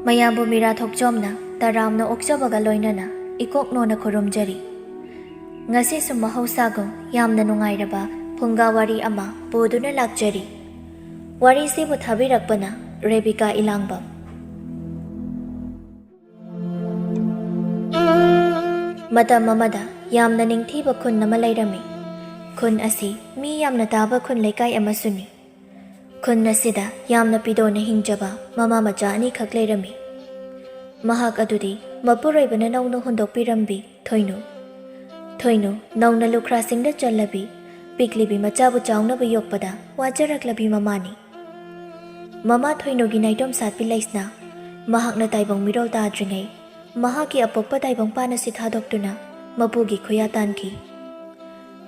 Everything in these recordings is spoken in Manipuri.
ꯃꯌꯥꯝꯕꯨ ꯃꯤꯔꯥ ꯊꯣꯛꯆꯣꯝꯅ ꯇꯔꯥꯝꯅ ꯑꯣꯛꯆꯕꯒ ꯂꯣꯏꯅꯅ ꯏꯀꯣꯛꯅꯣꯅ ꯈꯨꯔꯨꯝꯖꯔꯤ꯫ ꯉꯁꯤꯁꯨ ꯃꯍꯧꯁꯥꯒꯨꯝ ꯌꯥꯝꯅ ꯅꯨꯡꯉꯥꯏꯔꯕ ꯐꯨꯡꯒꯥ ꯋꯥꯔꯤ ꯑꯃ ꯄꯨꯗꯨꯅ ꯂꯥꯛꯆꯔꯤ꯫ ꯋꯥꯔꯤꯁꯤꯕꯨ ꯊꯥꯕꯤꯔꯛꯄꯅ ꯔꯦꯕꯤꯀꯥ ꯏꯂꯥꯡꯕꯝ꯫ ꯃꯇꯝ ꯑꯃꯗ ꯌꯥꯝꯅ ꯅꯤꯡꯊꯤꯕ ꯈꯨꯟ ꯑꯃ ꯂꯩꯔꯝꯃꯤ꯫ ꯈꯨꯟ ꯑꯁꯤ ꯃꯤ ꯌꯥꯝꯅ ꯇꯥꯕ ꯈꯨꯟ ꯂꯩꯀꯥꯏ ꯑꯃꯁꯨꯅꯤ꯫ ꯈꯨꯟ ꯑꯁꯤꯗ ꯌꯥꯝꯅ ꯄꯤꯗꯣꯅ ꯍꯤꯡꯖꯕ ꯃꯃꯥ ꯃꯆꯥ ꯑꯅꯤꯈꯛ ꯂꯩꯔꯝꯃꯤ꯫ ꯃꯍꯥꯛ ꯑꯗꯨꯗꯤ ꯃꯄꯨꯔꯣꯏꯕꯅ ꯅꯧꯅ ꯍꯨꯟꯗꯣꯛꯄꯤꯔꯝꯕꯤ ꯊꯣꯏꯅꯨ꯫ ꯊꯣꯏꯅꯨ ꯅꯧꯅ ꯂꯨꯈ꯭ꯔꯥꯁꯤꯡꯗ ꯆꯜꯂꯕꯤ ꯄꯤꯛꯂꯤꯕꯤ ꯃꯆꯥꯕꯨ ꯆꯥꯎꯅꯕ ꯌꯣꯛꯄꯗ ꯋꯥꯖꯔꯛꯂꯕꯤ ꯃꯃꯥꯅꯤ꯫ ꯃꯃꯥ ꯊꯣꯏꯅꯨꯒꯤ ꯅꯥꯏꯇꯣꯝ ꯁꯥꯠꯄꯤ ꯂꯩꯁꯅ ꯃꯍꯥꯛꯅ ꯇꯥꯏꯕꯪ ꯃꯤꯔꯣꯜ ꯇꯥꯗ꯭ꯔꯤꯉꯩ ꯃꯍꯥꯛꯀꯤ ꯑꯄꯣꯛꯄ ꯇꯥꯏꯕꯪꯄꯥꯟ ꯑꯁꯤ ꯊꯥꯗꯣꯛꯇꯨꯅ ꯃꯄꯨꯒꯤ ꯈꯨꯌꯥ ꯇꯥꯟꯈꯤ꯫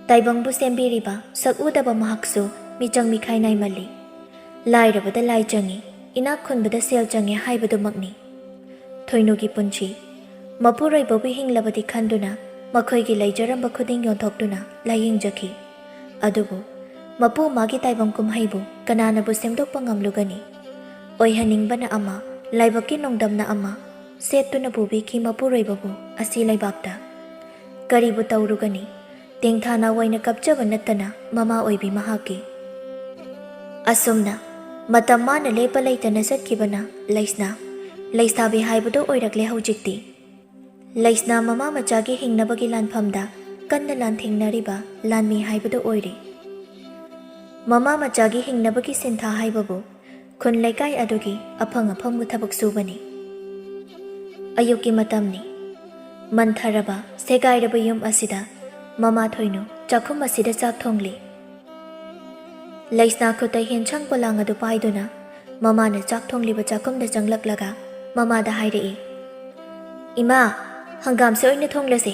ꯇꯥꯏꯕꯪꯕꯨ ꯁꯦꯝꯕꯤꯔꯤꯕ ꯁꯛꯎꯗꯕ ꯃꯍꯥꯛꯁꯨ ꯃꯤꯆꯪ ꯃꯤꯈꯥꯏ ꯅꯥꯏꯃꯜꯂꯤ꯫ ꯂꯥꯏꯔꯕꯗ ꯂꯥꯏ ꯆꯪꯉꯤ, ꯏꯅꯥꯛ ꯈꯨꯟꯕꯗ ꯁꯦꯜ ꯆꯪꯉꯤ ꯍꯥꯏꯕꯗꯨꯃꯛꯅꯤ꯫ ꯊꯣꯏꯅꯨꯒꯤ ꯄꯨꯟꯁꯤ ꯃꯄꯨꯔꯣꯏꯕꯕꯨ ꯍꯤꯡꯂꯕꯗꯤ ꯈꯟꯗꯨꯅ ꯃꯈꯣꯏꯒꯤ ꯂꯩꯖꯔꯝꯕ ꯈꯨꯗꯤꯡ ꯌꯣꯟꯊꯣꯛꯇꯨꯅ ꯂꯥꯏꯌꯦꯡꯖꯈꯤ꯫ ꯑꯗꯨꯕꯨ ꯃꯄꯨ ꯃꯥꯒꯤ ꯇꯥꯏꯕꯪ ꯀꯨꯝꯍꯩꯕꯨ ꯀꯅꯥꯅꯕꯨ ꯁꯦꯝꯗꯣꯛꯄ ꯉꯝꯂꯨꯒꯅꯤ? ꯑꯣꯏꯍꯟꯅꯤꯡꯕꯅ ꯑꯃ, ꯂꯥꯏꯕꯛꯀꯤ ꯅꯣꯡꯗꯝꯅ ꯑꯃ ꯁꯦꯠꯇꯨꯅ ꯄꯨꯕꯤꯈꯤ ꯃꯄꯨꯔꯣꯏꯕꯕꯨ ꯑꯁꯤ ꯂꯩꯕꯥꯛꯇ꯫ ꯀꯔꯤꯕꯨ ꯇꯧꯔꯨꯒꯅꯤ? ꯇꯦꯡꯊꯥꯅ ꯑꯣꯏꯅ ꯀꯞꯆꯕ ꯅꯠꯇꯅ ꯃꯃꯥ ꯑꯣꯏꯕꯤ ꯃꯍꯥꯛꯀꯤ꯫ ꯑꯁꯨꯝꯅ ꯃꯇꯝ ꯃꯥꯅ ꯂꯦꯞꯄ ꯂꯩꯇꯅ ꯆꯠꯈꯤꯕꯅ ꯂꯩꯁꯅꯥ, ꯂꯩꯁꯥꯕꯤ ꯍꯥꯏꯕꯗꯨ ꯑꯣꯏꯔꯛꯂꯦ ꯍꯧꯖꯤꯛꯇꯤ꯫ ꯂꯩꯁꯅꯥ ꯃꯃꯥ ꯃꯆꯥꯒꯤ ꯍꯤꯡꯅꯕꯒꯤ ꯂꯥꯟꯐꯝꯗ ꯀꯟꯅ ꯂꯥꯟꯊꯦꯡꯅꯔꯤꯕ ꯂꯥꯟꯃꯤ ꯍꯥꯏꯕꯗꯨ ꯑꯣꯏꯔꯦ꯫ ꯃꯃꯥ ꯃꯆꯥꯒꯤ ꯍꯤꯡꯅꯕꯒꯤ ꯁꯤꯟꯊꯥ ꯍꯥꯏꯕꯕꯨ ꯈꯨꯟ ꯂꯩꯀꯥꯏ ꯑꯗꯨꯒꯤ ꯑꯐꯪ ꯑꯐꯪꯕ ꯊꯕꯛ ꯁꯨꯕꯅꯤ꯫ ꯑꯌꯨꯛꯀꯤ ꯃꯇꯝꯅꯤ꯫ ꯃꯟꯊꯔꯕ ꯁꯦꯒꯥꯏꯔꯕ ꯌꯨꯝ ꯑꯁꯤꯗ ꯃꯃꯥ ꯊꯣꯏꯅꯨ ꯆꯥꯛꯈꯨꯝ ꯑꯁꯤꯗ ꯆꯥꯛ ꯊꯣꯡꯂꯤ꯫ ꯂꯩꯁꯅꯥ ꯈꯨꯠꯇ ꯍꯦꯟꯁꯥꯡ ꯄꯣꯂꯥꯡ ꯑꯗꯨ ꯄꯥꯏꯗꯨꯅ ꯃꯃꯥꯅ ꯆꯥꯛ ꯊꯣꯡꯂꯤꯕ ꯆꯥꯛꯈꯨꯝꯗ ꯆꯪꯂꯛꯂꯒ ꯃꯃꯥꯗ ꯍꯥꯏꯔꯛꯏ, "ꯏꯃꯥ, ꯍꯪꯒꯥꯝꯁꯦ ꯑꯣꯏꯅ ꯊꯣꯡꯂꯁꯤ꯫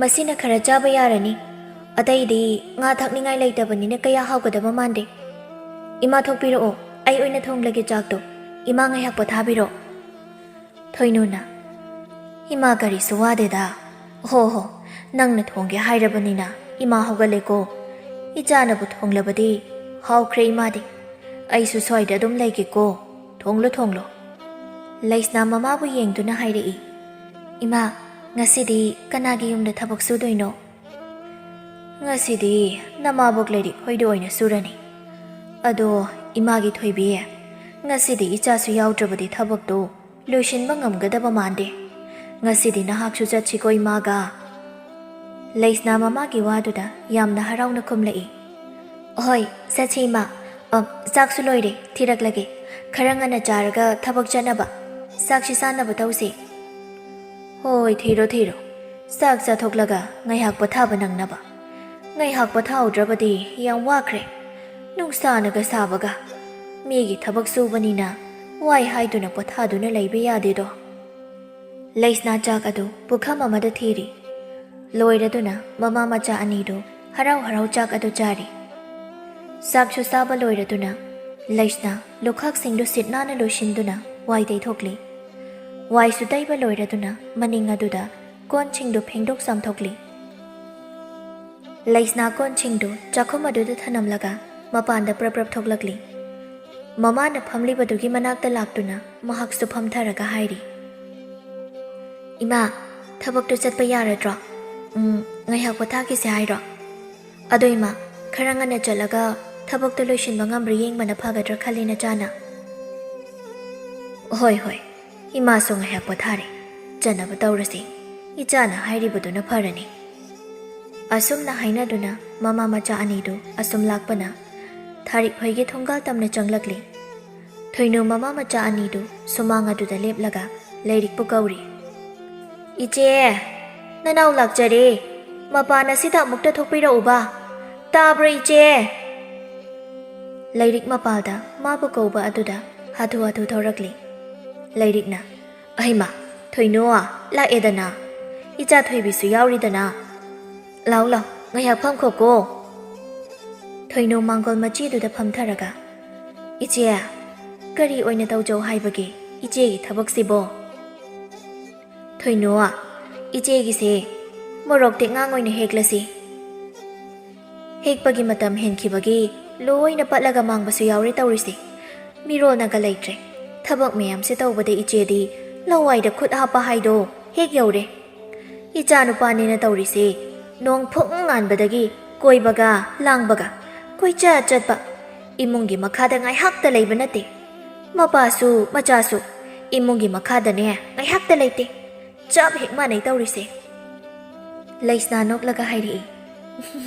ꯃꯁꯤꯅ ꯈꯔ ꯆꯥꯕ ꯌꯥꯔꯅꯤ꯫ ꯑꯇꯩꯗꯤ ꯉꯥ ꯊꯛꯅꯤꯡꯉꯥꯏ ꯂꯩꯇꯕꯅꯤꯅ ꯀꯌꯥ ꯍꯥꯎꯒꯗꯕ ꯃꯥꯟꯗꯦ꯫ ꯏꯃꯥ ꯊꯣꯛꯄꯤꯔꯛꯑꯣ, ꯑꯩ ꯑꯣꯏꯅ ꯊꯣꯡꯂꯒꯦ ꯆꯥꯛꯇꯣ꯫ ꯏꯃꯥ ꯉꯥꯏꯍꯥꯛ ꯄꯣꯊꯥꯕꯤꯔꯣ." ꯊꯣꯏꯅꯨꯅ, "ꯏꯃꯥ ꯀꯔꯤꯁꯨ ꯋꯥꯗꯦꯗ꯫ ꯍꯣ ꯅꯪꯅ ꯊꯣꯡꯒꯦ ꯍꯥꯏꯔꯕꯅꯤꯅ ꯏꯃꯥ ꯍꯧꯒꯠꯂꯦꯀꯣ꯫ ꯏꯆꯥꯅꯕꯨ ꯊꯣꯡꯂꯕꯗꯤ ꯍꯥꯎꯈ꯭ꯔꯦ ꯏꯃꯥꯗꯤ꯫ ꯑꯩꯁꯨ ꯁ꯭ꯋꯥꯏꯗ ꯑꯗꯨꯝ ꯂꯩꯒꯦꯀꯣ꯫ ꯊꯣꯡꯂꯣ." ꯂꯩꯁꯅꯥ ꯃꯃꯥꯕꯨ ꯌꯦꯡꯗꯨꯅ ꯍꯥꯏꯔꯛꯏ, "ꯏꯃꯥ, ꯉꯁꯤꯗꯤ ꯀꯅꯥꯒꯤ ꯌꯨꯝꯗ ꯊꯕꯛ ꯁꯨꯗꯣꯏꯅꯣ?" "ꯉꯁꯤꯗꯤ ꯅꯃꯥꯕꯣꯛ ꯂꯩꯔꯤꯛ ꯍꯣꯏꯗ ꯑꯣꯏꯅ ꯁꯨꯔꯅꯤ꯫ ꯑꯗꯣ ꯏꯃꯥꯒꯤ ꯊꯣꯏꯕꯤ, ꯉꯁꯤꯗꯤ ꯏꯆꯥꯁꯨ ꯌꯥꯎꯗ꯭ꯔꯕꯗꯤ ꯊꯕꯛꯇꯣ ꯂꯣꯏꯁꯤꯟꯕ ꯉꯝꯒꯗꯕ ꯃꯥꯟꯗꯦ꯫ ꯉꯁꯤꯗꯤ ꯅꯍꯥꯛꯁꯨ ꯆꯠꯁꯤꯀꯣ ꯏꯃꯥꯒ." ꯂꯩꯁꯅꯥ ꯃꯃꯥꯒꯤ ꯋꯥꯗꯨꯗ ꯌꯥꯝꯅ ꯍꯔꯥꯎꯅ ꯈꯨꯝꯂꯛꯏ, "ꯑꯍꯣꯏ, ꯆꯠꯁꯤ ꯏꯃꯥ꯫ ꯆꯥꯛꯁꯨ ꯂꯣꯏꯔꯦ, ꯊꯤꯔꯛꯂꯒꯦ꯫ ꯈꯔ ꯉꯟꯅ ꯆꯥꯔꯒ ꯊꯕꯛ ꯆꯠꯅꯕ, ꯆꯥꯛꯁꯤ ꯆꯥꯅꯕ ꯇꯧꯁꯤ." "ꯍꯣꯏ, ꯊꯤꯔꯣ꯫ ꯆꯥꯛ ꯆꯥꯊꯣꯛꯂꯒ ꯉꯥꯏꯍꯥꯛ ꯄꯣꯊꯥꯕ ꯅꯪꯅꯕ꯫ ꯉꯥꯏꯍꯥꯛ ꯄꯣꯊꯥꯍꯧꯗ꯭ꯔꯕꯗꯤ ꯌꯥꯝ ꯋꯥꯈ꯭ꯔꯦ꯫ ꯅꯨꯡꯁꯥꯅꯒ ꯁꯥꯕꯒ꯫ ꯃꯤꯒꯤ ꯊꯕꯛ ꯁꯨꯕꯅꯤꯅ ꯋꯥꯏ ꯍꯥꯏꯗꯨꯅ ꯄꯣꯊꯥꯗꯨꯅ ꯂꯩꯕ ꯌꯥꯗꯦꯗꯣ." ꯂꯩꯁꯅꯥ ꯆꯥꯛ ꯑꯗꯨ ꯄꯨꯈꯝ ꯑꯃꯗ ꯊꯤꯔꯤ꯫ ꯂꯣꯏꯔꯗꯨꯅ ꯃꯃꯥ ꯃꯆꯥ ꯑꯅꯤꯗꯨ ꯍꯔꯥꯎ ꯆꯥꯛ ꯑꯗꯨ ꯆꯥꯔꯤ꯫ ꯆꯥꯛꯁꯨ ꯆꯥꯕ ꯂꯣꯏꯔꯗꯨꯅ ꯂꯩꯁꯅꯥ ꯂꯨꯈꯥꯛꯁꯤꯡꯗꯨ ꯁꯤꯠ ꯅꯥꯟꯅ ꯂꯣꯏꯁꯤꯟꯗꯨꯅ ꯋꯥꯏ ꯇꯩꯊꯣꯛꯂꯤ꯫ ꯋꯥꯏꯁꯨ ꯇꯩꯕ ꯂꯣꯏꯔꯗꯨꯅ ꯃꯅꯤꯡ ꯑꯗꯨꯗ ꯀꯣꯟꯁꯤꯡꯗꯨ ꯐꯦꯡꯗꯣꯛ ꯆꯥꯝꯊꯣꯛꯂꯤ꯫ ꯂꯩꯁꯅꯥ ꯀꯣꯟꯁꯤꯡꯗꯨ ꯆꯥꯛꯈꯨꯝ ꯑꯗꯨꯗ ꯊꯅꯝꯂꯒ ꯃꯄꯥꯟꯗ ꯄ꯭ꯔꯞ ꯊꯣꯛꯂꯛꯂꯤ꯫ ꯃꯃꯥꯅ ꯐꯝꯂꯤꯕꯗꯨꯒꯤ ꯃꯅꯥꯛꯇ ꯂꯥꯛꯇꯨꯅ ꯃꯍꯥꯛꯁꯨ ꯐꯝꯊꯔꯒ ꯍꯥꯏꯔꯤ, "ꯏꯃꯥ, ꯊꯕꯛꯇꯨ ꯆꯠꯄ ꯌꯥꯔꯗ꯭ꯔꯣ? ꯉꯥꯏꯍꯥꯛ ꯄꯣꯊꯥꯈꯤꯁꯦ ꯍꯥꯏꯔꯣ? ꯑꯗꯣ ꯏꯃꯥ, ꯈꯔ ꯉꯟꯅ ꯆꯠꯂꯒ ꯊꯕꯛꯇꯨ ꯂꯣꯏꯁꯤꯟꯕ ꯉꯝꯕ꯭ꯔꯥ ꯌꯦꯡꯕꯅ ꯐꯒꯗ꯭ꯔꯥ ꯈꯜꯂꯤ ꯅꯆꯥꯅ." "ꯍꯣꯏ, ꯏꯃꯥꯁꯨ ꯉꯥꯏꯍꯥꯛ ꯄꯣꯊꯥꯔꯦ꯫ ꯆꯠꯅꯕ ꯇꯧꯔꯁꯤ꯫ ꯏꯆꯥꯅ ꯍꯥꯏꯔꯤꯕꯗꯨꯅ ꯐꯔꯅꯤ." ꯑꯁꯨꯝꯅ ꯍꯥꯏꯅꯗꯨꯅ ꯃꯃꯥ ꯃꯆꯥ ꯑꯅꯤꯗꯨ ꯑꯁꯨꯝ ꯂꯥꯛꯄꯅ ꯊꯥꯔꯤꯛ ꯍꯣꯏꯒꯤ ꯊꯣꯡꯒꯥꯜ ꯇꯝꯅ ꯆꯪꯂꯛꯂꯤ꯫ ꯊꯣꯏꯅꯨ ꯃꯃꯥ ꯃꯆꯥ ꯑꯅꯤꯗꯨ ꯁꯨꯃꯥꯡ ꯑꯗꯨꯗ ꯂꯦꯞꯂꯒ ꯂꯩꯔꯤꯛꯄꯨ ꯀꯧꯔꯤ, "ꯏꯆꯦ, ꯅꯅꯥꯎ ꯂꯥꯛꯆꯔꯦ꯫ ꯃꯄꯥꯟ ꯑꯁꯤꯗ ꯑꯃꯨꯛꯇ ꯊꯣꯛꯄꯤꯔꯛꯎꯕ꯫ ꯇꯥꯕ꯭ꯔꯣ ꯏꯆꯦ?" ꯂꯩꯔꯤꯛ ꯃꯄꯥꯜꯗ ꯃꯥꯕꯨ ꯀꯧꯕ ꯑꯗꯨꯗ ꯍꯥꯊꯨ ꯊꯧꯔꯛꯂꯤ꯫ ꯂꯩꯔꯤꯛꯅ, "ꯑꯍꯩꯃꯥ, ꯊꯣꯏꯅꯨ, ꯂꯥꯛꯑꯦꯗꯅ꯫ ꯏꯆꯥ ꯊꯣꯏꯕꯤꯁꯨ ꯌꯥꯎꯔꯤꯗꯅ꯫ ꯂꯥꯎ, ꯉꯥꯏꯍꯥꯛ ꯐꯝꯈꯣꯀꯣ." ꯊꯣꯏꯅꯨ ꯃꯥꯡꯒꯣꯜ ꯃꯆꯤꯗꯨꯗ ꯐꯝꯊꯔꯒ, "ꯏꯆꯦ, ꯀꯔꯤ ꯑꯣꯏꯅ ꯇꯧꯖꯧ ꯍꯥꯏꯕꯒꯦ ꯏꯆꯦꯒꯤ ꯊꯕꯛꯁꯤꯕꯣ?" "ꯊꯣꯏꯅꯨ, ꯏꯆꯦꯒꯤꯁꯦ ꯃꯣꯔꯣꯛ ꯇꯦꯛꯉꯥꯡ ꯑꯣꯏꯅ ꯍꯦꯛꯂꯁꯤ꯫ ꯍꯦꯛꯄꯒꯤ ꯃꯇꯝ ꯍꯦꯟꯈꯤꯕꯒꯤ ꯂꯣꯏꯅ ꯄꯠꯂꯒ ꯃꯥꯡꯕꯁꯨ ꯌꯥꯎꯔꯦ ꯇꯧꯔꯤꯁꯦ꯫ ꯃꯤꯔꯣꯜꯅꯒ ꯂꯩꯇ꯭ꯔꯦ꯫ ꯊꯕꯛ ꯃꯌꯥꯝꯁꯦ ꯇꯧꯕꯗ ꯏꯆꯦꯗꯤ ꯂꯋꯥꯏꯗ ꯈꯨꯠ ꯍꯥꯞꯄ ꯍꯥꯏꯗꯣ ꯍꯦꯛ ꯌꯧꯔꯦ꯫ ꯏꯆꯥ ꯅꯨꯄꯥꯅꯦꯅ ꯇꯧꯔꯤꯁꯦ ꯅꯣꯡ ꯐꯨꯡ ꯉꯥꯟꯕꯗꯒꯤ ꯀꯣꯏꯕꯒ ꯂꯥꯡꯕꯒ ꯀꯣꯏꯆꯠ ꯆꯠꯄ, ꯏꯃꯨꯡꯒꯤ ꯃꯈꯥꯗ ꯉꯥꯏꯍꯥꯛꯇ ꯂꯩꯕ ꯅꯠꯇꯦ꯫ ꯃꯄꯥꯁꯨ ꯃꯆꯥꯁꯨ ꯏꯃꯨꯡꯒꯤ ꯃꯈꯥꯗꯅꯦ ꯉꯥꯏꯍꯥꯛꯇ ꯂꯩꯇꯦ꯫ ꯆꯞ ꯍꯦꯛ ꯃꯥꯟꯅꯩ ꯇꯧꯔꯤꯁꯦ꯫ ꯂꯩꯁꯅꯥ ꯅꯣꯛꯂꯒ ꯍꯥꯏꯔꯛꯏ,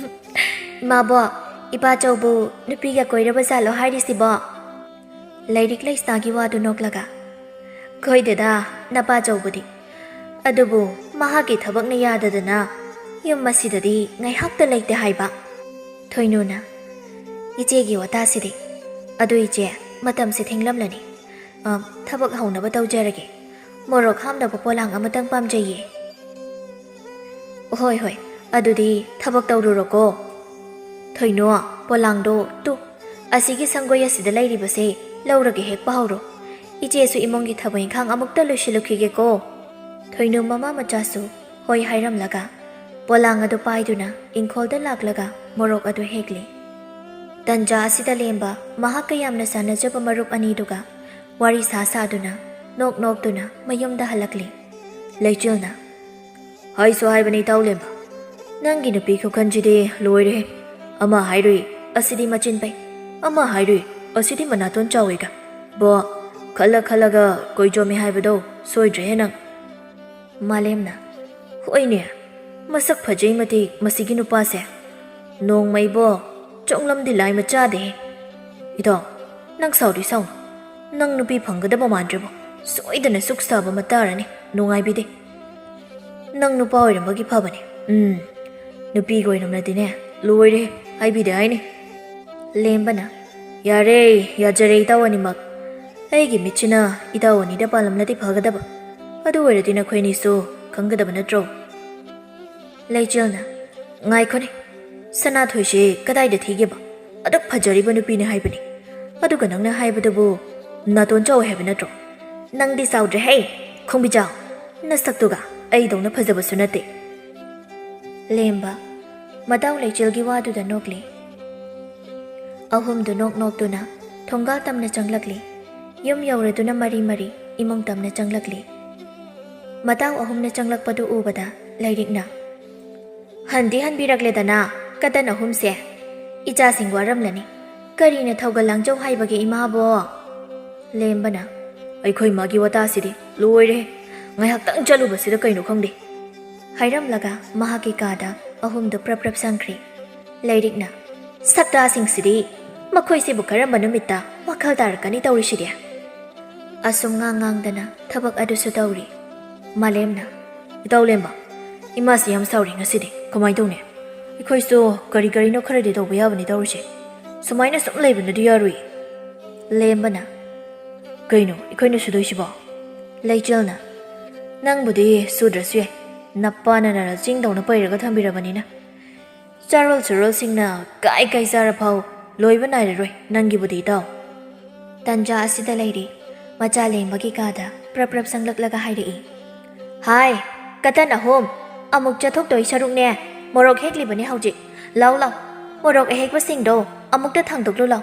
ꯏꯃꯥꯕꯣ, ꯏꯄꯥꯆꯧꯕꯨ ꯅꯨꯄꯤꯒ ꯀꯣꯏꯔꯕ ꯖꯥꯠꯂꯣ ꯍꯥꯏꯔꯤꯁꯤꯕꯣ? ꯂꯩꯔꯤꯛ ꯂꯩꯁꯅꯥꯒꯤ ꯋꯥꯗꯨ ꯅꯣꯛꯂꯒ, ꯀꯣꯏꯗꯦꯗ ꯅꯄꯥꯆꯧꯕꯗꯤ, ꯑꯗꯨꯕꯨ ꯃꯍꯥꯛꯀꯤ ꯊꯕꯛꯅ ꯌꯥꯗꯗꯅ ꯌꯨꯝ ꯑꯁꯤꯗꯗꯤ ꯉꯥꯏꯍꯥꯛꯇ ꯂꯩꯇꯦ ꯍꯥꯏꯕ꯫ ꯊꯣꯏꯅꯨꯅ, ꯏꯆꯦꯒꯤ ꯋꯥꯇꯥꯁꯤꯗꯤ, ꯑꯗꯨ ꯏꯆꯦ ꯃꯇꯝꯁꯦ ꯊꯦꯡꯂꯝꯂꯅꯤ, ꯊꯕꯛ ꯍꯧꯅꯕ ꯇꯧꯖꯔꯒꯦ꯫ ꯃꯣꯔꯣꯛ ꯍꯥꯞꯅꯕ ꯄꯣꯂꯥꯡ ꯑꯃꯇꯪ ꯄꯥꯝꯖꯩꯌꯦ꯫ ꯍꯣꯏ ꯍꯣꯏ, ꯑꯗꯨꯗꯤ ꯊꯕꯛ ꯇꯧꯔꯨꯔꯣꯀꯣ꯫ ꯊꯣꯏꯅꯣ, ꯄꯣꯂꯥꯡꯗꯣ ꯇꯨ ꯑꯁꯤꯒꯤ ꯁꯪꯒꯣꯏ ꯑꯁꯤꯗ ꯂꯩꯔꯤꯕꯁꯦ ꯂꯧꯔꯒ ꯍꯦꯛꯄ ꯍꯧꯔꯣ꯫ ꯏꯆꯦꯁꯨ ꯏꯃꯨꯡꯒꯤ ꯊꯕꯛ ꯏꯪꯈꯥꯡ ꯑꯃꯨꯛꯇ ꯂꯣꯏꯁꯤꯜꯂꯨꯈꯤꯒꯦꯀꯣ꯫ ꯊꯣꯏꯅꯨ ꯃꯃꯥ ꯃꯆꯥꯁꯨ ꯍꯣꯏ ꯍꯥꯏꯔꯝꯂꯒ ꯄꯣꯂꯥꯡ ꯑꯗꯨ ꯄꯥꯏꯗꯨꯅ ꯏꯪꯈꯣꯜꯗ ꯂꯥꯛꯂꯒ ꯃꯣꯔꯣꯛ ꯑꯗꯨ ꯍꯦꯛꯂꯤ꯫ ꯇꯟꯖꯥ ꯑꯁꯤꯗ ꯂꯦꯝꯕ ꯃꯍꯥꯛꯀ ꯌꯥꯝꯅ ꯆꯥꯟꯅꯖꯕ ꯃꯔꯨꯞ ꯑꯅꯤꯗꯨꯒ ꯋꯥꯔꯤ ꯁꯥꯗꯨꯅ ꯅꯣꯛ ꯅꯣꯛꯇꯨꯅ ꯃꯌꯨꯝꯗ ꯍꯜꯂꯛꯂꯤ꯫ ꯂꯩꯆꯤꯜꯅ, ꯍꯥꯏꯁꯨ ꯍꯥꯏꯕꯅꯤ ꯏꯇꯥꯎ ꯂꯦꯝꯕ, ꯅꯪꯒꯤ ꯅꯨꯄꯤ ꯈꯨꯀꯟꯁꯤꯗꯤ ꯂꯣꯏꯔꯦ꯫ ꯑꯃ ꯍꯥꯏꯔꯨꯏ ꯑꯁꯤꯗꯤ ꯃꯆꯤꯟ ꯄꯩ, ꯑꯃ ꯍꯥꯏꯔꯨꯏ ꯑꯁꯤꯗꯤ ꯃꯅꯥꯇꯣꯟ ꯆꯥꯎꯏꯒ꯫ ꯕꯣ, ꯈꯜꯂ ꯈꯜꯂꯒ ꯀꯣꯏꯖꯣꯝꯃꯤ ꯍꯥꯏꯕꯗꯣ ꯁꯣꯏꯗ꯭ꯔꯦꯍꯦ ꯅꯪ꯫ ꯃꯥꯂꯦꯝꯅ, ꯍꯣꯏꯅꯦ, ꯃꯁꯛ ꯐꯖꯩ ꯃꯇꯤꯛ ꯃꯁꯤꯒꯤ ꯅꯨꯄꯥꯁꯦ, ꯅꯣꯡꯃꯩꯕꯣ ꯆꯣꯡꯂꯝꯗꯤ ꯂꯥꯏ ꯃꯆꯥꯗꯦꯍꯦ꯫ ꯏꯇꯥꯎ, ꯅꯪ ꯁꯥꯎꯗꯤ ꯁꯥꯎꯅꯨ, ꯅꯪ ꯅꯨꯄꯤ ꯐꯪꯒꯗꯕ ꯃꯥꯟꯗ꯭ꯔꯦꯕꯣ, ꯁꯣꯏꯗꯅ ꯁꯨꯛ ꯁꯥꯕ ꯑꯃ ꯇꯥꯔꯅꯤ, ꯅꯨꯡꯉꯥꯏꯕꯤꯗꯦ꯫ ꯅꯪ ꯅꯨꯄꯥ ꯑꯣꯏꯔꯝꯕꯒꯤ ꯐꯕꯅꯤ, ꯅꯨꯄꯤꯒ ꯑꯣꯏꯔꯝꯂꯗꯤꯅꯦ ꯂꯣꯏꯔꯦ ꯍꯥꯏꯕꯤꯗꯦ ꯍꯥꯏꯅꯤ꯫ ꯂꯦꯝꯕꯅ, ꯌꯥꯔꯦ ꯌꯥꯖꯔꯦ ꯏꯇꯥꯎ ꯑꯅꯤꯃꯛ, ꯑꯩꯒꯤ ꯃꯤꯠꯁꯤꯅ ꯏꯇꯥꯎ ꯑꯅꯤꯗ ꯄꯥꯜꯂꯝꯂꯗꯤ ꯐꯒꯗꯕ, ꯑꯗꯨ ꯑꯣꯏꯔꯗꯤ ꯅꯈꯣꯏꯅꯤꯁꯨ ꯈꯪꯒꯗꯕ ꯅꯠꯇ꯭ꯔꯣ? ꯂꯩꯆꯤꯜꯅ, ꯉꯥꯏꯈꯣꯅꯦ, ꯁꯅꯥꯊꯣꯏꯁꯦ ꯀꯗꯥꯏꯗ ꯊꯤꯒꯦꯕ? ꯑꯗꯨꯛ ꯐꯖꯔꯤꯕ ꯅꯨꯄꯤꯅꯤ ꯍꯥꯏꯕꯅꯤ, ꯑꯗꯨꯒ ꯅꯪꯅ ꯍꯥꯏꯕꯗꯨꯕꯨ ꯅꯥꯇꯣꯟ ꯆꯥꯎꯏ ꯍꯥꯏꯕ ꯅꯠꯇ꯭ꯔꯣ? ꯅꯪꯗꯤ ꯆꯥꯎꯗ꯭ꯔꯦꯍꯦ ꯈꯣꯡꯕꯤꯖꯥꯎ, ꯅꯁꯛꯇꯨꯒ ꯑꯩꯗꯧꯅ ꯐꯖꯕꯁꯨ ꯅꯠꯇꯦ꯫ ꯂꯦꯝꯕ ꯃꯇꯥꯎ ꯂꯩꯆꯤꯜꯒꯤ ꯋꯥꯗꯨꯗ ꯅꯣꯛꯂꯤ꯫ ꯑꯍꯨꯝꯗꯨ ꯅꯣꯛ ꯅꯣꯛꯇꯨꯅ ꯊꯣꯡꯒꯥꯜ ꯇꯝꯅ ꯆꯪꯂꯛꯂꯤ꯫ ꯌꯨꯝ ꯌꯧꯔꯗꯨꯅ ꯃꯔꯤ ꯃꯔꯤ ꯏꯃꯨꯡ ꯇꯝꯅ ꯆꯪꯂꯛꯂꯤ꯫ ꯃꯇꯥꯎ ꯑꯍꯨꯝꯅ ꯆꯪꯂꯛꯄꯗꯨ ꯎꯕꯗ ꯂꯩꯔꯤꯛꯅ, ꯍꯟꯗꯤ ꯍꯟꯕꯤꯔꯛꯂꯦꯗꯅ ꯀꯇꯟ ꯑꯍꯨꯝꯁꯦ, ꯏꯆꯥꯁꯤꯡ ꯋꯥꯔꯝꯂꯅꯤ, ꯀꯔꯤꯅ ꯊꯧꯒꯜ ꯂꯥꯡꯖꯧ ꯍꯥꯏꯕꯒꯦ ꯏꯃꯥꯕꯣ? ꯂꯦꯝꯕꯅ, ꯑꯩꯈꯣꯏ ꯃꯥꯒꯤ ꯋꯥꯇꯥꯁꯤꯗꯤ ꯂꯣꯏꯔꯦ, ꯉꯥꯏꯍꯥꯛꯇꯪ ꯆꯠꯂꯨꯕꯁꯤꯗ ꯀꯩꯅꯣ ꯈꯪꯗꯦ ꯍꯥꯏꯔꯝꯂꯒ ꯃꯍꯥꯛꯀꯤ ꯀꯥꯗ ꯑꯍꯨꯝꯗꯨ ꯄ꯭ꯔꯞ ꯄ꯭ꯔꯞ ꯆꯪꯈ꯭ꯔꯤ꯫ ꯂꯩꯔꯤꯛꯅ, ꯁꯛꯇꯥꯁꯤꯡꯁꯤꯗꯤ ꯃꯈꯣꯏꯁꯤꯕꯨ ꯀꯔꯝꯕ ꯅꯨꯃꯤꯠꯇ ꯋꯥꯈꯜ ꯇꯥꯔꯛꯀꯅꯤ ꯇꯧꯔꯤꯁꯤꯗꯤ? ꯑꯁꯨꯝ ꯉꯥꯡꯗꯅ ꯊꯕꯛ ꯑꯗꯨꯁꯨ ꯇꯧꯔꯤ꯫ ꯃꯥꯂꯦꯝꯅ, ꯏꯇꯥꯎ ꯂꯦꯝꯕ, ꯏꯃꯥꯁꯤ ꯌꯥꯝ ꯁꯥꯎꯔꯤ ꯉꯁꯤꯗꯤ, ꯀꯃꯥꯏꯅ ꯇꯧꯅꯤ? ꯑꯩꯈꯣꯏꯁꯨ ꯀꯔꯤꯅꯣ ꯈꯔꯗꯤ ꯇꯧꯕ ꯌꯥꯕꯅꯤ ꯇꯧꯔꯤꯁꯦ, ꯁꯨꯃꯥꯏꯅ ꯁꯨꯝ ꯂꯩꯕꯅꯗꯤ ꯌꯥꯔꯣꯏ꯫ ꯂꯦꯝꯕꯅ, ꯀꯩꯅꯣ ꯑꯩꯈꯣꯏꯅ ꯁꯨꯗꯣꯏꯁꯤꯕꯣ? ꯂꯩꯆꯤꯜꯅ, ꯅꯪꯕꯨꯗꯤ ꯁꯨꯗ꯭ꯔꯁꯨ ꯌꯥꯏ, ꯅꯄꯥꯅ ꯅꯔ ꯆꯤꯡꯗꯧꯅ ꯄꯩꯔꯒ ꯊꯝꯕꯤꯔꯕꯅꯤꯅ꯫ ꯆꯥꯔꯣꯜ ꯁꯨꯔꯣꯜꯁꯤꯡꯅ ꯀꯥꯏ ꯆꯥꯔꯐꯥꯎ ꯂꯣꯏꯕ ꯅꯥꯏꯔꯔꯣꯏ ꯅꯪꯒꯤꯕꯨꯗꯤ ꯏꯇꯥꯎ꯫ ꯇꯟꯖꯥ ꯑꯁꯤꯗ ꯂꯩꯔꯤ ꯃꯆꯥ ꯂꯦꯡꯕꯒꯤ ꯀꯥꯗ ꯄ꯭ꯔꯞ ꯄ꯭ꯔꯞ ꯆꯪꯂꯛꯂꯒ ꯍꯥꯏꯔꯛꯏ, ꯍꯥꯏ ꯀꯇꯟ ꯑꯍꯨꯝ, ꯑꯃꯨꯛ ꯆꯠꯊꯣꯛꯇꯣꯏ ꯁꯔꯨꯛꯅꯦ, ꯃꯣꯔꯣꯛ ꯍꯦꯛꯂꯤꯕꯅꯦ ꯍꯧꯖꯤꯛ, ꯂꯥꯎ ꯂꯥꯎ, ꯃꯣꯔꯣꯛ ꯑꯍꯦꯛꯄꯁꯤꯡꯗꯣ ꯑꯃꯨꯛꯇ ꯊꯥꯡꯗꯣꯛꯂꯨ ꯂꯥꯎ,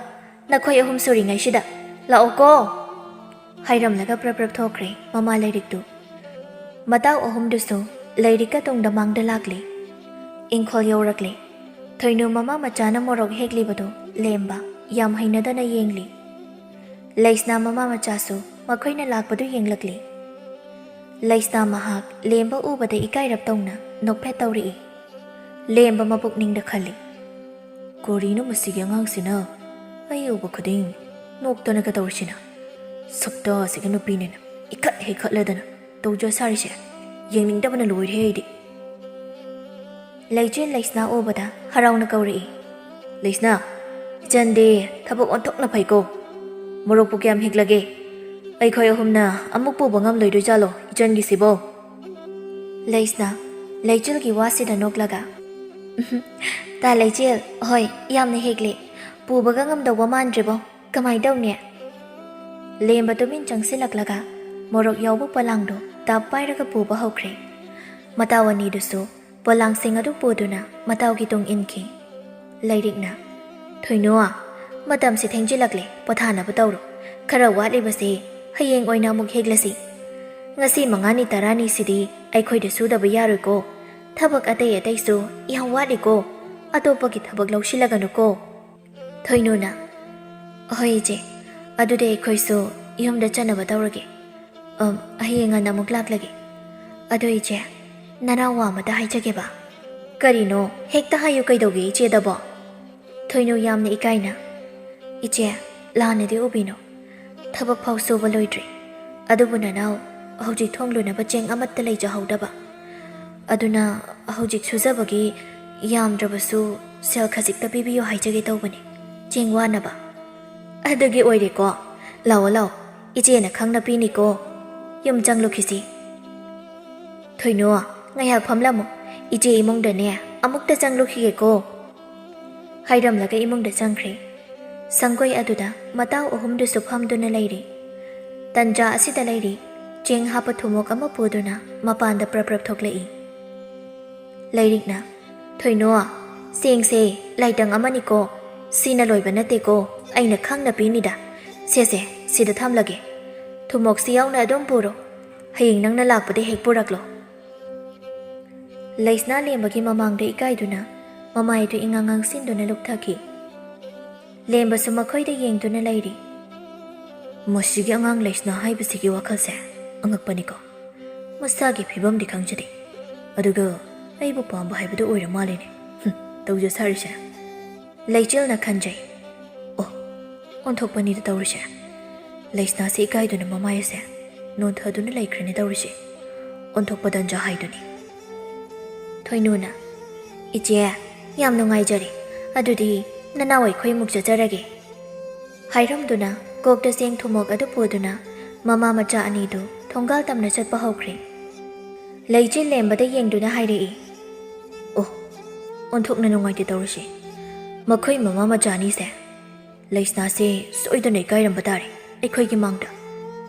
ꯅꯈꯣꯏ ꯑꯍꯨꯝ ꯁꯨꯔꯤꯉꯩꯁꯤꯗ, ꯂꯥꯛꯑꯣꯀꯣ ꯍꯥꯏꯔꯝꯂꯒ ꯄ꯭ꯔꯞ ꯄ꯭ꯔꯞ ꯊꯣꯛꯈ꯭ꯔꯦ ꯃꯃꯥ ꯂꯩꯔꯤꯛꯇꯨ꯫ ꯃꯇꯥꯎ ꯑꯍꯨꯝꯗꯨꯁꯨ ꯂꯩꯔꯤꯛꯀ ꯇꯨꯡꯗ ꯃꯥꯡꯗ ꯂꯥꯛꯂꯤ꯫ ꯏꯪꯈꯣꯜ ꯌꯧꯔꯛꯂꯤ꯫ ꯊꯣꯏꯅꯨ ꯃꯃꯥ ꯃꯆꯥꯅ ꯃꯣꯔꯣꯛ ꯍꯦꯛꯂꯤꯕꯗꯨ ꯂꯦꯝꯕ ꯌꯥꯝ ꯍꯩꯅꯗꯅ ꯌꯦꯡꯂꯤ꯫ ꯂꯩꯁꯅꯥ ꯃꯃꯥ ꯃꯆꯥꯁꯨ ꯃꯈꯣꯏꯅ ꯂꯥꯛꯄꯗꯨ ꯌꯦꯡꯂꯛꯂꯤ꯫ ꯂꯩꯁꯅꯥ ꯃꯍꯥꯛ ꯂꯦꯝꯕ ꯎꯕꯗ ꯏꯀꯥꯏꯔꯞ ꯇꯧꯅ ꯅꯣꯛꯐꯦꯠ ꯇꯧꯔꯛꯏ꯫ ꯂꯦꯝꯕ ꯃꯄꯨꯛꯅꯤꯡꯗ ꯈꯜꯂꯤ, ꯀꯣꯔꯤꯅꯣ ꯃꯁꯤꯒꯤ ꯑꯉꯥꯡꯁꯤꯅ ꯑꯩ ꯎꯕ ꯈꯨꯗꯤꯡ ꯅꯣꯛꯇꯅꯒ ꯇꯧꯔꯤꯁꯤꯅ, ꯁꯛꯇꯥꯁꯤꯒ ꯅꯨꯄꯤꯅꯤꯅ ꯏꯈꯠ ꯍꯦꯛꯈꯠꯂꯗꯅ ꯇꯧꯖ ꯁꯥꯔꯤꯁꯦ, ꯌꯦꯡꯅꯤꯡꯗꯕꯅ ꯂꯣꯏꯔꯦ ꯑꯩꯗꯤ꯫ ꯂꯩꯆꯤꯜ ꯂꯩꯁꯅꯥ ꯎꯕꯗ ꯍꯔꯥꯎꯅ ꯀꯧꯔꯛꯏ, ꯂꯩꯁꯅꯥ, ꯏꯆꯟꯗꯤ ꯊꯕꯛ ꯑꯣꯟꯊꯣꯛꯅ ꯐꯩꯀꯣ, ꯃꯣꯔꯣꯛꯄꯨ ꯀꯌꯥꯝ ꯍꯦꯛꯂꯒꯦ? ꯑꯩꯈꯣꯏ ꯑꯍꯨꯝꯅ ꯑꯃꯨꯛ ꯄꯨꯕ ꯉꯝꯂꯣꯏꯗꯣꯏꯖꯥꯠꯂꯣ ꯏꯆꯟꯒꯤꯁꯤꯕꯣ? ꯂꯩꯁꯅꯥ ꯂꯩꯆꯤꯜꯒꯤ ꯋꯥꯁꯤꯗ ꯅꯣꯛꯂꯒ, ꯇꯥ ꯂꯩꯆꯤꯜ, ꯍꯣꯏ ꯌꯥꯝꯅ ꯍꯦꯛꯂꯦ, ꯄꯨꯕꯒ ꯉꯝꯗꯧꯕ ꯃꯥꯟꯗ꯭ꯔꯦꯕꯣ, ꯀꯃꯥꯏꯅ ꯇꯧꯅꯤ? ꯂꯦꯝꯕ ꯇꯨꯃꯤꯟ ꯆꯪꯁꯤꯜꯂꯛꯂꯒ ꯃꯣꯔꯣꯛ ꯌꯥꯎꯕ ꯄꯣꯂꯥꯡꯗꯣ ꯇꯥꯞ ꯄꯥꯏꯔꯒ ꯄꯨꯕ ꯍꯧꯈ꯭ꯔꯦ꯫ ꯃꯇꯥꯎ ꯑꯅꯤꯗꯨꯁꯨ ꯄꯣꯂꯥꯡꯁꯤꯡ ꯑꯗꯨ ꯄꯨꯗꯨꯅ ꯃꯇꯥꯎꯒꯤ ꯇꯨꯡ ꯏꯟꯈꯤ꯫ ꯂꯩꯔꯤꯛꯅ, ꯊꯣꯏꯅꯨ, ꯃꯇꯝꯁꯤ ꯊꯦꯡꯖꯤꯜꯂꯛꯂꯦ, ꯄꯣꯊꯥꯅꯕ ꯇꯧꯔꯣ, ꯈꯔ ꯋꯥꯠꯂꯤꯕꯁꯦ ꯍꯌꯦꯡ ꯑꯣꯏꯅ ꯑꯃꯨꯛ ꯍꯦꯛꯂꯁꯤ ꯉꯁꯤ 5ꯅꯤ 10ꯅꯤꯁꯤꯗꯤ ꯑꯩꯈꯣꯏꯗ ꯁꯨꯗꯕ ꯌꯥꯔꯣꯏꯀꯣ ꯊꯕꯛ ꯑꯇꯩꯁꯨ ꯌꯥꯝ ꯋꯥꯠꯂꯤꯀꯣ ꯑꯇꯣꯞꯄꯒꯤ ꯊꯕꯛ ꯂꯧꯁꯤꯜꯂꯒꯅꯨꯀꯣ ꯊꯣꯏꯅꯨꯅ ꯍꯣꯏ ꯏꯆꯦ ꯑꯗꯨꯗꯤ ꯑꯩꯈꯣꯏꯁꯨ ꯌꯨꯝꯗ ꯆꯠꯅꯕ ꯇꯧꯔꯒꯦ ꯍꯌꯦꯡ ꯉꯟꯅ ꯑꯃꯨꯛ ꯂꯥꯛꯂꯒꯦ ꯑꯗꯣ ꯏꯆꯦ ꯅꯅꯥꯎ ꯋꯥ ꯑꯃꯇ ꯍꯥꯏꯖꯒꯦꯕ ꯀꯔꯤꯅꯣ ꯍꯦꯛꯇ ꯍꯥꯏꯌꯨ ꯀꯩꯗꯧꯒꯦ ꯏꯆꯦꯗꯕꯣ ꯊꯣꯏꯅꯨ ꯌꯥꯝꯅ ꯏꯀꯥꯏꯅ ꯏꯆꯦ ꯂꯥꯟꯅꯗꯤ ꯎꯕꯤꯅꯣ ꯊꯕꯛ ꯐꯥꯎ ꯁꯨꯕ ꯂꯣꯏꯗ꯭ꯔꯤ ꯑꯗꯨꯕꯨ ꯅꯅꯥꯎ ꯍꯧꯖꯤꯛ ꯊꯣꯡꯂꯨꯅꯕ ꯆꯦꯡ ꯑꯃꯠꯇ ꯂꯩꯖꯍꯧꯗꯕ ꯑꯗꯨꯅ ꯍꯧꯖꯤꯛ ꯁꯨꯖꯕꯒꯤ ꯌꯥꯝꯗ꯭ꯔꯕꯁꯨ ꯁꯦꯜ ꯈꯖꯤꯛꯇ ꯄꯤꯕꯤꯌꯨ ꯍꯥꯏꯖꯒꯦ ꯇꯧꯕꯅꯤ ꯆꯦꯡ ꯋꯥꯅꯕ ꯑꯗꯨꯒꯤ ꯑꯣꯏꯔꯦꯀꯣ ꯂꯥꯛꯑꯣ ꯂꯥꯛꯑꯣ ꯏꯆꯦꯅ ꯈꯪꯅ ꯄꯤꯅꯤꯀꯣ ꯌꯨꯝ ꯆꯪꯂꯨꯈꯤꯁꯤ ꯊꯣꯏꯅꯨ ꯉꯥꯏꯍꯥꯛ ꯐꯝꯂꯝꯃꯨ ꯏꯆꯦ ꯏꯃꯨꯡꯗꯅꯦ ꯑꯃꯨꯛꯇ ꯆꯪꯂꯨꯈꯤꯒꯦꯀꯣ ꯍꯥꯏꯔꯝꯂꯒ ꯏꯃꯨꯡꯗ ꯆꯪꯈ꯭ꯔꯦ ꯁꯪꯒꯣꯏ ꯑꯗꯨꯗ ꯃꯇꯥꯎ ꯑꯍꯨꯝꯗꯨꯁꯨ ꯐꯝꯗꯨꯅ ꯂꯩꯔꯤ ꯇꯟꯖꯥ ꯑꯁꯤꯗ ꯂꯩꯔꯤ ꯆꯦꯡ ꯍꯥꯞꯄ ꯊꯨꯃꯣꯛ ꯑꯃ ꯄꯨꯗꯨꯅ ꯃꯄꯥꯟꯗ ꯄ꯭ꯔꯞ ꯊꯣꯛꯂꯛꯏ ꯂꯩꯔꯤꯛꯅ ꯊꯣꯏꯅꯨ ꯆꯦꯡꯁꯦ ꯂꯥꯏꯇꯪ ꯑꯃꯅꯤꯀꯣ ꯁꯤꯅ ꯂꯣꯏꯕ ꯅꯠꯇꯦꯀꯣ ꯑꯩꯅ ꯈꯪꯅ ꯄꯤꯅꯤꯗ ꯁꯦꯁꯦ ꯁꯤꯗ ꯊꯝꯂꯒꯦ ꯊꯨꯃꯣꯛꯁꯤ ꯌꯥꯎꯅ ꯑꯗꯨꯝ ꯄꯨꯔꯣ ꯍꯌꯦꯡ ꯅꯪꯅ ꯂꯥꯛꯄꯗ ꯍꯦꯛ ꯄꯨꯔꯛꯂꯣ ꯂꯩꯁꯅꯥ ꯂꯦꯝꯕꯒꯤ ꯃꯃꯥꯡꯗ ꯏꯀꯥꯏꯗꯨꯅ ꯃꯃꯥꯏꯗꯨ ꯏꯉꯥꯡ ꯉꯥꯡꯁꯤꯟꯗꯨꯅ ꯂꯨꯞꯊꯈꯤ ꯂꯦꯝꯕꯁꯨ ꯃꯈꯣꯏꯗ ꯌꯦꯡꯗꯨꯅ ꯂꯩꯔꯤ ꯃꯁꯤꯒꯤ ꯑꯉꯥꯡ ꯂꯩꯁꯅꯥ ꯍꯥꯏꯕꯁꯤꯒꯤ ꯋꯥꯈꯜꯁꯦ ꯑꯉꯛꯄꯅꯤꯀꯣ ꯃꯁꯥꯒꯤ ꯐꯤꯕꯝꯗꯤ ꯈꯪꯖꯗꯦ ꯑꯗꯨꯒ ꯑꯩꯕꯨ ꯄꯥꯝꯕ ꯍꯥꯏꯕꯗꯨ ꯑꯣꯏꯔ ꯃꯥꯜꯂꯦꯅꯦ ꯇꯧꯖꯁꯥꯔꯤꯁꯦ ꯂꯩꯆꯤꯜꯅ ꯈꯟꯖꯩ ꯑꯣ ꯑꯣꯟꯊꯣꯛꯄꯅꯤꯗ ꯇꯧꯔꯤꯁꯦ ꯂꯩꯁꯅꯥꯁꯤ ꯏꯀꯥꯏꯗꯨꯅ ꯃꯃꯥꯏ ꯑꯁꯦ ꯅꯣꯟꯊꯗꯨꯅ ꯂꯩꯈ꯭ꯔꯦꯅꯦ ꯇꯧꯔꯤꯁꯦ ꯑꯣꯟꯊꯣꯛꯄ ꯇꯟꯖꯥ ꯍꯥꯏꯗꯨꯅꯤ ꯊꯣꯏꯅꯨꯅ ꯏꯆꯦ ꯌꯥꯝ ꯅꯨꯡꯉꯥꯏꯖꯔꯦ ꯑꯗꯨꯗꯤ ꯅꯅꯥꯎ ꯑꯩꯈꯣꯏꯃꯨꯛ ꯆꯠꯆꯔꯒꯦ ꯍꯥꯏꯔꯝꯗꯨꯅ ꯀꯣꯛꯇ ꯆꯦꯡ ꯊꯨꯃꯣꯛ ꯑꯗꯨ ꯄꯨꯗꯨꯅ ꯃꯃꯥ ꯃꯆꯥ ꯑꯅꯤꯗꯨ ꯊꯣꯡꯒꯥꯜ ꯇꯝꯅ ꯆꯠꯄ ꯍꯧꯈ꯭ꯔꯦ ꯂꯩꯆꯤꯜ ꯂꯦꯝꯕꯗ ꯌꯦꯡꯗꯨꯅ ꯍꯥꯏꯔꯛꯏ ꯑꯣ ꯑꯣꯟꯊꯣꯛꯅ ꯅꯨꯡꯉꯥꯏꯇꯦ ꯇꯧꯔꯤꯁꯦ ꯃꯈꯣꯏ ꯃꯃꯥ ꯃꯆꯥ ꯑꯅꯤꯁꯦ ꯂꯩꯁꯅꯥꯁꯦ ꯁꯣꯏꯗꯅ ꯏꯀꯥꯏꯔꯝꯕ ꯇꯥꯔꯦ ꯑꯩꯈꯣꯏꯒꯤ ꯃꯥꯡꯗ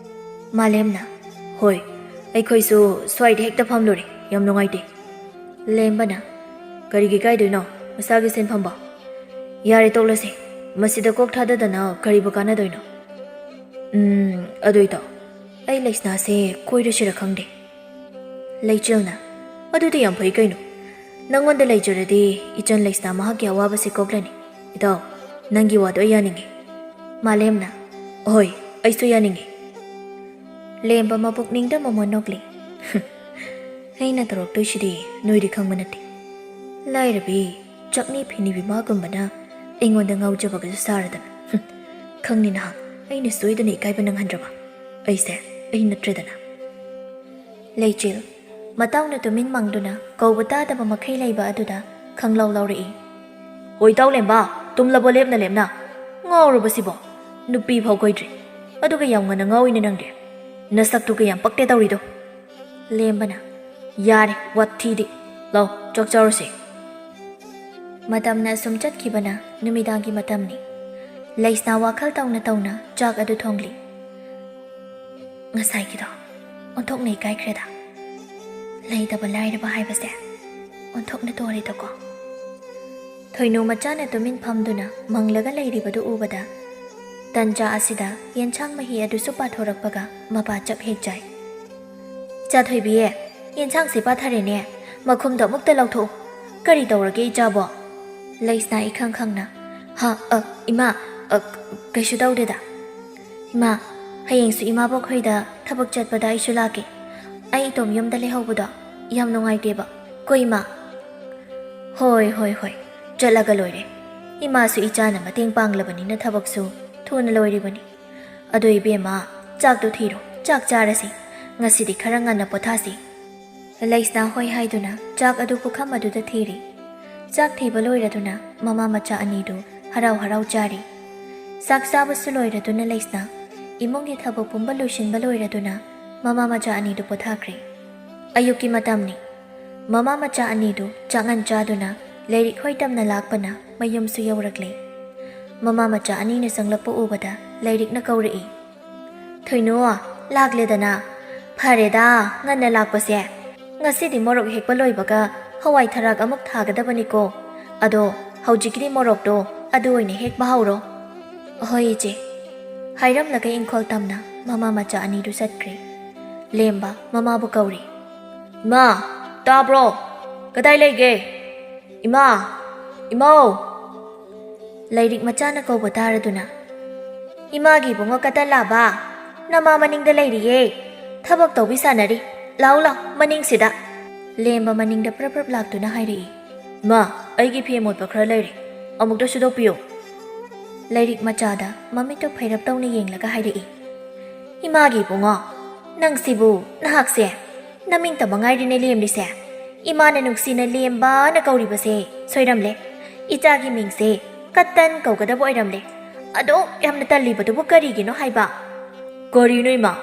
ꯃꯥꯂꯦꯝꯅ ꯍꯣꯏ ꯑꯩꯈꯣꯏꯁꯨ ꯁ꯭ꯋꯥꯏꯗ ꯍꯦꯛꯇ ꯐꯝꯂꯨꯔꯦ ꯌꯥꯝ ꯅꯨꯡꯉꯥꯏꯇꯦ ꯂꯦꯝꯕꯅ ꯀꯔꯤꯒꯤ ꯏꯀꯥꯏꯗꯣꯏꯅꯣ ꯃꯁꯥꯒꯤ ꯁꯤꯟꯐꯝꯕ ꯌꯥꯔꯦ ꯇꯣꯛꯂꯁꯤ ꯃꯁꯤꯗ ꯀꯣꯛ ꯊꯥꯗꯗꯅ ꯀꯔꯤꯕꯨ ꯀꯥꯟꯅꯗꯣꯏꯅꯣ ꯑꯗꯨꯏꯇꯣ ꯑꯩ ꯂꯩꯁꯅꯥꯁꯦ ꯀꯣꯏꯔꯁꯤꯔ ꯈꯪꯗꯦ ꯂꯩꯆꯤꯜꯅ ꯑꯗꯨꯗꯤ ꯌꯥꯝ ꯐꯩ ꯀꯩꯅꯣ ꯅꯪꯉꯣꯟꯗ ꯂꯩꯖꯔꯗꯤ ꯏꯆꯟ ꯂꯩꯁꯅꯥ ꯃꯍꯥꯛꯀꯤ ꯑꯋꯥꯕꯁꯤ ꯀꯣꯛꯂꯅꯤ ꯏꯇꯥꯎ ꯅꯪꯒꯤ ꯋꯥꯗꯣ ꯑꯩ ꯌꯥꯅꯤꯡꯉꯤ ꯃꯥꯂꯦꯝꯅ ꯍꯣꯏ ꯑꯩꯁꯨ ꯌꯥꯅꯤꯡꯉꯤ ꯂꯦꯝꯕ ꯃꯄꯨꯛꯅꯤꯡꯗ ꯃꯃꯣꯟ ꯅꯣꯛꯂꯤ ꯑꯩꯅ ꯇꯧꯔꯛꯇꯣꯏꯁꯤꯗꯤ ꯅꯣꯏꯗꯤ ꯈꯪꯕ ꯅꯠꯇꯦ ꯂꯥꯏꯔꯕꯤ ꯆꯛꯅꯤ-ꯐꯤꯅꯤ-ꯕꯤꯃꯥꯒꯨꯝꯕꯅ ꯑꯩꯉꯣꯟꯗ ꯉꯥꯎꯖꯕꯒꯁꯨ ꯁꯥꯔꯗꯅ ꯈꯪꯅꯤ ꯅꯍꯥꯛ ꯑꯩꯅ ꯁꯣꯏꯗꯅ ꯏꯀꯥꯏꯕ ꯅꯪꯍꯟꯗ꯭ꯔꯕ ꯑꯩꯁꯦ ꯑꯩ ꯅꯠꯇ꯭ꯔꯦꯗꯅ ꯂꯩꯆꯤꯜ ꯃꯇꯥꯎꯅ ꯇꯨꯃꯤꯟ ꯃꯥꯡꯗꯨꯅ ꯀꯧꯕ ꯇꯥꯗꯕ ꯃꯈꯩ ꯂꯩꯕ ꯑꯗꯨꯗ ꯈꯪꯂꯥꯎ ꯂꯥꯎꯔꯛꯏ ꯍꯣꯏ ꯏꯇꯥꯎ ꯂꯦꯝꯕ ꯇꯨꯝꯂꯕꯣ ꯂꯦꯞꯅ ꯂꯦꯞꯅ ꯉꯥꯎꯔꯕꯁꯤꯕꯣ ꯅꯨꯄꯤ ꯐꯥꯎ ꯀꯣꯏꯗ꯭ꯔꯤ ꯑꯗꯨꯒ ꯌꯥꯝ ꯉꯟꯅ ꯉꯥꯎꯏꯅꯦ ꯅꯪꯗꯤ ꯅꯁꯛꯇꯨꯒ ꯌꯥꯝ ꯄꯛꯇꯦ ꯇꯧꯔꯤꯗꯣ ꯂꯦꯝꯕꯅ ꯌꯥꯔꯦ ꯋꯥꯊꯤꯗꯤ ꯂꯥꯎ ꯆꯥꯛ ꯆꯥꯔꯁꯤ ꯃꯇꯝꯅ ꯑꯁꯨꯝ ꯆꯠꯈꯤꯕꯅ ꯅꯨꯃꯤꯗꯥꯡꯒꯤ ꯃꯇꯝꯅꯤ ꯂꯩꯁꯅꯥ ꯋꯥꯈꯜ ꯇꯧꯅ ꯇꯧꯅ ꯆꯥꯛ ꯑꯗꯨ ꯊꯣꯡꯂꯤ ꯉꯁꯥꯏꯒꯤꯗꯣ ꯑꯣꯟꯊꯣꯛꯅ ꯏꯀꯥꯏꯈ꯭ꯔꯦꯗ ꯂꯩꯇꯕ ꯂꯥꯏꯔꯕ ꯍꯥꯏꯕꯁꯦ ꯑꯣꯟꯊꯣꯛꯅ ꯇꯣꯔꯦꯗꯀꯣ ꯊꯣꯏꯅꯨ ꯃꯆꯥꯅ ꯇꯨꯃꯤꯟ ꯐꯝꯗꯨꯅ ꯃꯪꯂꯒ ꯂꯩꯔꯤꯕꯗꯨ ꯎꯕꯗ ꯇꯟꯖꯥ ꯑꯁꯤꯗ ꯌꯦꯟꯁꯥꯡ ꯃꯍꯤ ꯑꯗꯨꯁꯨ ꯄꯥꯊꯣꯔꯛꯄꯒ ꯃꯄꯥ ꯆꯞ ꯍꯦꯛ ꯆꯥꯏ ꯆꯥꯊꯣꯏꯕꯤꯌꯦ ꯌꯦꯟꯁꯥꯡꯁꯦ ꯄꯥꯊꯔꯦꯅꯦ ꯃꯈꯨꯝꯗꯣ ꯑꯃꯨꯛꯇ ꯂꯧꯊꯣꯛꯎ ꯀꯔꯤ ꯇꯧꯔꯒꯦ ꯏꯆꯥꯕꯣ ꯂꯩꯁꯅꯥ ꯏꯈꯪ ꯈꯪꯅ ꯏꯃꯥ ꯀꯩꯁꯨ ꯇꯧꯗꯦꯗ ꯏꯃꯥ ꯍꯌꯦꯡꯁꯨ ꯏꯃꯥꯕꯣꯛꯈꯣꯏꯗ ꯊꯕꯛ ꯆꯠꯄꯗ ꯑꯩꯁꯨ ꯂꯥꯛꯀꯦ ꯑꯩ ꯏꯇꯣꯝ ꯌꯨꯝꯗ ꯂꯩꯍꯧꯕꯗꯣ ꯌꯥꯝ ꯅꯨꯡꯉꯥꯏꯇꯦꯕ ꯀꯣ ꯏꯃꯥ ꯍꯣꯏ ꯆꯠꯂꯒ ꯂꯣꯏꯔꯦ ꯏꯃꯥꯁꯨ ꯏꯆꯥꯅ ꯃꯇꯦꯡ ꯄꯥꯡꯂꯕꯅꯤꯅ ꯊꯕꯛꯁꯨ ꯊꯨꯅ ꯂꯣꯏꯔꯤꯕꯅꯤ ꯑꯗꯣ ꯏꯕꯦꯝꯃ ꯆꯥꯛꯇꯣ ꯊꯤꯔꯣ ꯆꯥꯛ ꯆꯥꯔꯁꯤ ꯉꯁꯤꯗꯤ ꯈꯔ ꯉꯟꯅ ꯄꯣꯊꯥꯁꯤ ꯂꯩꯁꯅꯥ ꯍꯣꯏ ꯍꯥꯏꯗꯨꯅ ꯆꯥꯛ ꯑꯗꯨ ꯄꯨꯈꯝ ꯑꯗꯨꯗ ꯊꯤꯔꯤ ꯆꯥꯛ ꯊꯤꯕ ꯂꯣꯏꯔꯗꯨꯅ ꯃꯃꯥ ꯃꯆꯥ ꯑꯅꯤꯗꯨ ꯍꯔꯥꯎ ꯍꯔꯥꯎ ꯆꯥꯔꯤ ꯆꯥꯛ ꯆꯥꯕꯁꯨ ꯂꯣꯏꯔꯗꯨꯅ ꯂꯩꯁꯅꯥ ꯏꯃꯨꯡꯒꯤ ꯊꯕꯛ ꯄꯨꯝꯕ ꯂꯣꯏꯁꯤꯟꯕ ꯂꯣꯏꯔꯗꯨꯅ ꯃꯃꯥ ꯃꯆꯥ ꯑꯅꯤꯗꯨ ꯄꯣꯊꯥꯈ꯭ꯔꯦ ꯑꯌꯨꯛꯀꯤ ꯃꯇꯝꯅꯤ ꯃꯃꯥ ꯃꯆꯥ ꯑꯅꯤꯗꯨ ꯆꯥꯛꯉꯟ ꯆꯥꯗꯨꯅ ꯂꯥꯏꯔꯤꯛ ꯍꯣꯏ ꯇꯝꯅ ꯂꯥꯛꯄꯅ ꯃꯌꯨꯝꯁꯨ ꯌꯧꯔꯛꯂꯦ ꯃꯃꯥ ꯃꯆꯥ ꯑꯅꯤꯅ ꯆꯪꯂꯛꯄ ꯎꯕꯗ ꯂꯥꯏꯔꯤꯛꯅ ꯀꯧꯔꯛꯏ ꯊꯣꯏꯅꯨ ꯂꯥꯛꯂꯦꯗꯅ ꯐꯔꯦꯗ ꯉꯟꯅ ꯂꯥꯛꯄꯁꯦ ꯉꯁꯤꯗꯤ ꯃꯣꯔꯣꯛ ꯍꯦꯛꯄ ꯂꯣꯏꯕꯒ ꯍꯋꯥꯏ ꯊꯔꯥꯛ ꯑꯃꯨꯛ ꯊꯥꯒꯗꯕꯅꯤꯀꯣ ꯑꯗꯣ ꯍꯧꯖꯤꯛꯀꯤꯗꯤ ꯃꯣꯔꯣꯛꯇꯣ ꯑꯗꯨ ꯑꯣꯏꯅ ꯍꯦꯛꯄ ꯍꯧꯔꯣ ꯍꯣꯏ ꯏꯆꯦ ꯍꯥꯏꯔꯝꯂꯒ ꯏꯪꯈꯣꯜ ꯇꯝꯅ mama macha ani du satkre. Lemba mama bu kauri. Ima, tabro, kadai lege. Ima, imau. Lairik macha na kau batara duna. Ima gi bungo katalaba. Nama maning da lairiye. Thabak tawbi sanari. Lau maning sida. Lemba maning da prap lak duna hairi. Ma, aigi phemot pa khra lairi. Amuk da sudok piyo. Lairik macha da mami to phairap tawni yenglaga hairi. Ima gi bungo. Nang sibu nahak se. Naming ta bangai ri ne lem ri se. Ima na nuksi na lemba na kauri ba se. Soiram le. Icha gi ming se. Katan kau kada boy ram le. Ado yam na tali ba to kari gi no hai ba. Kori no ima.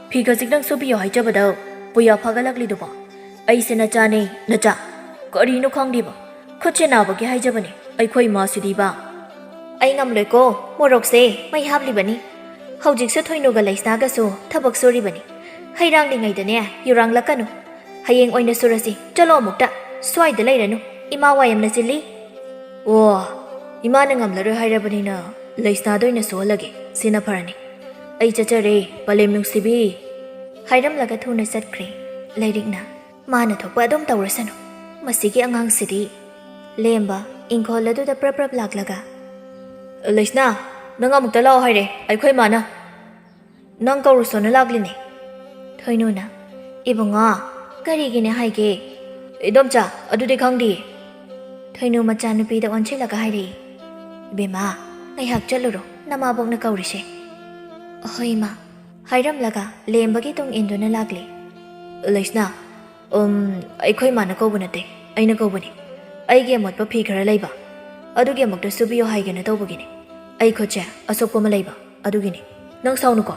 Phi ka sik nang so piyo hai cha ba daw. Puya phagalak li do ba. Ai se na cha ne na cha. Kori no khong di ba. Khoche na ba gi hai ja ba ne. Ai khoi ma si di ba. Ai ngam le ko morok se mai hab li ba ni. Haujik se thoino ga laisna ga so thabak sori ba ni. Hairang li ngai da ne yurang la kanu. Hayeng oina surasi chalo mukta swai da lai ranu. Ima wayam na sili. Wo ima na ngam la ro haira ba ni na laisna doi na so lage sina pharani. Ai chachare palem nungsibi. Hairam laga thuna satkre. Lairik na mana thokpa adom tawrasanu. Masigi angang sidi. Lemba ingkhol adu da prap lak laga. Laisna nanga mukta lao haire ai khoi mana. Nang kauru so na lagli ne. Thoinu na ibunga kari gi ne haige. Idomcha adu de khangdi. Thoinu macha nupi da onche laga haire. Bema ngai hak chaluro nama bok na kauri se. Hoi ma Hairam laga lemba gi tong indo na lagli. Laisna ai khoi mana ko bunate ai na ko buni. Ai ge mot pa phi khara leiba. Adu ge mok da subiyo hai ge na taw bugini. Ai khocha asokpa ma leiba adu gi ni. Nang saunu ko.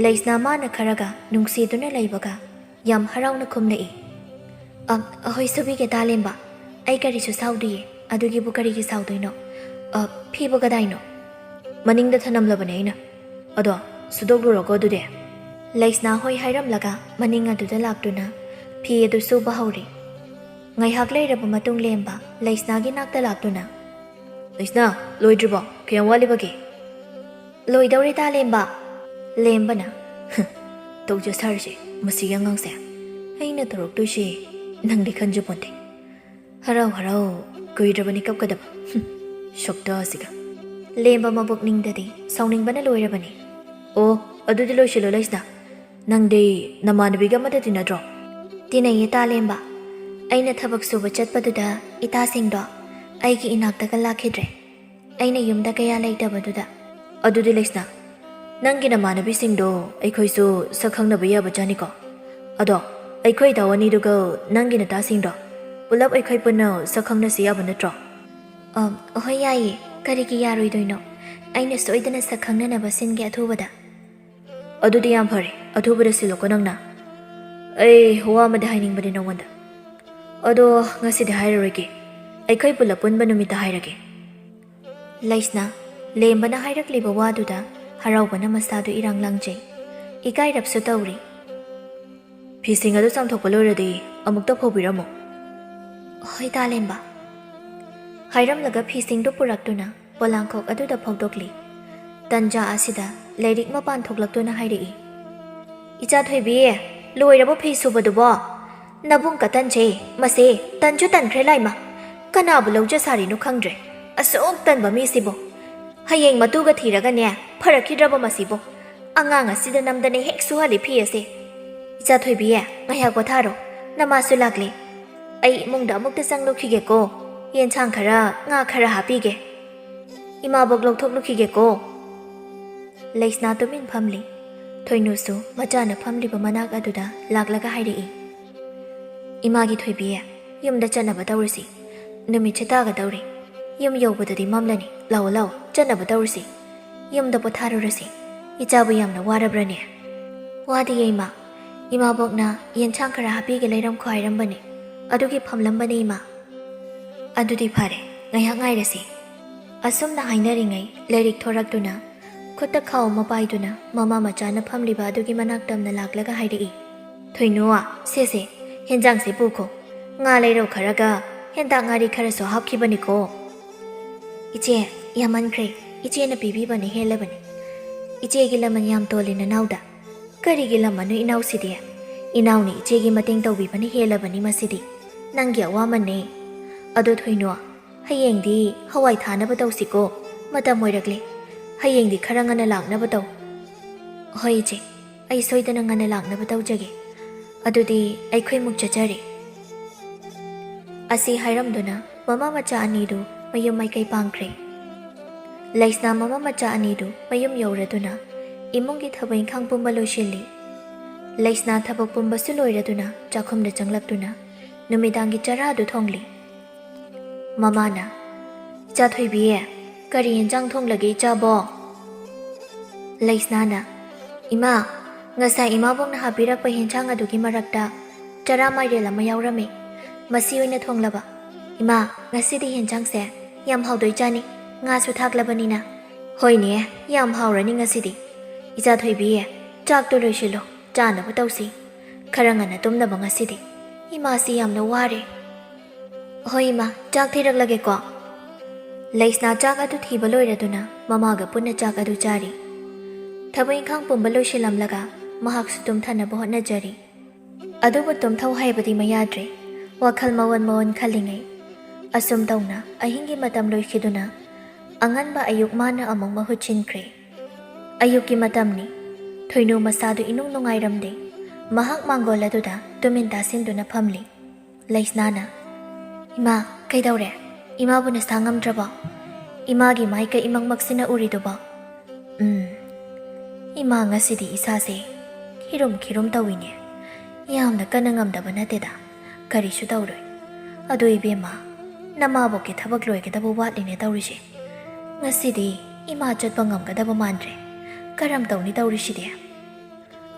Laisna ma na kharaga nungsi du na leiba ga yam harau na khum nei. Hoi subi ge ta lemba. Ai kari su saudi adu gi bu kari gi saudoi no. Phi bu ga dai no. Maning da thanam la bane ina. Ado sudok lu roko du de. Laisna hoi hairam laga maning adu da lak du na. Phi adu su ba hauri. Ngai hak lai ra ba matung lemba Laisna gi nak da lak du na. Laisna loi driba kayang wali ba ge. Loi dauri ta lemba. Lemba na. Tokja sar je masi yang ngang se. Ai na torok tu she nang di khan ju ponte. Harau koi ra ba ni kap ka da. Shokta siga. Lemba mabok ning dadi sauning bana loi ra bani. Oh adu di loi shilo Laisna. Nang de namanabi ga mata tinadro. Tinay ta lemba. Aina thabak suba chatpa du da ita sing do. Ai gi inak ta ka lakhidre. Aina yum da kaya lai ta ba du da. Adu di Laisna. Nang gi namanabi sing do ai khoi su sakhang na ba ya ba jani ko. Ado ai khoi da wani du ga nang gi na ta sing do. Pulap ai khoi pun na sakhang na siya ba na tro. Hoi yai kari gi yaroi doi no. Aina soidana sakhang na ba sin ge athu ba da. Adu di yam phare athu ba da silo ko nang na. Ai huwa ma da haining ba de no wanda. Ado ngasi da hairage. Ai khoi pulap pun ba numita hairage. Laisna lemba na hairak liba wa du da harau ba na masa du irang langjai. Ikai rap su tauri. Phi sing adu samthok pa loi ra di amuk ta phobiramo. Hoi ta lemba. Hairam laga phi sing du purak du na polangkhok adu da phokdokli. Tanja asida lairik ma pan thoklak du na hairi. Icha thoibi loi ra bo phi su ba du bo. Nabung ka tan che mase tan chu tan khre lai ma. Kana bu lau ja sari nu khangdre. Asok tan ba mi sibo. Hayeng matu ga thiraga ne pharakidra ba masibo. Angang asida namdane hek suhali phi ase. Icha thoibi ngaya ko tharo nama su lakle. Ai mung da muk ta sang lu khige ko. Yen chang khara nga khara hapi ge. Ima bok lok thok lu khige ko. Laisna to min phamli. Thoinu su macha na phamli ba manak aduda laklaga hairi. Ima gi thoibi yum da chana ba tawrisi. Numi chita ga tawri. Yum yow ba di mamlani. Law chana ba tawrisi. Yum da potharu rasi. Icha bu yam na wara brane. Wadi ima. Ima bok na yen chang khara hapi ge lairam khwairam bani. Adu gi phamlam bani ima. Adu di phare ngaya ngai rasi. Asum na hainari ngai lairik thorak du na. Khutta khaw ma pai du na mama macha na phamli ba adu gi manak tam na laklaga hairi. Thoinua se henjang se pu ko. Nga lairo kharaga henda ngari khara so hapki bani ko. Iche yaman kre iche na bibi bani hele bani. Iche gi laman yam toli na nauda ꯀꯔꯤꯒꯤ ꯂꯝꯃꯅꯣ ꯏꯅꯥꯎꯁꯤꯗꯤ? ꯏꯅꯥꯎꯅ ꯏꯆꯦꯒꯤ ꯃꯇꯦꯡ ꯇꯧꯕꯤꯕꯅ ꯍꯦꯜꯂꯕꯅꯤ ꯃꯁꯤꯗꯤ. ꯅꯪꯒꯤ ꯑꯋꯥꯃꯟꯅꯦ. ꯑꯗꯣ ꯊꯣꯏꯅꯣ, ꯍꯌꯦꯡꯗꯤ ꯍꯋꯥꯏ ꯊꯥꯅꯕ ꯇꯧꯁꯤꯀꯣ. ꯃꯇꯝ ꯑꯣꯏꯔꯛꯂꯦ. ꯍꯌꯦꯡꯗꯤ ꯈꯔ ꯉꯟꯅ ꯂꯥꯛꯅꯕ ꯇꯧ. ꯍꯣꯏ ꯏꯆꯦ, ꯑꯩ ꯁꯣꯏꯗꯅ ꯉꯟꯅ ꯂꯥꯛꯅꯕ ꯇꯧꯖꯒꯦ. ꯑꯗꯨꯗꯤ ꯑꯩꯈꯣꯏꯃꯨꯛ ꯆꯠꯆꯔꯤ. ꯑꯁꯤ ꯍꯥꯏꯔꯝꯗꯨꯅ ꯃꯃꯥ ꯃꯆꯥ ꯑꯅꯤꯗꯨ ꯃꯌꯨꯝ ꯃꯥꯏꯀꯩ ꯄꯥꯡꯈ꯭ꯔꯦ. ꯂꯩꯁꯅꯥ ꯃꯃꯥ ꯃꯆꯥ ꯑꯅꯤꯗꯨ ꯃꯌꯨꯝ ꯌꯧꯔꯗꯨꯅ ꯏꯃꯨꯡꯒꯤ ꯊꯕꯛ ꯏꯪꯈꯥꯡ ꯄꯨꯝꯕ ꯂꯣꯏꯁꯤꯜꯂꯤ. ꯂꯩꯁꯅꯥ ꯊꯕꯛ ꯄꯨꯝꯕꯁꯨ ꯂꯣꯏꯔꯗꯨꯅ ꯆꯥꯛꯈꯨꯝꯗ ꯆꯪꯂꯛꯇꯨꯅ ꯅꯨꯃꯤꯗꯥꯡꯒꯤ ꯆꯔꯥꯗꯨ ꯊꯣꯡꯂꯤ. ꯃꯃꯥꯅ, "ꯏꯆꯥ ꯊꯣꯏꯕꯤ, ꯀꯔꯤ ꯌꯦꯟꯖꯥꯡ ꯊꯣꯡꯂꯒꯦ ꯏꯆꯥꯕꯣ?" ꯂꯩꯁꯅꯥꯅ, "ꯏꯃꯥ, ꯉꯁꯥꯏ ꯏꯃꯥꯕꯣꯛꯅ ꯍꯥꯞꯄꯤꯔꯛꯄ ꯌꯦꯟꯖꯥꯡ ꯑꯗꯨꯒꯤ ꯃꯔꯛꯇ ꯆꯔꯥ ꯃꯥꯏꯔꯦꯜ ꯑꯃ ꯌꯥꯎꯔꯝꯃꯤ. ꯃꯁꯤ ꯑꯣꯏꯅ ꯊꯣꯡꯂꯕ. ꯏꯃꯥ, ꯉꯁꯤꯗꯤ ꯌꯦꯟꯖꯥꯡꯁꯦ ꯌꯥꯝ ꯍꯥꯎꯗꯣꯏ ꯆꯥꯅꯤ, ꯉꯥꯁꯨ ꯊꯥꯛꯂꯕꯅꯤꯅ." "ꯍꯣꯏꯅꯦ, ꯌꯥꯝ ꯍꯥꯎꯔꯅꯤ ꯉꯁꯤꯗꯤ. ꯏꯆꯥ ꯊꯣꯏꯕꯤ, ꯆꯥꯛꯇꯣ ꯂꯣꯏꯁꯤꯜꯂꯣ, ꯆꯥꯅꯕ ꯇꯧꯁꯤ. ꯈꯔ ꯉꯟꯅ ꯇꯨꯝꯅꯕ ꯉꯁꯤꯗꯤ. ꯏꯃꯥꯁꯤ ꯌꯥꯝꯅ ꯋꯥꯔꯦ." "ꯍꯣꯏ ꯏꯃꯥ, ꯆꯥꯛ ꯊꯤꯔꯛꯂꯒꯦꯀꯣ." ꯂꯩꯁꯅꯥ ꯆꯥꯛ ꯑꯗꯨ ꯊꯤꯕ ꯂꯣꯏꯔꯗꯨꯅ ꯃꯃꯥꯒ ꯄꯨꯟꯅ ꯆꯥꯛ ꯑꯗꯨ ꯆꯥꯔꯤ. ꯊꯕꯛ ꯏꯪꯈꯥꯡ ꯄꯨꯝꯕ ꯂꯣꯏꯁꯤꯜꯂꯝꯂꯒ ꯃꯍꯥꯛꯁꯨ ꯇꯨꯝꯊꯅꯕ ꯍꯣꯠꯅꯖꯔꯤ. ꯑꯗꯨꯕꯨ ꯇꯨꯝꯊꯧ ꯍꯥꯏꯕꯗꯤ ꯃꯌꯥꯗ꯭ꯔꯦ. ꯋꯥꯈꯜ ꯃꯋꯟ ꯈꯜꯂꯤꯉꯩ ꯑꯁꯨꯝ ꯇꯧꯅ ꯑꯍꯤꯡꯒꯤ ꯃꯇꯝ ꯂꯣꯏꯈꯤꯗꯨꯅ ꯑꯉꯟꯕ ꯑꯌꯨꯛ ꯃꯥꯅ ꯑꯃꯨꯛ ꯃꯍꯨꯠ ꯁꯤꯟꯈ꯭ꯔꯦ. ꯑꯌꯨꯛꯀꯤ ꯃꯇꯝꯅꯤ. ꯊꯣꯏꯅꯨ ꯃꯁꯥꯗꯨ ꯏꯅꯨꯡ ꯅꯨꯡꯉꯥꯏꯔꯝꯗꯦ. ꯃꯍꯥꯛ ꯃꯥꯡꯒꯣꯜ ꯑꯗꯨꯗ ꯇꯨꯃꯤꯟ ꯇꯥꯁꯤꯟꯗꯨꯅ ꯐꯝꯂꯤ. ꯂꯩꯁꯅꯥꯅ, "ꯏꯃꯥ, ꯀꯩꯗꯧꯔꯦ? ꯏꯃꯥꯕꯨ ꯅꯁꯥ ꯉꯝꯗ꯭ꯔꯕꯣ? ꯏꯃꯥꯒꯤ ꯃꯥꯏꯀ ꯏꯃꯪꯃꯛꯁꯤꯅ ꯎꯔꯤꯗꯨꯕꯣ?" "ꯏꯃꯥ, ꯉꯁꯤꯗꯤ ꯏꯁꯥꯁꯦ ꯈꯤꯔꯨꯝ ꯇꯧꯏꯅꯦ. ꯌꯥꯝꯅ ꯀꯟꯅ ꯉꯝꯗꯕ ꯅꯠꯇꯦꯗ. ꯀꯔꯤꯁꯨ ꯇꯧꯔꯣꯏ. ꯑꯗꯣ ꯏꯕꯦꯝꯃ, ꯅꯃꯥꯕꯣꯛꯀꯤ ꯊꯕꯛ ꯂꯣꯏꯒꯗꯕ ꯋꯥꯠꯂꯤꯅꯦ ꯇꯧꯔꯤꯁꯦ. ꯉꯁꯤꯗꯤ ꯏꯃꯥ ꯆꯠꯄ ꯉꯝꯒꯗꯕ ꯃꯥꯟꯗ꯭ꯔꯦ. ꯀꯔꯝ ꯇꯧꯅꯤ ꯇꯧꯔꯤꯁꯤꯗꯤ?"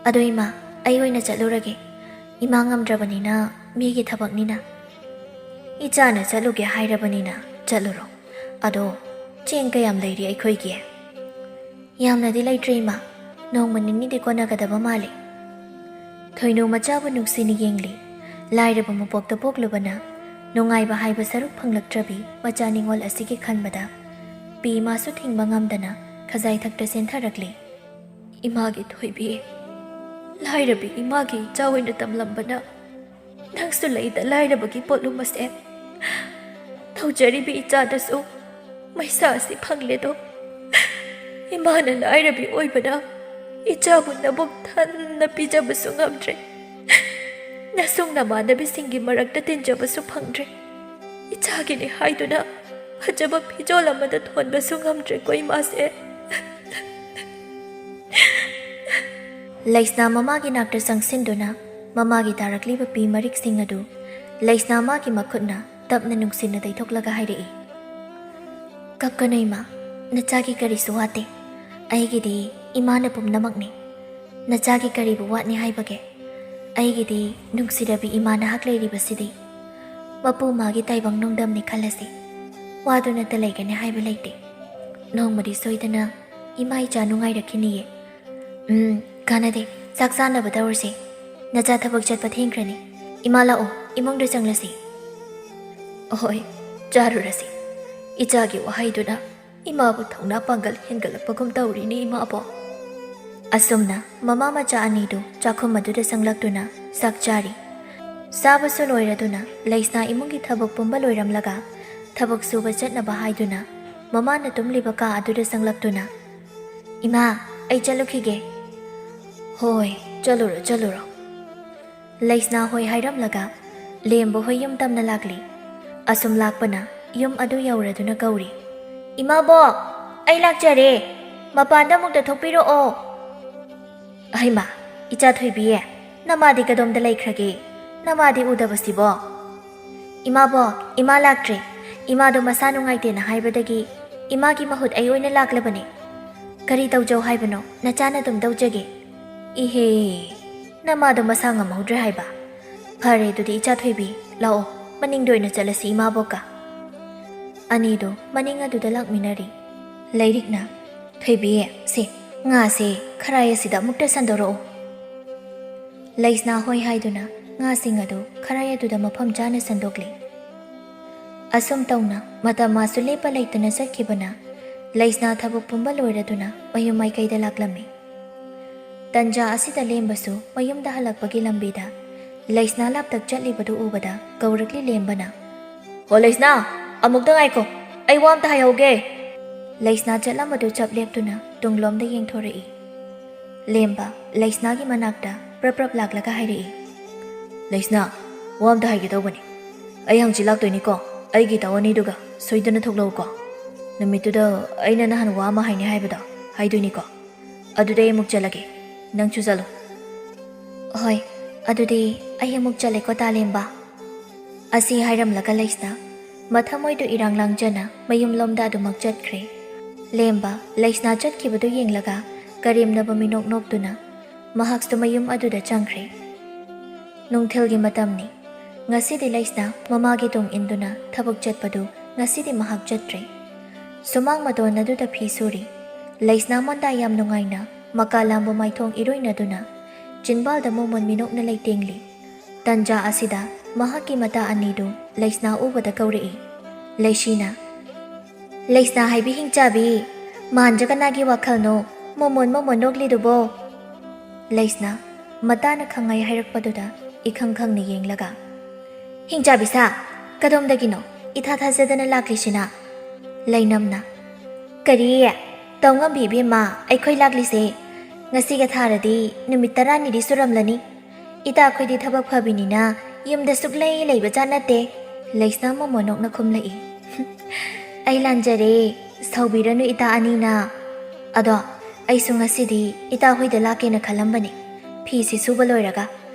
"ꯑꯗꯣ ꯏꯃꯥ, ꯑꯩ ꯑꯣꯏꯅ ꯆꯠꯂꯨꯔꯒꯦ. ꯏꯃꯥ ꯉꯝꯗ꯭ꯔꯕꯅꯤꯅ ꯃꯤꯒꯤ ꯊꯕꯛꯅꯤꯅ." "ꯏꯆꯥꯅ ꯆꯠꯂꯨꯒꯦ ꯍꯥꯏꯔꯕꯅꯤꯅ ꯆꯠꯂꯨꯔꯣ. ꯑꯗꯣ ꯆꯦꯡ ꯀꯌꯥꯝ ꯂꯩꯔꯤ ꯑꯩꯈꯣꯏꯒꯤ?" "ꯌꯥꯝꯅꯗꯤ ꯂꯩꯇ꯭ꯔꯦ ꯏꯃꯥ. ꯅꯣꯡꯃ ꯅꯤꯅꯤꯗꯤ ꯀꯣꯟꯅꯒꯗꯕ ꯃꯥꯜꯂꯤ." ꯊꯣꯏꯅꯨ ꯃꯆꯥꯕꯨ ꯅꯨꯡꯁꯤꯅ ꯌꯦꯡꯂꯤ. ꯂꯥꯏꯔꯕ ꯃꯄꯣꯛꯇ ꯄꯣꯛꯂꯨꯕꯅ ꯅꯨꯡꯉꯥꯏꯕ ꯍꯥꯏꯕ ꯁꯔꯨꯛ ꯐꯪꯂꯛꯇ꯭ꯔꯕꯤ ꯃꯆꯥ ꯅꯤꯡꯉꯣꯜ ꯑꯁꯤꯒꯤ ꯈꯟꯕꯗ ꯄꯤ ꯏꯃꯥꯁꯨ ꯊꯤꯡꯕ ꯉꯝꯗꯅ ꯈꯖꯥꯏꯊꯛꯇ ꯆꯦꯟꯊꯔꯛꯂꯤ. "ꯏꯃꯥꯒꯤ ꯊꯣꯏꯕꯤ, ꯂꯥꯏꯔꯕꯤ ꯏꯃꯥꯒꯤ ꯏꯆꯥ ꯑꯣꯏꯅ ꯇꯝꯂꯝꯕꯅ ꯅꯪꯁꯨ ꯂꯩꯇ ꯂꯥꯏꯔꯕꯒꯤ ꯄꯣꯠꯂꯨꯝ ꯑꯁꯦ ꯇꯧꯖꯔꯤꯕꯤ ꯏꯆꯥꯗꯁꯨ ꯃꯩꯁꯥ ꯑꯁꯤ ꯐꯪꯂꯦꯗꯣ. ꯏꯃꯥꯅ ꯂꯥꯏꯔꯕꯤ ꯑꯣꯏꯕꯅ ꯏꯆꯥꯕꯨ ꯅꯕꯨꯛ ꯊꯟꯅ ꯄꯤꯖꯕꯁꯨ ꯉꯝꯗ꯭ꯔꯦ. ꯅꯁꯨꯡ ꯅꯃꯥꯟꯅꯕꯤꯁꯤꯡꯒꯤ ꯃꯔꯛꯇ ꯇꯤꯟꯖꯕꯁꯨ ꯐꯪꯗ꯭ꯔꯦ. ꯏꯆꯥꯒꯤꯅꯤ ꯍꯥꯏꯗꯨꯅ ꯐꯖꯕ ꯐꯤꯖꯣꯜ ꯑꯃꯗ ꯊꯣꯟꯕꯁꯨ ꯉꯝꯗ꯭ꯔꯦꯀꯣ ꯏꯃꯥꯁꯦ." ꯂꯩꯁꯅꯥ ꯃꯃꯥꯒꯤ ꯅꯥꯛꯇ ꯆꯪꯁꯤꯟꯗꯨꯅ ꯃꯃꯥꯒꯤ ꯇꯥꯔꯛꯂꯤꯕ ꯄꯤ ꯃꯔꯤꯛꯁꯤꯡ ꯑꯗꯨ ꯂꯩꯁꯅꯥ ꯃꯥꯒꯤ ꯃꯈꯨꯠꯅ ꯇꯞꯅ ꯅꯨꯡꯁꯤꯅ ꯇꯩꯊꯣꯛꯂꯒ ꯍꯥꯏꯔꯛꯏ. "ꯀꯞꯀꯅꯨ ꯏꯃꯥ, ꯅꯆꯥꯒꯤ ꯀꯔꯤꯁꯨ ꯋꯥꯠꯇꯦ. ꯑꯩꯒꯤꯗꯤ ꯏꯃꯥꯅ ꯄꯨꯝꯅꯃꯛꯅꯤ. ꯅꯆꯥꯒꯤ ꯀꯔꯤꯕꯨ ꯋꯥꯠꯅꯤ ꯍꯥꯏꯕꯒꯦ? ꯑꯩꯒꯤꯗꯤ ꯅꯨꯡꯁꯤꯔꯕꯤ ꯏꯃꯥ ꯅꯍꯥꯛ ꯂꯩꯔꯤꯕꯁꯤꯗꯤ ꯃꯄꯨ ꯃꯥꯒꯤ ꯇꯥꯏꯕꯪ ꯅꯨꯡꯗꯝꯅꯤ ꯈꯜꯂꯁꯤ. ꯋꯥꯗꯨꯅꯇ ꯂꯩꯒꯅꯤ ꯍꯥꯏꯕ ꯂꯩꯇꯦ. ꯅꯣꯡꯃꯗꯤ ꯁꯣꯏꯗꯅ ꯏꯃꯥ ꯏꯆꯥ ꯅꯨꯡꯉꯥꯏꯔꯛꯈꯤꯅꯤꯌꯦ." "ꯀꯥꯟꯅꯗꯦ, ꯆꯥꯛ ꯆꯥꯅꯕ ꯇꯧꯔꯁꯤ. ꯅꯆꯥ ꯊꯕꯛ ꯆꯠꯄ ꯊꯦꯡꯈ꯭ꯔꯅꯤ. ꯏꯃꯥ ꯂꯥꯛꯑꯣ, ꯏꯃꯨꯡꯗ ꯆꯪꯂꯁꯤ." "ꯍꯣꯏ, ꯆꯥꯔꯨꯔꯁꯤ. ꯏꯆꯥꯒꯤ ꯋꯥꯍꯩꯗꯨꯅ ꯏꯃꯥꯕꯨ ꯊꯧꯅꯥ ꯄꯥꯡꯒꯜ ꯍꯦꯟꯒꯠꯂꯛꯄꯒꯨꯝ ꯇꯧꯔꯤꯅꯤ ꯏꯃꯥꯕꯣ." ꯑꯁꯨꯝꯅ ꯃꯃꯥ ꯃꯆꯥ ꯑꯅꯤꯗꯨ ꯆꯥꯛꯈꯨꯝ ꯑꯗꯨꯗ ꯆꯪꯂꯛꯇꯨꯅ ꯆꯥꯛ ꯆꯥꯔꯤ. ꯆꯥꯕꯁꯨ ꯂꯣꯏꯔꯗꯨꯅ ꯂꯩꯁꯅꯥ ꯏꯃꯨꯡꯒꯤ ꯊꯕꯛ ꯄꯨꯝꯕ ꯂꯣꯏꯔꯝꯂꯒ ꯊꯕꯛ ꯁꯨꯕ ꯆꯠꯅꯕ ꯍꯥꯏꯗꯨꯅ ꯃꯃꯥꯅ ꯇꯨꯝꯂꯤꯕ ꯀꯥ ꯑꯗꯨꯗ ꯆꯪꯂꯛꯇꯨꯅ, "ꯏꯃꯥ, ꯑꯩ ꯆꯠꯂꯨꯈꯤꯒꯦ." "ꯍꯣꯏ, ꯆꯠꯂꯨꯔꯣ." ꯂꯩꯁꯅꯥ ꯍꯣꯏ ꯍꯥꯏꯔꯝꯂꯒ ꯂꯦꯝꯕ ꯍꯣꯏ ꯌꯨꯝ ꯇꯝꯅ ꯂꯥꯛꯂꯤ. ꯑꯁꯨꯝ ꯂꯥꯛꯄꯅ ꯌꯨꯝ ꯑꯗꯨ ꯌꯧꯔꯗꯨꯅ ꯀꯧꯔꯤ. "ꯏꯃꯥꯕꯣꯛ, ꯑꯩ ꯂꯥꯛꯆꯔꯦ. ꯃꯄꯥꯟꯗ ꯑꯃꯨꯛꯇ ꯊꯣꯛꯄꯤꯔꯛꯑꯣ." "ꯍꯩꯃꯥ, ꯏꯆꯥ ꯊꯣꯏꯕꯤ, ꯅꯃꯥꯗꯤ ꯀꯗꯣꯝꯗ ꯂꯩꯈ꯭ꯔꯒꯦ? ꯅꯃꯥꯗꯤ ꯎꯗꯕꯁꯤꯕꯣ?" "ꯏꯃꯥꯕꯣꯛ, ꯏꯃꯥ ꯂꯥꯛꯇ꯭ꯔꯦ. ꯏꯃꯥꯗꯣ ꯃꯁꯥ ꯅꯨꯡꯉꯥꯏꯇꯦꯅ ꯍꯥꯏꯕꯗꯒꯤ ꯏꯃꯥꯒꯤ ꯃꯍꯨꯠ ꯑꯩ ꯑꯣꯏꯅ ꯂꯥꯛꯂꯕꯅꯦ. ꯀꯔꯤ ꯇꯧꯖꯧ ꯍꯥꯏꯕꯅꯣ? ꯅꯆꯥꯅ ꯑꯗꯨꯝ ꯇꯧꯖꯒꯦ." "ꯏꯍꯦ, ꯅꯃꯥꯗꯣ ꯃꯁꯥ ꯉꯝꯍꯧꯗ꯭ꯔꯦ ꯍꯥꯏꯕ? ꯐꯔꯦ, ꯑꯗꯨꯗꯤ ꯏꯆꯥ ꯊꯣꯏꯕꯤ, ꯂꯥꯛꯑꯣ, ꯃꯅꯤꯡꯗ ꯑꯣꯏꯅ ꯆꯠꯂꯁꯤ ꯏꯃꯥꯕꯣꯛꯀ." ꯑꯅꯤꯗꯣ ꯃꯅꯤꯡ ꯑꯗꯨꯗ ꯂꯥꯛꯃꯤꯟꯅꯔꯤ. ꯂꯩꯔꯤꯛꯅ, "ꯊꯣꯏꯕꯤ, ꯁꯦ ꯉꯥꯁꯦ ꯈꯔꯥꯏ ꯑꯁꯤꯗ ꯑꯃꯨꯛꯇ ꯁꯟꯗꯣꯔꯛꯑꯣ." ꯂꯩꯁꯅꯥ ꯍꯣꯏ ꯍꯥꯏꯗꯨꯅ ꯉꯥꯁꯤꯡ ꯑꯗꯨ ꯈꯔꯥꯏ ꯑꯗꯨꯗ ꯃꯐꯝ ꯆꯥꯅ ꯁꯟꯗꯣꯛꯂꯤ. ꯑꯁꯨꯝ ꯇꯧꯅ ꯃꯇꯝ ꯃꯥꯁꯨ ꯂꯦꯞꯄ ꯂꯩꯇꯅ ꯆꯠꯈꯤꯕꯅ ꯂꯩꯁꯅꯥ ꯊꯕꯛ ꯄꯨꯝꯕ ꯂꯣꯏꯔꯗꯨꯅ ꯃꯌꯨꯝ ꯃꯥꯏꯀꯩꯗ ꯂꯥꯛꯂꯝꯃꯤ. ꯇꯟꯖꯥ ꯑꯁꯤꯗ ꯂꯦꯝꯕꯁꯨ ꯃꯌꯨꯝꯗ ꯍꯜꯂꯛꯄꯒꯤ ꯂꯝꯕꯤꯗ ꯂꯩꯁꯅꯥ ꯂꯥꯞꯇꯛ ꯆꯠꯂꯤꯕꯗꯨ ꯎꯕꯗ ꯀꯧꯔꯛꯂꯤ ꯂꯦꯝꯕꯅ, "ꯍꯣ ꯂꯩꯁꯅꯥ, ꯑꯃꯨꯛꯇ ꯉꯥꯏꯈꯣ, ꯑꯩ ꯋꯥ ꯑꯝꯇ ꯍꯥꯏꯍꯧꯒꯦ." ꯂꯩꯁꯅꯥ ꯆꯠꯂꯝꯕꯗꯨ ꯆꯞ ꯂꯦꯞꯇꯨꯅ ꯇꯨꯡꯂꯣꯝꯗ ꯌꯦꯡꯊꯣꯔꯛꯏ꯫ ꯂꯦꯝꯕ ꯂꯩꯁꯅꯥꯒꯤ ꯃꯅꯥꯛꯇ ꯄ꯭ꯔꯞ ꯂꯥꯛꯂꯒ ꯍꯥꯏꯔꯛꯏ, "ꯂꯩꯁꯅꯥ, ꯋꯥ ꯑꯝꯇ ꯍꯥꯏꯒꯦ ꯇꯧꯕꯅꯤ. ꯑꯩ ꯍꯪꯆꯤꯠ ꯂꯥꯛꯇꯣꯏꯅꯤꯀꯣ, ꯑꯩꯒꯤ ꯏꯇꯥꯎ ꯑꯅꯤꯗꯨꯒ ꯁꯣꯏꯗꯅ ꯊꯣꯛꯂꯛꯎꯀꯣ. ꯅꯨꯃꯤꯠꯇꯨꯗ ꯑꯩꯅ ꯅꯍꯥꯟ ꯋꯥ ꯑꯃ ꯍꯥꯏꯅꯤ ꯍꯥꯏꯕꯗꯣ ꯍꯥꯏꯗꯣꯏꯅꯤꯀꯣ. ꯑꯗꯨꯗꯤ ꯑꯩ ꯑꯃꯨꯛ ꯆꯠꯂꯒꯦ, ꯅꯪꯁꯨ ꯆꯠꯂꯣ." "ꯍꯣꯏ, ꯑꯗꯨꯗꯤ ꯑꯩ ꯑꯃꯨꯛ ꯆꯠꯂꯦꯀꯣ ꯇꯥꯂꯦꯝꯕ." ꯑꯁꯤ ꯍꯥꯏꯔꯝꯂꯒ ꯂꯩꯁꯅꯥ ꯃꯊꯃꯣꯏꯗꯨ ꯏꯔꯥꯡ ꯂꯥꯡꯖꯅ ꯃꯌꯨꯝꯂꯣꯝꯗ ꯑꯗꯨꯃꯛ ꯆꯠꯈ꯭ꯔꯦ꯫ ꯂꯦꯝꯕ ꯂꯩꯁꯅꯥ ꯆꯠꯈꯤꯕꯗꯨ ꯌꯦꯡꯂꯒ ꯀꯔꯦꯝꯅꯕ ꯃꯤꯅꯣꯛ ꯅꯣꯛꯇꯨꯅ ꯃꯍꯥꯛꯁꯨ ꯃꯌꯨꯝ ꯑꯗꯨꯗ ꯆꯪꯈ꯭ꯔꯦ꯫ ꯅꯨꯡꯊꯤꯜꯒꯤ ꯃꯇꯝꯅꯤ꯫ ꯉꯁꯤꯗꯤ ꯂꯩꯁꯅꯥ ꯃꯃꯥꯒꯤ ꯇꯨꯡ ꯏꯟꯗꯨꯅ ꯊꯕꯛ ꯆꯠꯄꯗꯨ ꯉꯁꯤꯗꯤ ꯃꯍꯥꯛ ꯆꯠꯇ꯭ꯔꯦ꯫ ꯁꯨꯃꯥꯡ ꯃꯇꯣꯟ ꯑꯗꯨꯗ ꯐꯤ ꯁꯨꯔꯤ꯫ ꯂꯩꯁꯅꯥ ꯃꯣꯟꯗꯥ ꯌꯥꯝ ꯅꯨꯡꯉꯥꯏꯅ ꯃꯀꯥ ꯂꯥꯝꯕ ꯃꯥꯏꯊꯣꯡ ꯏꯔꯣꯏꯅꯗꯨꯅ ꯆꯤꯟꯕꯥꯜꯗ ꯃꯣꯃꯣꯟ ꯃꯤꯅꯣꯛꯅ ꯂꯩꯇꯦꯡꯂꯤ꯫ ꯇꯟꯖꯥ ꯑꯁꯤꯗ ꯃꯍꯥꯛꯀꯤ ꯃꯇꯥ ꯑꯅꯤꯗꯨ ꯂꯩꯁꯅꯥ ꯎꯕꯗ ꯀꯧꯔꯛꯏ꯫ ꯂꯩꯁꯤꯅ, "ꯂꯩꯁꯅꯥ ꯍꯥꯏꯕꯤ ꯍꯤꯡꯆꯥꯕꯤ, ꯃꯥꯟꯖ ꯀꯅꯥꯒꯤ ꯋꯥꯈꯜꯅꯣ ꯃꯣꯃꯣꯟ ꯅꯣꯛꯂꯤꯗꯨꯕꯣ?" ꯂꯩꯁꯅꯥ ꯃꯇꯥꯅ ꯈꯪꯉꯥꯏ ꯍꯥꯏꯔꯛꯄꯗꯨꯗ ꯏꯈꯪ ꯈꯪꯅ ꯌꯦꯡꯂꯒ, "ꯍꯤꯡꯆꯥꯕꯤꯁꯥ, ꯀꯗꯣꯝꯗꯒꯤꯅꯣ ꯏꯊꯥ ꯊꯥꯖꯗꯅ ꯂꯥꯛꯂꯤꯁꯤꯅ?" ꯂꯩꯅꯝꯅ, "ꯀꯔꯤ ꯇꯧꯉꯝꯕꯤ ꯏꯕꯦꯝꯃ, ꯑꯩꯈꯣꯏ ꯂꯥꯛꯂꯤꯁꯦ ꯉꯁꯤꯒ ꯊꯥꯔꯗꯤ ꯅꯨꯃꯤꯠ 10ꯅꯤꯗꯤ ꯁꯨꯔꯝꯂꯅꯤ. ꯏꯇꯥꯈꯣꯏꯗꯤ ꯊꯕꯛ ꯐꯕꯤꯅꯤꯅ ꯌꯨꯝꯗ ꯁꯨꯛꯂꯩ ꯂꯩꯕꯖꯥꯠ ꯅꯠꯇꯦ." ꯂꯩꯁꯅꯥ ꯃꯣꯃꯣꯟ ꯅꯣꯛꯅ ꯈꯨꯝꯂꯛꯏ꯫ "ꯑꯩ ꯂꯥꯟꯖꯔꯦ, ꯁꯥꯎꯕꯤꯔꯅꯨ ꯏꯇꯥ ꯑꯅꯤꯅ. ꯑꯗꯣ ꯑꯩꯁꯨ ꯉꯁꯤꯗꯤ ꯏꯇꯥ ꯍꯣꯏꯗ ꯂꯥꯛꯀꯦꯅ ꯈꯜꯂꯝꯕꯅꯤ. ꯐꯤꯁꯤ ꯁꯨꯕ ꯂꯣꯏꯔꯒ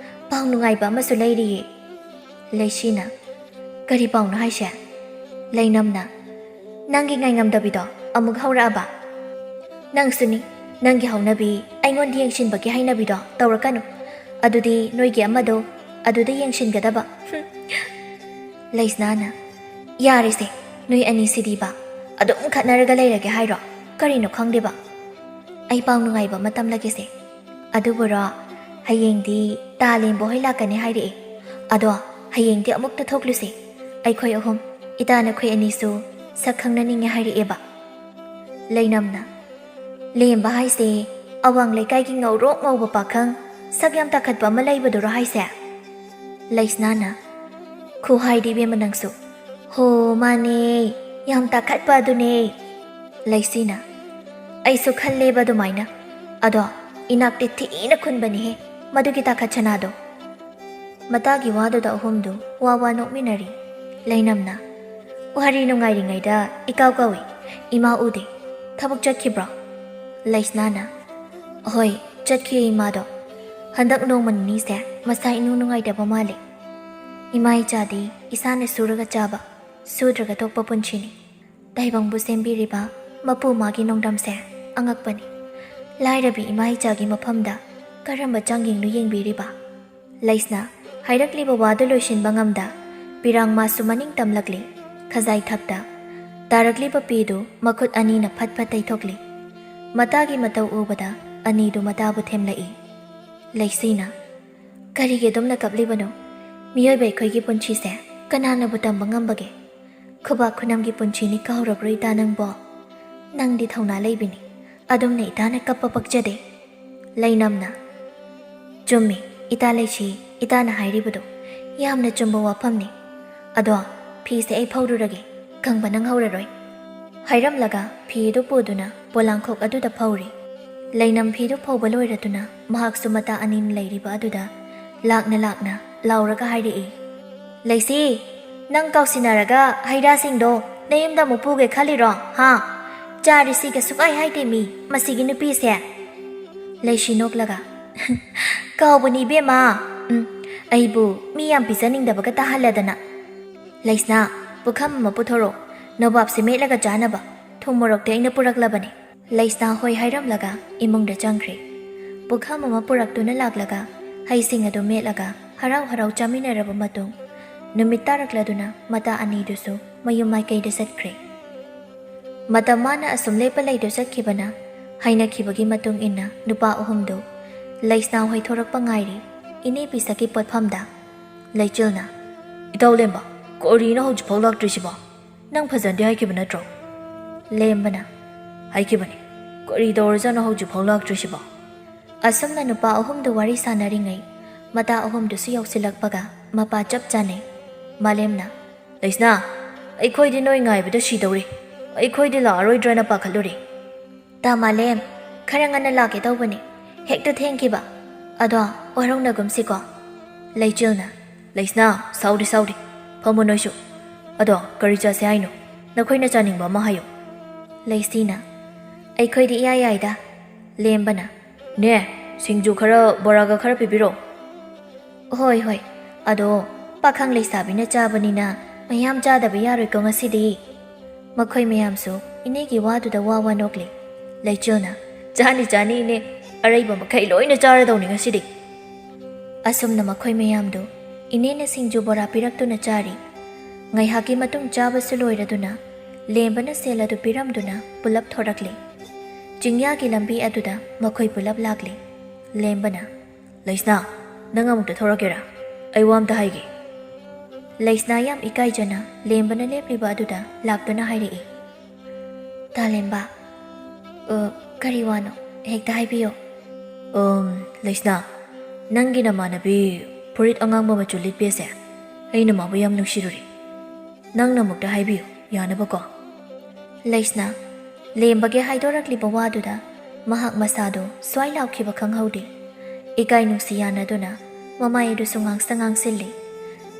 ꯄꯥꯎ ꯅꯨꯡꯉꯥꯏꯕ ꯑꯃꯁꯨ ꯂꯩꯔꯤꯌꯦ." ꯂꯩꯁꯤꯅ, "ꯀꯔꯤ ꯄꯥꯎꯅꯣ ꯍꯥꯏꯁꯦ?" ꯂꯩꯅꯝꯅ, "ꯅꯪꯒꯤ ꯉꯥꯏꯉꯝꯗꯕꯤꯗꯣ ꯑꯃꯨꯛ ꯍꯧꯔꯛꯑꯕ? ꯅꯪꯁꯨꯅꯤ, ꯅꯪꯒꯤ ꯍꯧꯅꯕꯤ ꯑꯩꯉꯣꯟꯗ ꯌꯦꯡꯁꯤꯟꯕꯒꯤ ꯍꯩꯅꯕꯤꯗꯣ ꯇꯧꯔꯛꯀꯅꯨ. ꯑꯗꯨꯗꯤ ꯅꯣꯏꯒꯤ ꯑꯃꯗꯣ ꯑꯗꯨꯗ ꯌꯦꯡꯁꯤꯟꯒꯗꯕ." ꯂꯩꯁꯅꯥꯅ, "ꯌꯥꯔꯦꯁꯦ, ꯅꯣꯏ ꯑꯅꯤꯁꯤꯗꯤꯕ ꯑꯗꯨꯝ ꯈꯠꯅꯔꯒ ꯂꯩꯔꯒꯦ ꯍꯥꯏꯔꯣ? ꯀꯔꯤꯅꯣ ꯈꯪꯗꯦꯕ. ꯑꯩ ꯄꯥꯎ ꯅꯨꯡꯉꯥꯏꯕ ꯑꯃ ꯇꯝꯂꯒꯦꯁꯦ. ꯑꯗꯨꯕꯨꯔꯣ, ꯍꯌꯦꯡꯗꯤ ꯇꯥꯂꯦꯝꯕ ꯍꯣꯏ ꯂꯥꯛꯀꯅꯤ ꯍꯥꯏꯔꯛꯑꯦ. ꯑꯗꯣ ꯍꯌꯦꯡꯗꯤ ꯑꯃꯨꯛꯇ ꯊꯣꯛꯂꯨꯁꯦ. ꯑꯩꯈꯣꯏ ꯑꯍꯨꯝ, ꯏꯇꯥꯅꯈꯣꯏ ꯑꯅꯤꯁꯨ ꯁꯛ ꯈꯪꯅꯅꯤꯡꯉꯦ ꯍꯥꯏꯔꯛꯑꯦꯕ." ꯂꯩꯅꯝꯅ, "ꯂꯦꯝꯕ ꯍꯥꯏꯁꯦ ꯑꯋꯥꯡ ꯂꯩꯀꯥꯏꯒꯤ ꯉꯧꯔꯣꯛ ꯉꯧꯕ ꯄꯥꯈꯪ ꯁꯛ ꯌꯥꯝ ꯇꯥꯈꯠꯄ ꯑꯃ ꯂꯩꯕꯗꯨꯔꯣ ꯍꯥꯏꯁꯦ?" ꯂꯩꯁꯅꯥꯅ, "ꯈꯨꯍꯥꯏꯗꯤ ꯏꯕꯦꯝꯃ ꯅꯪꯁꯨ, ꯍꯣ ꯃꯥꯅꯦ, ꯌꯥꯝ ꯇꯥꯈꯠꯄ ꯑꯗꯨꯅꯦ." ꯂꯩꯁꯤꯅ, "ꯑꯩꯁꯨ ꯈꯜꯂꯦꯕ ꯑꯗꯨꯃꯥꯏꯅ. ꯑꯗꯣ ꯏꯅꯥꯛꯇꯤ ꯊꯤꯅ ꯈꯨꯟꯕꯅꯤꯍꯦ ꯃꯗꯨꯒꯤ ꯇꯥꯈꯠ ꯁꯅꯥꯗꯣ." ꯃꯇꯥꯒꯤ ꯋꯥꯗꯨꯗ ꯑꯍꯨꯝꯗꯨ ꯋꯥ ꯋꯥ ꯅꯣꯛꯃꯤꯟꯅꯔꯤ꯫ ꯂꯩꯅꯝꯅ, "ꯋꯥꯔꯤ ꯅꯨꯡꯉꯥꯏꯔꯤꯉꯩꯗ ꯏꯀꯥꯎ ꯀꯧꯏ, ꯏꯃꯥ ꯎꯗꯦ. ꯊꯕꯛ ꯆꯠꯈꯤꯕ꯭ꯔꯣ?" ꯂꯩꯁꯅꯥꯅ, "ꯍꯣꯏ, ꯆꯠꯈꯤꯌꯦ ꯏꯃꯥꯗꯣ. ꯍꯟꯗꯛ ꯅꯣꯡꯃ ꯅꯤꯅꯤꯁꯦ ꯃꯁꯥ ꯏꯅꯨꯡ ꯅꯨꯡꯉꯥꯏꯇꯕ ꯃꯥꯜꯂꯦ. ꯏꯃꯥ ꯏꯆꯥꯗꯤ ꯏꯁꯥꯅ ꯁꯨꯔꯒ ꯆꯥꯕ, ꯁꯨꯗ꯭ꯔꯒ ꯇꯣꯛꯄ ꯄꯨꯟꯁꯤꯅꯤ. ꯇꯥꯏꯕꯪꯕꯨ ꯁꯦꯝꯕꯤꯔꯤꯕ ꯃꯄꯨ ꯃꯥꯒꯤ ꯅꯣꯡꯗꯝꯁꯦ ꯑꯉꯛꯄꯅꯤ. ꯂꯥꯏꯔꯕꯤ ꯏꯃꯥ ꯏꯆꯥꯒꯤ ꯃꯐꯝꯗ ꯀꯔꯝꯕ ꯆꯥꯡꯌꯦꯡꯅꯣ ꯌꯦꯡꯕꯤꯔꯤꯕ?" ꯂꯩꯁꯅꯥ ꯍꯥꯏꯔꯛꯂꯤꯕ ꯋꯥꯗꯨ ꯂꯣꯏꯁꯤꯟꯕ ꯉꯝꯗ ꯄꯤꯔꯥꯡ ꯃꯥꯁꯨ ꯃꯅꯤꯡ ꯇꯝꯂꯛꯂꯤ꯫ ꯈꯖꯥꯏ ꯊꯛꯇ ꯇꯥꯔꯛꯂꯤꯕ ꯄꯤꯗꯨ ꯃꯈꯨꯠ ꯑꯅꯤꯅ ꯐꯠ ꯐꯠ ꯇꯩꯊꯣꯛꯂꯤ꯫ ꯃꯇꯥꯒꯤ ꯃꯇꯧ ꯎꯕꯗ ꯑꯅꯤꯗꯨ ꯃꯇꯥꯕꯨ ꯊꯦꯝꯂꯛꯏ꯫ ꯂꯩꯁꯤꯅ, "ꯀꯔꯤꯒꯤ ꯑꯗꯨꯝꯅ ꯀꯞꯂꯤꯕꯅꯣ? ꯃꯤꯑꯣꯏꯕ ꯑꯩꯈꯣꯏꯒꯤ ꯄꯨꯟꯁꯤꯁꯦ ꯀꯅꯥꯅꯕꯨ ꯇꯝꯕ ꯉꯝꯕꯒꯦ? ꯈꯨꯕꯥꯛ ꯈꯨꯅꯝꯒꯤ ꯄꯨꯟꯁꯤꯅꯤ ꯀꯥꯎꯔꯕ꯭ꯔꯣ ꯏꯇꯥ ꯅꯪꯕꯣ? ꯅꯪꯗꯤ ꯊꯧꯅꯥ ꯂꯩꯕꯤꯅꯤ, ꯑꯗꯨꯝꯅ ꯏꯇꯥꯅ ꯀꯞꯄ ꯄꯛꯆꯗꯦ." ꯂꯩꯅꯝꯅ, "ꯆꯨꯝꯃꯤ ꯏꯇꯥ ꯂꯩꯁꯤ, ꯏꯇꯥꯅ ꯍꯥꯏꯔꯤꯕꯗꯣ ꯌꯥꯝꯅ ꯆꯨꯝꯕ ꯋꯥꯐꯝꯅꯤ. ꯑꯗꯣ ꯐꯤꯁꯦ ꯑꯩ ꯐꯧꯔꯨꯔꯒꯦ, ꯀꯪꯕ ꯅꯪꯍꯧꯔꯔꯣꯏ." ꯍꯥꯏꯔꯝꯂꯒ ꯐꯤꯗꯨ ꯄꯨꯗꯨꯅ ꯄꯣꯂꯥꯡꯈꯣꯛ ꯑꯗꯨꯗ ꯐꯧꯔꯤ꯫ ꯂꯩꯅꯝ ꯐꯤꯗꯨ ꯐꯧꯕ ꯂꯣꯏꯔꯗꯨꯅ ꯃꯍꯥꯛꯁꯨ ꯃꯇꯥ ꯑꯅꯤꯅ ꯂꯩꯔꯤꯕ ꯑꯗꯨꯗ ꯂꯥꯛꯅ ꯂꯥꯛꯅ ꯂꯥꯎꯔꯒ ꯍꯥꯏꯔꯛꯏ꯫ "ꯂꯩꯁꯤ, ꯅꯪ ꯀꯥꯎꯁꯤꯟꯅꯔꯒ ꯍꯩꯔꯥꯁꯤꯡꯗꯣ ꯅꯌꯨꯝꯗ ꯑꯃꯨꯛ ꯄꯨꯒꯦ ꯈꯜꯂꯤꯔꯣ ꯍꯥ? ꯆꯥꯔꯤꯁꯤꯒ ꯁꯨꯛꯍꯥꯏ ꯍꯥꯏꯗꯦ ꯃꯤ ꯃꯁꯤꯒꯤ ꯅꯨꯄꯤꯁꯦ." ꯂꯩꯁꯤ ꯅꯣꯛꯂꯒ, "ꯀꯥꯎꯕꯅꯤ ꯏꯕꯦꯝꯃ, ꯑꯩꯕꯨ ꯃꯤ ꯌꯥꯝ ꯄꯤꯖꯅꯤꯡꯗꯕꯒ ꯇꯥꯍꯜꯂꯗꯅ." "ꯂꯩꯁꯅꯥ, ꯄꯨꯈꯝ ꯑꯃ ꯄꯨꯊꯣꯔꯛꯑꯣ, ꯅꯕꯥꯞꯁꯦ ꯃꯦꯠꯂꯒ ꯆꯥꯅꯕ. ꯊꯨꯝ ꯃꯣꯔꯣꯛꯇꯤ ꯑꯩꯅ ꯄꯨꯔꯛꯂꯕꯅꯤ." ꯂꯩꯁꯅꯥ ꯍꯣꯏ ꯍꯥꯏꯔꯝꯂꯒ 이몽ꯗ ꯆꯪꯈ꯭ꯔꯦ꯫ ꯄꯨꯈꯝ ꯑꯃ ꯄꯨꯔꯛꯇꯨꯅ ꯂꯥꯛꯂꯒ ꯍꯩꯁꯤꯡ ꯑꯗꯨ ꯃꯦꯠꯂꯒ ꯍꯔꯥꯎ ꯍꯔꯥꯎ ꯆꯥꯃꯤꯟꯅꯔꯕ ꯃꯇꯨꯡ ꯅꯨꯃꯤꯠ ꯇꯥꯔꯛꯂꯗꯨꯅ ꯃꯇꯥ ꯑꯅꯤꯗꯨꯁꯨ ꯃꯌꯨꯝ ꯃꯥꯏꯀꯩꯗ ꯆꯠꯈ꯭ꯔꯦ꯫ ꯃꯇꯝ ꯃꯥꯅ ꯑꯁꯨꯝ ꯂꯦꯞꯄ ꯂꯩꯗꯨ ꯆꯠꯈꯤꯕꯅ ꯍꯥꯏꯅꯈꯤꯕꯒꯤ ꯃꯇꯨꯡ ꯏꯟꯅ ꯅꯨꯄꯥ ꯑꯍꯨꯝꯗꯨ ꯂꯩꯁꯅꯥ ꯍꯣꯏ ꯊꯣꯔꯛꯄ ꯉꯥꯏꯔꯤ꯫ ꯏꯅꯦꯄꯤꯁꯛꯀꯤ ꯄꯣꯠꯐꯝꯗ ꯂꯩꯆꯤꯜꯅ, "ꯏꯇꯥꯎ ꯂꯦꯝꯕ, ꯀꯔꯤꯅꯣ ꯍꯧꯖꯤꯛꯐꯥꯎ ꯂꯥꯛꯇ꯭ꯔꯤꯁꯤꯕꯣ? ꯅꯪ ꯐꯖꯅꯗꯤ ꯍꯥꯏꯈꯤꯕ ꯅꯠꯇ꯭ꯔꯣ?" ꯂꯦꯝꯕꯅ, "ꯍꯥꯏꯈꯤꯕꯅꯤ. ꯀꯔꯤ ꯇꯧꯔꯖꯥꯠꯅꯣ ꯍꯧꯖꯤꯛꯐꯥꯎ ꯂꯥꯛꯇ꯭ꯔꯤꯁꯤꯕꯣ?" ꯑꯁꯨꯝꯅ ꯅꯨꯄꯥ ꯑꯍꯨꯝꯗꯨ ꯋꯥꯔꯤ ꯁꯥꯟꯅꯔꯤꯉꯩ ꯃꯇꯥ ꯑꯍꯨꯝꯗꯨꯁꯨ ꯌꯧꯁꯤꯜꯂꯛꯄꯒ ꯃꯄꯥ ꯆꯞ ꯆꯥꯅꯩ꯫ ꯃꯥꯂꯦꯝꯅ ꯂꯩꯁꯅꯥ, ꯑꯩꯈꯣꯏꯗꯤ ꯅꯣꯏ ꯉꯥꯏꯕꯗ ꯁꯤꯗꯧꯔꯦ, ꯑꯩꯈꯣꯏꯗꯤ ꯂꯥꯛꯑꯔꯣꯏꯗ꯭ꯔꯅ ꯄꯥꯈꯠꯂꯨꯔꯦ꯫ ꯇꯥ ꯃꯥꯂꯦꯝ, ꯈꯔ ꯉꯟꯅ ꯂꯥꯛꯀꯦ ꯇꯧꯕꯅꯤ, ꯍꯦꯛꯇ ꯊꯦꯡꯈꯤꯕ, ꯑꯗꯣ ꯑꯣꯏꯍꯧꯅꯒꯨꯝꯁꯤꯀꯣ꯫ ꯂꯩꯆꯤꯜꯅ ꯂꯩꯁꯅꯥ, ꯁꯥꯎꯗꯦ ꯁꯥꯎꯗꯦ, ꯐꯝꯃꯨ ꯅꯣꯏꯁꯨ, ꯑꯗꯣ ꯀꯔꯤ ꯆꯥꯁꯦ ꯍꯥꯏꯅꯣ? ꯅꯈꯣꯏꯅ ꯆꯥꯅꯤꯡꯕ ꯑꯃ ꯍꯥꯏꯌꯨ꯫ ꯂꯩꯁꯤꯅ ꯑꯩꯈꯣꯏꯗꯤ ꯏꯌꯥ ꯌꯥꯏꯗ꯫ ꯂꯦꯝꯕꯅ ꯅꯦ, ꯁꯤꯡꯖꯨ ꯈꯔ ꯕꯣꯔꯥꯒ ꯈꯔ ꯄꯤꯕꯤꯔꯛꯑꯣ꯫ ꯍꯣꯏ ꯍꯣꯏ, ꯑꯗꯣ ꯄꯥꯈꯪ ꯂꯩꯁꯥꯕꯤꯅ ꯆꯥꯕꯅꯤꯅ ꯃꯌꯥꯝ ꯆꯥꯗꯕ ꯌꯥꯔꯣꯏꯀꯣ ꯉꯁꯤꯗꯤ꯫ ꯃꯈꯣꯏ ꯃꯌꯥꯝꯁꯨ ꯏꯅꯦꯒꯤ ꯋꯥꯗꯨꯗ ꯋꯥ ꯋꯥ ꯅꯣꯛꯂꯤ꯫ ꯂꯩꯆꯤꯜꯅ ꯆꯥꯅꯤ ꯆꯥꯅꯤ ꯏꯅꯦ, ꯑꯔꯩꯕ ꯃꯈꯩ ꯂꯣꯏꯅ ꯆꯥꯔꯗꯧꯅꯤ ꯉꯁꯤꯗꯤ꯫ ꯑꯁꯨꯝꯅ ꯃꯈꯣꯏ ꯃꯌꯥꯝꯗꯨ ꯏꯅꯦꯅ ꯁꯤꯡꯖꯨ ꯕꯣꯔꯥ ꯄꯤꯔꯛꯇꯨꯅ ꯆꯥꯔꯤ꯫ ꯉꯥꯏꯍꯥꯛꯀꯤ ꯃꯇꯨꯡ ꯆꯥꯕꯁꯨ ꯂꯣꯏꯔꯗꯨꯅ ꯂꯦꯝꯕꯅ ꯁꯦꯜ ꯑꯗꯨ ꯄꯤꯔꯝꯗꯨꯅ ꯄꯨꯂꯞ ꯊꯣꯔꯛꯂꯤ꯫ ꯆꯤꯡꯌꯥꯒꯤ ꯂꯝꯕꯤ ꯑꯗꯨꯗ ꯃꯈꯣꯏ ꯄꯨꯂꯞ ꯂꯥꯛꯂꯤ꯫ ꯂꯦꯝꯕꯅ ꯂꯩꯁꯅꯥ, ꯅꯪ ꯑꯃꯨꯛꯇ ꯊꯣꯔꯛꯀꯦꯔꯥ? ꯑꯩ ꯋꯥ ꯑꯝꯇ ꯍꯥꯏꯒꯦ꯫ ꯂꯩꯁꯅꯥ ꯌꯥꯝ ꯏꯀꯥꯏꯖꯅ ꯂꯦꯝꯕꯅ ꯂꯦꯞꯂꯤꯕ ꯑꯗꯨꯗ ꯂꯥꯛꯇꯨꯅ ꯍꯥꯏꯔꯛꯏ꯫ ꯇꯥ ꯂꯦꯝꯕ, ꯀꯔꯤ ꯋꯥꯅꯣ? ꯍꯦꯛꯇ ꯍꯥꯏꯕꯤꯌꯣ꯫ ꯂꯩꯁꯅꯥ, ꯅꯪꯒꯤ ꯅꯃꯥꯟꯅꯕꯤ ꯐꯨꯔꯤꯠ ꯑꯉꯥꯡꯕ ꯃꯆꯨ ꯂꯤꯠꯄꯤꯁꯦ, ꯑꯩꯅ ꯃꯥꯕꯨ ꯌꯥꯝ ꯅꯨꯡꯁꯤꯔꯨꯔꯤ, ꯅꯪꯅ ꯑꯃꯨꯛꯇ ꯍꯥꯏꯕꯤꯌꯨ ꯌꯥꯅꯕꯀꯣ꯫ ꯂꯩꯁꯅꯥ ꯂꯦꯝꯕꯒꯤ ꯍꯥꯏꯗꯣꯔꯛꯂꯤꯕ ꯋꯥꯗꯨꯗ ꯃꯍꯥꯛ ꯃꯁꯥꯗꯣ ꯁ꯭ꯋꯥꯏ ꯂꯥꯎꯈꯤꯕ ꯈꯪꯍꯧꯗꯦ꯫ ꯏꯀꯥꯏ ꯅꯨꯡꯁꯤ ꯌꯥꯅꯗꯨꯅ ꯃꯃꯥꯏ ꯑꯗꯨꯁꯨ ꯉꯥꯡꯁꯪ ꯉꯥꯡꯁꯤꯜꯂꯤ꯫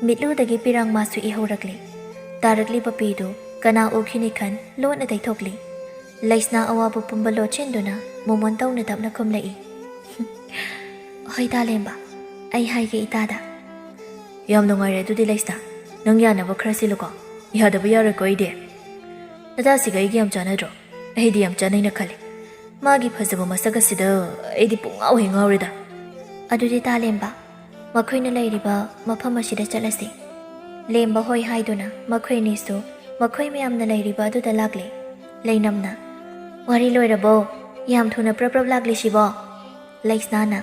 ꯃꯤꯠꯂꯨꯗꯒꯤ ꯄꯤꯔꯥꯡ ꯃꯥꯁꯨ ꯏꯍꯧꯔꯛꯂꯤ꯫ ꯇꯥꯔꯛꯂꯤꯕ ꯄꯤꯗꯨ ꯀꯅꯥ ꯎꯈꯤꯅꯤ ꯈꯟ ꯂꯣꯟꯅ ꯇꯩꯊꯣꯛꯂꯤ꯫ ꯂꯩꯁꯅꯥ ꯑꯋꯥꯕ ꯄꯨꯝꯕ ꯂꯣꯠꯁꯤꯟꯗꯨꯅ ꯃꯣꯃꯣꯟ ꯇꯧꯅ ꯇꯞꯅ ꯈꯨꯝꯂꯛꯏ꯫ ꯍꯣꯏ ꯇꯥ ꯂꯦꯝꯕ, ꯑꯩ ꯍꯥꯏꯒꯦ ꯏꯇꯥꯗ꯫ ꯌꯥꯝ ꯅꯨꯡꯉꯥꯏꯔꯦ ꯑꯗꯨꯗꯤ ꯂꯩꯁꯅꯥ, ꯅꯪ ꯌꯥꯅꯕ ꯈꯔ ꯁꯤꯜꯂꯨꯀꯣ, ꯌꯥꯗꯕ ꯌꯥꯔꯣꯏꯀꯣ ꯑꯩꯗꯤ꯫ ꯅꯇꯥꯁꯤꯒ ꯑꯩꯒꯤ ꯌꯥꯝ ꯆꯥꯟꯅꯗ꯭ꯔꯣ? ꯑꯩꯗꯤ ꯌꯥꯝ ꯆꯥꯟꯅꯩꯅ ꯈꯜꯂꯤ, ꯃꯥꯒꯤ ꯐꯖꯕ ꯃꯁꯛ ꯑꯁꯤꯗ ꯑꯩꯗꯤ ꯄꯨꯡꯉꯥꯎꯍꯦ ꯉꯥꯎꯔꯦꯗ꯫ ꯑꯗꯨꯗꯤ ꯇꯥ ꯂꯦꯝꯕ, ꯃꯈꯣꯏꯅ ꯂꯩꯔꯤꯕ ꯃꯐꯝ ꯑꯁꯤꯗ ꯆꯠꯂꯁꯤ꯫ ꯂꯦꯝꯕ ꯍꯣꯏ ꯍꯥꯏꯗꯨꯅ ꯃꯈꯣꯏ ꯑꯅꯤꯁꯨ ꯃꯈꯣꯏ ꯃꯌꯥꯝꯅ ꯂꯩꯔꯤꯕ ꯑꯗꯨꯗ ꯂꯥꯛꯂꯤ꯫ ꯂꯩꯅꯝꯅ ꯋꯥꯔꯤ ꯂꯣꯏꯔꯕꯣ? ꯌꯥꯝ ꯊꯨꯅ ꯄ꯭ꯔꯞ ꯄ꯭ꯔꯞ ꯂꯥꯛꯂꯤꯁꯤꯕꯣ? ꯂꯩꯁꯅꯥꯅ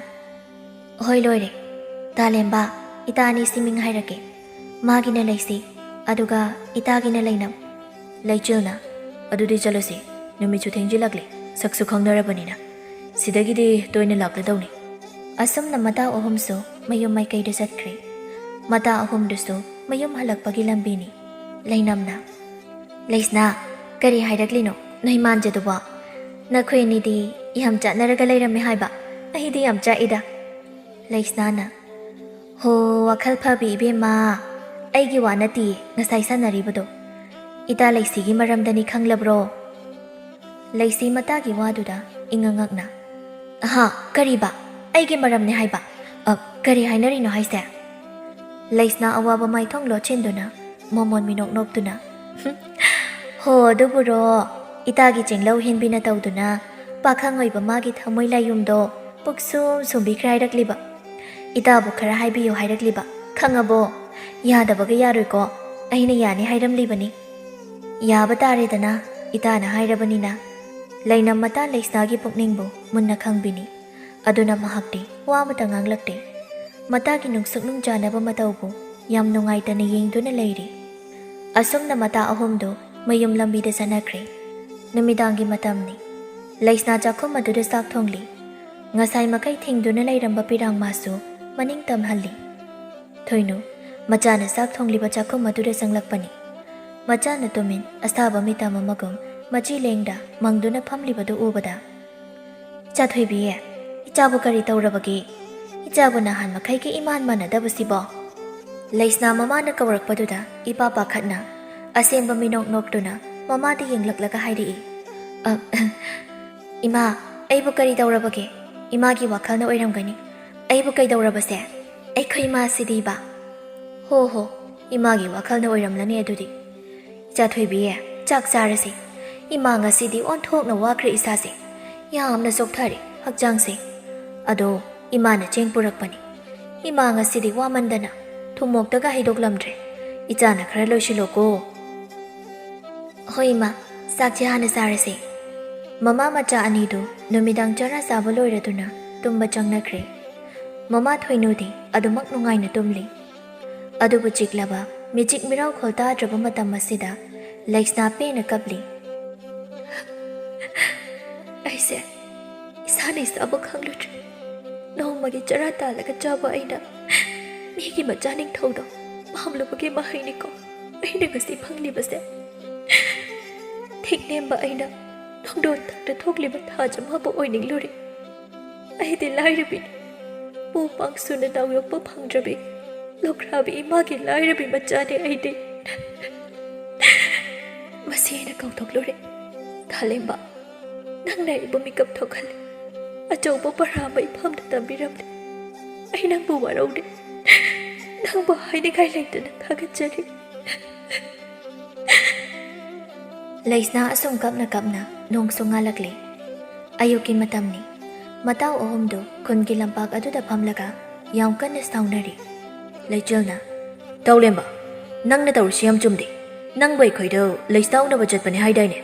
ꯍꯣꯏ ꯂꯣꯏꯔꯦ꯫ ꯇꯥ ꯂꯦꯝꯕ, ꯏꯇꯥ ꯑꯅꯤꯁꯤ ꯃꯤꯡ ꯍꯥꯏꯔꯛꯀꯦ, ꯃꯥꯒꯤꯅ ꯂꯩꯁꯤ, ꯑꯗꯨꯒ ꯏꯇꯥꯒꯤꯅ ꯂꯩꯅꯝ꯫ ꯂꯩꯆꯤꯜꯅ ꯑꯗꯨꯗꯤ ꯆꯠꯂꯁꯤ, ꯅꯨꯃꯤꯠꯁꯨ ꯊꯦꯡꯖꯤꯜꯂꯛꯂꯤ, ꯁꯛꯁꯨ ꯈꯪꯅꯔꯕꯅꯤꯅ ꯁꯤꯗꯒꯤꯗꯤ ꯇꯣꯏꯅ ꯂꯥꯛꯂꯗꯧꯅꯤ꯫ ꯑꯁꯨꯝꯅ ꯃꯇꯥ ꯑꯍꯨꯝꯁꯨ ꯃꯌꯨꯝ ꯃꯥꯏꯀꯩꯗ ꯆꯠꯈ꯭ꯔꯦ꯫ ꯃꯇꯥ ꯑꯍꯨꯝꯗꯨꯁꯨ ꯃꯌꯨꯝ ꯍꯜꯂꯛꯄꯒꯤ ꯂꯝꯕꯤꯅꯤ꯫ ꯂꯩꯅꯝꯅ ꯂꯩꯁꯅꯥ, ꯀꯔꯤ ꯍꯥꯏꯔꯛꯂꯤꯅꯣ ꯅꯣꯏ ꯃꯥꯟꯖꯗꯨꯕꯣ? ꯅꯈꯣꯏ ꯑꯅꯤꯗꯤ ꯌꯥꯝ ꯆꯠꯅꯔꯒ ꯂꯩꯔꯝꯃꯦ ꯍꯥꯏꯕ, ꯑꯩꯗꯤ ꯌꯥꯝ ꯆꯥꯛꯏꯗ꯫ ꯂꯩꯁꯅꯥꯅ ꯍꯣ ꯋꯥꯈꯜ ꯐꯕꯤ ꯏꯕꯦꯝꯃ, ꯑꯩꯒꯤ ꯋꯥ ꯅꯠꯇꯤꯌꯦ ꯉꯁꯥꯏ ꯁꯥꯟꯅꯔꯤꯕꯗꯣ, ꯏꯇꯥ ꯂꯩꯁꯤꯒꯤ ꯃꯔꯝꯗꯅꯤ ꯈꯪꯂꯕ꯭ꯔꯣ? ꯂꯩꯁꯤ ꯃꯇꯥꯒꯤ ꯋꯥꯗꯨꯗ ꯏꯉꯉꯛꯅ ꯀꯔꯤꯕ? ꯑꯩꯒꯤ ꯃꯔꯝꯅꯦ ꯍꯥꯏꯕ? ꯀꯔꯤ ꯍꯥꯏꯅꯔꯤꯅꯣ ꯍꯥꯏꯁꯦ? ꯂꯩꯁꯅꯥ ꯑꯋꯥꯕ ꯃꯥꯏꯊꯣꯡ ꯂꯣꯠꯁꯤꯟꯗꯨꯅ ꯃꯣꯃꯣꯟ ꯃꯤꯅꯣꯛ ꯅꯣꯛꯇꯨꯅ ꯍꯣ ꯑꯗꯨꯕꯨꯔꯣ, ꯏꯇꯥꯒꯤ ꯆꯦꯡꯂꯧ꫰ꯍꯦꯟꯕꯤꯅ ꯇꯧꯗꯨꯅ ꯄꯥꯈꯪ ꯑꯣꯏꯕ ꯃꯥꯒꯤ ꯊꯃꯣꯏ ꯂꯥꯏꯌꯨꯝꯗꯣ ꯄꯨꯛꯁꯨꯝ ꯁꯨꯝꯕꯤꯈ꯭ꯔꯦ ꯍꯥꯏꯔꯛꯂꯤꯕ, ꯏꯇꯥꯕꯨ ꯈꯔ ꯍꯥꯏꯕꯤꯌꯨ ꯍꯥꯏꯔꯛꯂꯤꯕ, ꯈꯪꯉꯕꯣ? ꯌꯥꯗꯕꯒ ꯌꯥꯔꯣꯏꯀꯣ, ꯑꯩꯅ ꯌꯥꯅꯤ ꯍꯥꯏꯔꯝꯂꯤꯕꯅꯤ꯫ ꯌꯥꯕ ꯇꯥꯔꯦꯗꯅ, ꯏꯇꯥꯅ ꯍꯥꯏꯔꯕꯅꯤꯅ꯫ ꯂꯩꯅꯝ ꯃꯇꯥ ꯂꯩꯁꯅꯥꯒꯤ ꯄꯨꯛꯅꯤꯡꯕꯨ ꯃꯨꯟꯅ ꯈꯪꯕꯤꯅꯤ, ꯑꯗꯨꯅ ꯃꯍꯥꯛꯇꯤ ꯋꯥ ꯑꯃꯇ ꯉꯥꯡꯂꯛꯇꯦ꯫ ꯃꯇꯥꯒꯤ ꯅꯨꯡꯁꯨꯛ ꯅꯨꯡꯖꯥꯅꯕ ꯃꯇꯧꯕꯨ ꯌꯥꯝ ꯅꯨꯡꯉꯥꯏꯇꯅ ꯌꯦꯡꯗꯨꯅ ꯂꯩꯔꯤ꯫ ꯑꯁꯨꯝꯅ ꯃꯇꯥ ꯑꯍꯨꯝꯗꯨ ꯃꯌꯨꯝ ꯂꯝꯕꯤꯗ ꯆꯠꯅꯈ꯭ꯔꯦ꯫ ꯅꯨꯃꯤꯗꯥꯡꯒꯤ ꯃꯇꯝꯅꯤ꯫ ꯂꯩꯁꯅꯥ ꯆꯥꯛꯈꯨꯝ ꯑꯗꯨꯗ ꯆꯥꯛ ꯊꯣꯡꯂꯤ꯫ ꯉꯁꯥꯏ ꯃꯈꯩ ꯊꯤꯡꯗꯨꯅ ꯂꯩꯔꯝꯕ ꯄꯤꯔꯥꯡ ꯃꯥꯁꯨ ꯃꯅꯤꯡ ꯇꯝꯍꯜꯂꯤ꯫ ꯊꯣꯏꯅꯨ ꯃꯆꯥꯅ ꯆꯥꯛ ꯊꯣꯡꯂꯤꯕ ꯆꯥꯛꯈꯨꯝ ꯑꯗꯨꯗ ꯆꯪꯂꯛꯄꯅꯤ꯫ ꯃꯆꯥꯅ ꯇꯨꯃꯤꯟ ꯑꯁꯥꯕ ꯃꯤꯇꯝ ꯑꯃꯒꯨꯝ ꯃꯆꯤ ꯂꯦꯡꯗ ꯃꯪꯗꯨꯅ ꯐꯝꯂꯤꯕꯗꯨ ꯎꯕꯗ ꯆꯥꯊꯣꯏꯕꯤ, ꯏꯆꯥꯕꯨ ꯀꯔꯤ ꯇꯧꯔꯕꯒꯦ? ꯏꯆꯥꯕꯨ ꯅꯍꯥꯟ ꯃꯈꯩꯒꯤ ꯏꯃꯥꯟ ꯃꯥꯟꯅꯗꯕꯁꯤꯕꯣ? ꯂꯩꯁꯅꯥ ꯃꯃꯥꯅ ꯀꯧꯔꯛꯄꯗꯨꯗ ꯏꯄꯥ ꯄꯥꯈꯠꯅ ꯑꯁꯦꯡꯕ ꯃꯤꯅꯣꯛ ꯅꯣꯛꯇꯨꯅ ꯃꯃꯥꯗ ꯌꯦꯡꯂꯛꯂꯒ ꯍꯥꯏꯔꯛꯏ꯫ ꯏꯃꯥ, ꯑꯩꯕꯨ ꯀꯔꯤ ꯇꯧꯔꯕꯒꯦ? ꯏꯃꯥꯒꯤ ꯋꯥꯈꯜꯅ ꯑꯣꯏꯔꯝꯒꯅꯤ꯫ ꯑꯩꯕꯨ ꯀꯩꯗꯧꯔꯕꯁꯦ? ꯑꯩꯈꯣꯏ ꯏꯃꯥꯁꯤꯗꯤꯕ? ꯍꯣ ꯏꯃꯥꯒꯤ ꯋꯥꯈꯜꯅ ꯑꯣꯏꯔꯝꯂꯅꯤ ꯑꯗꯨꯗꯤ꯫ ꯏꯆꯥꯊꯣꯏꯕꯤ, ꯆꯥꯛ ꯆꯥꯔꯁꯤ, ꯏꯃꯥ ꯉꯁꯤꯗꯤ ꯑꯣꯟꯊꯣꯛꯅ ꯋꯥꯈ꯭ꯔꯦ ꯏꯁꯥꯁꯦ, ꯌꯥꯝꯅ ꯆꯣꯛꯊꯔꯦ ꯍꯛꯆꯥꯡꯁꯦ꯫ ꯑꯗꯣ ꯏꯃꯥꯅ ꯆꯦꯡ ꯄꯨꯔꯛꯄꯅꯤ, ꯏꯃꯥ ꯉꯁꯤꯗꯤ ꯋꯥꯃꯟꯗꯅ ꯊꯨꯝꯃꯣꯛꯇꯒ ꯍꯩꯗꯣꯛꯂꯝꯗ꯭ꯔꯦ, ꯏꯆꯥꯅ ꯈꯔ ꯂꯣꯏꯁꯤꯜꯂꯣꯀꯣ꯫ ꯍꯣꯏ ꯏꯃꯥ, ꯆꯥꯛꯁꯦ ꯍꯥꯟꯅ ꯆꯥꯔꯁꯦ꯫ ꯃꯃꯥ ꯃꯆꯥ ꯑꯅꯤꯗꯨ ꯅꯨꯃꯤꯗꯥꯡ ꯆꯔꯥ ꯆꯥꯕ ꯂꯣꯏꯔꯗꯨꯅ ꯇꯨꯝꯕ ꯆꯪꯅꯈ꯭ꯔꯦ꯫ ꯃꯃꯥ ꯊꯣꯏꯅꯨꯗꯤ ꯑꯗꯨꯃꯛ ꯅꯨꯡꯉꯥꯏꯅ ꯇꯨꯝꯂꯤ꯫ ꯑꯗꯨꯕꯨ ꯆꯤꯛꯂꯕ ꯃꯤꯆꯤꯛ ꯃꯤꯔꯥꯎꯈꯣꯜ ꯇꯥꯗ꯭ꯔꯕ ꯃꯇꯝ ꯑꯁꯤꯗ ꯂꯩꯁꯅꯥ ꯄꯦꯟꯅ ꯀꯞꯂꯤ꯫ ꯑꯩꯁꯦ ꯏꯁꯥꯅ ꯏꯁꯥꯕꯨ ꯈꯪꯂꯨꯗ꯭ꯔꯦ, ꯅꯣꯡꯃꯒꯤ ꯆꯔꯥ ꯇꯥꯜꯂꯒ ꯆꯥꯕ ꯑꯩꯅ ꯃꯤꯒꯤ ꯃꯆꯥ ꯅꯤꯡꯊꯧꯗꯣ ꯄꯥꯝꯂꯨꯕꯒꯤ ꯃꯍꯩꯅꯤꯀꯣ ꯑꯩꯅ ꯉꯁꯤ ꯐꯪꯂꯤꯕꯁꯦ꯫ ꯊꯤꯛꯅꯦꯝꯕ ꯑꯩꯅ ꯅꯣꯡꯗꯣꯟ ꯊꯛꯇ ꯊꯣꯛꯂꯤꯕ ꯊꯥꯖꯃꯥꯕꯨ ꯑꯣꯏꯅꯤꯡꯂꯨꯔꯦ꯫ ꯑꯩꯗꯤ ꯂꯥꯏꯔꯕꯤꯅꯤ, ꯄꯨ ꯄꯥꯡ ꯁꯨꯅ ꯅꯥꯎ ꯌꯣꯛꯄ ꯐꯪꯗ꯭ꯔꯕꯤ ꯂꯣꯛꯈ꯭ꯔꯥꯕꯤ ꯏꯃꯥꯒꯤ ꯂꯥꯏꯔꯕꯤ ꯃꯆꯥꯅꯤ ꯑꯩꯗꯤ꯫ ꯃꯁꯤ ꯑꯩꯅ ꯀꯥꯎꯊꯣꯛꯂꯨꯔꯦ꯫ ꯊꯥꯂꯦꯝꯕ, ꯅꯪꯅ ꯑꯩꯕꯨ ꯃꯤꯀꯞ ꯊꯣꯛꯍꯜꯂꯤ, ꯑꯆꯧꯕ ꯄꯔꯥ ꯑꯃ ꯏꯐꯝꯗ ꯇꯝꯕꯤꯔꯝꯂꯦ꯫ ꯑꯩ ꯅꯪꯕꯨ ꯋꯥꯔꯧꯗꯦ, ꯅꯪꯕꯨ ꯍꯥꯏꯅꯤꯡꯉꯥꯏ ꯂꯩꯇꯅ ꯊꯥꯒꯠꯆꯔꯤ꯫ ꯂꯩꯁꯅꯥ ꯑꯁꯨꯝ ꯀꯞꯅ ꯀꯞꯅ ꯅꯣꯡꯁꯨ ꯉꯥꯜꯂꯛꯂꯦ꯫ ꯑꯌꯨꯛꯀꯤ ꯃꯇꯝꯅꯤ꯫ ꯃꯇꯥꯎ ꯑꯍꯨꯝꯗꯨ ꯈꯨꯟꯒꯤ ꯂꯝꯄꯥꯛ ꯑꯗꯨꯗ ꯐꯝꯂꯒ ꯌꯥꯝ ꯀꯟꯅ ꯁꯥꯎꯅꯔꯤ꯫ ꯂꯩꯆꯜꯅ, ꯇꯧꯂꯦꯝꯕ, ꯅꯪꯅ ꯇꯧꯔꯤꯁꯤ ꯌꯥꯝ ꯆꯨꯝꯗꯦ꯫ ꯅꯪꯕꯨ ꯑꯩꯈꯣꯏꯗ ꯂꯩꯁꯅꯥ ꯎꯅꯕ ꯆꯠꯄꯅꯦ ꯍꯥꯏꯗꯥꯏꯅꯦ?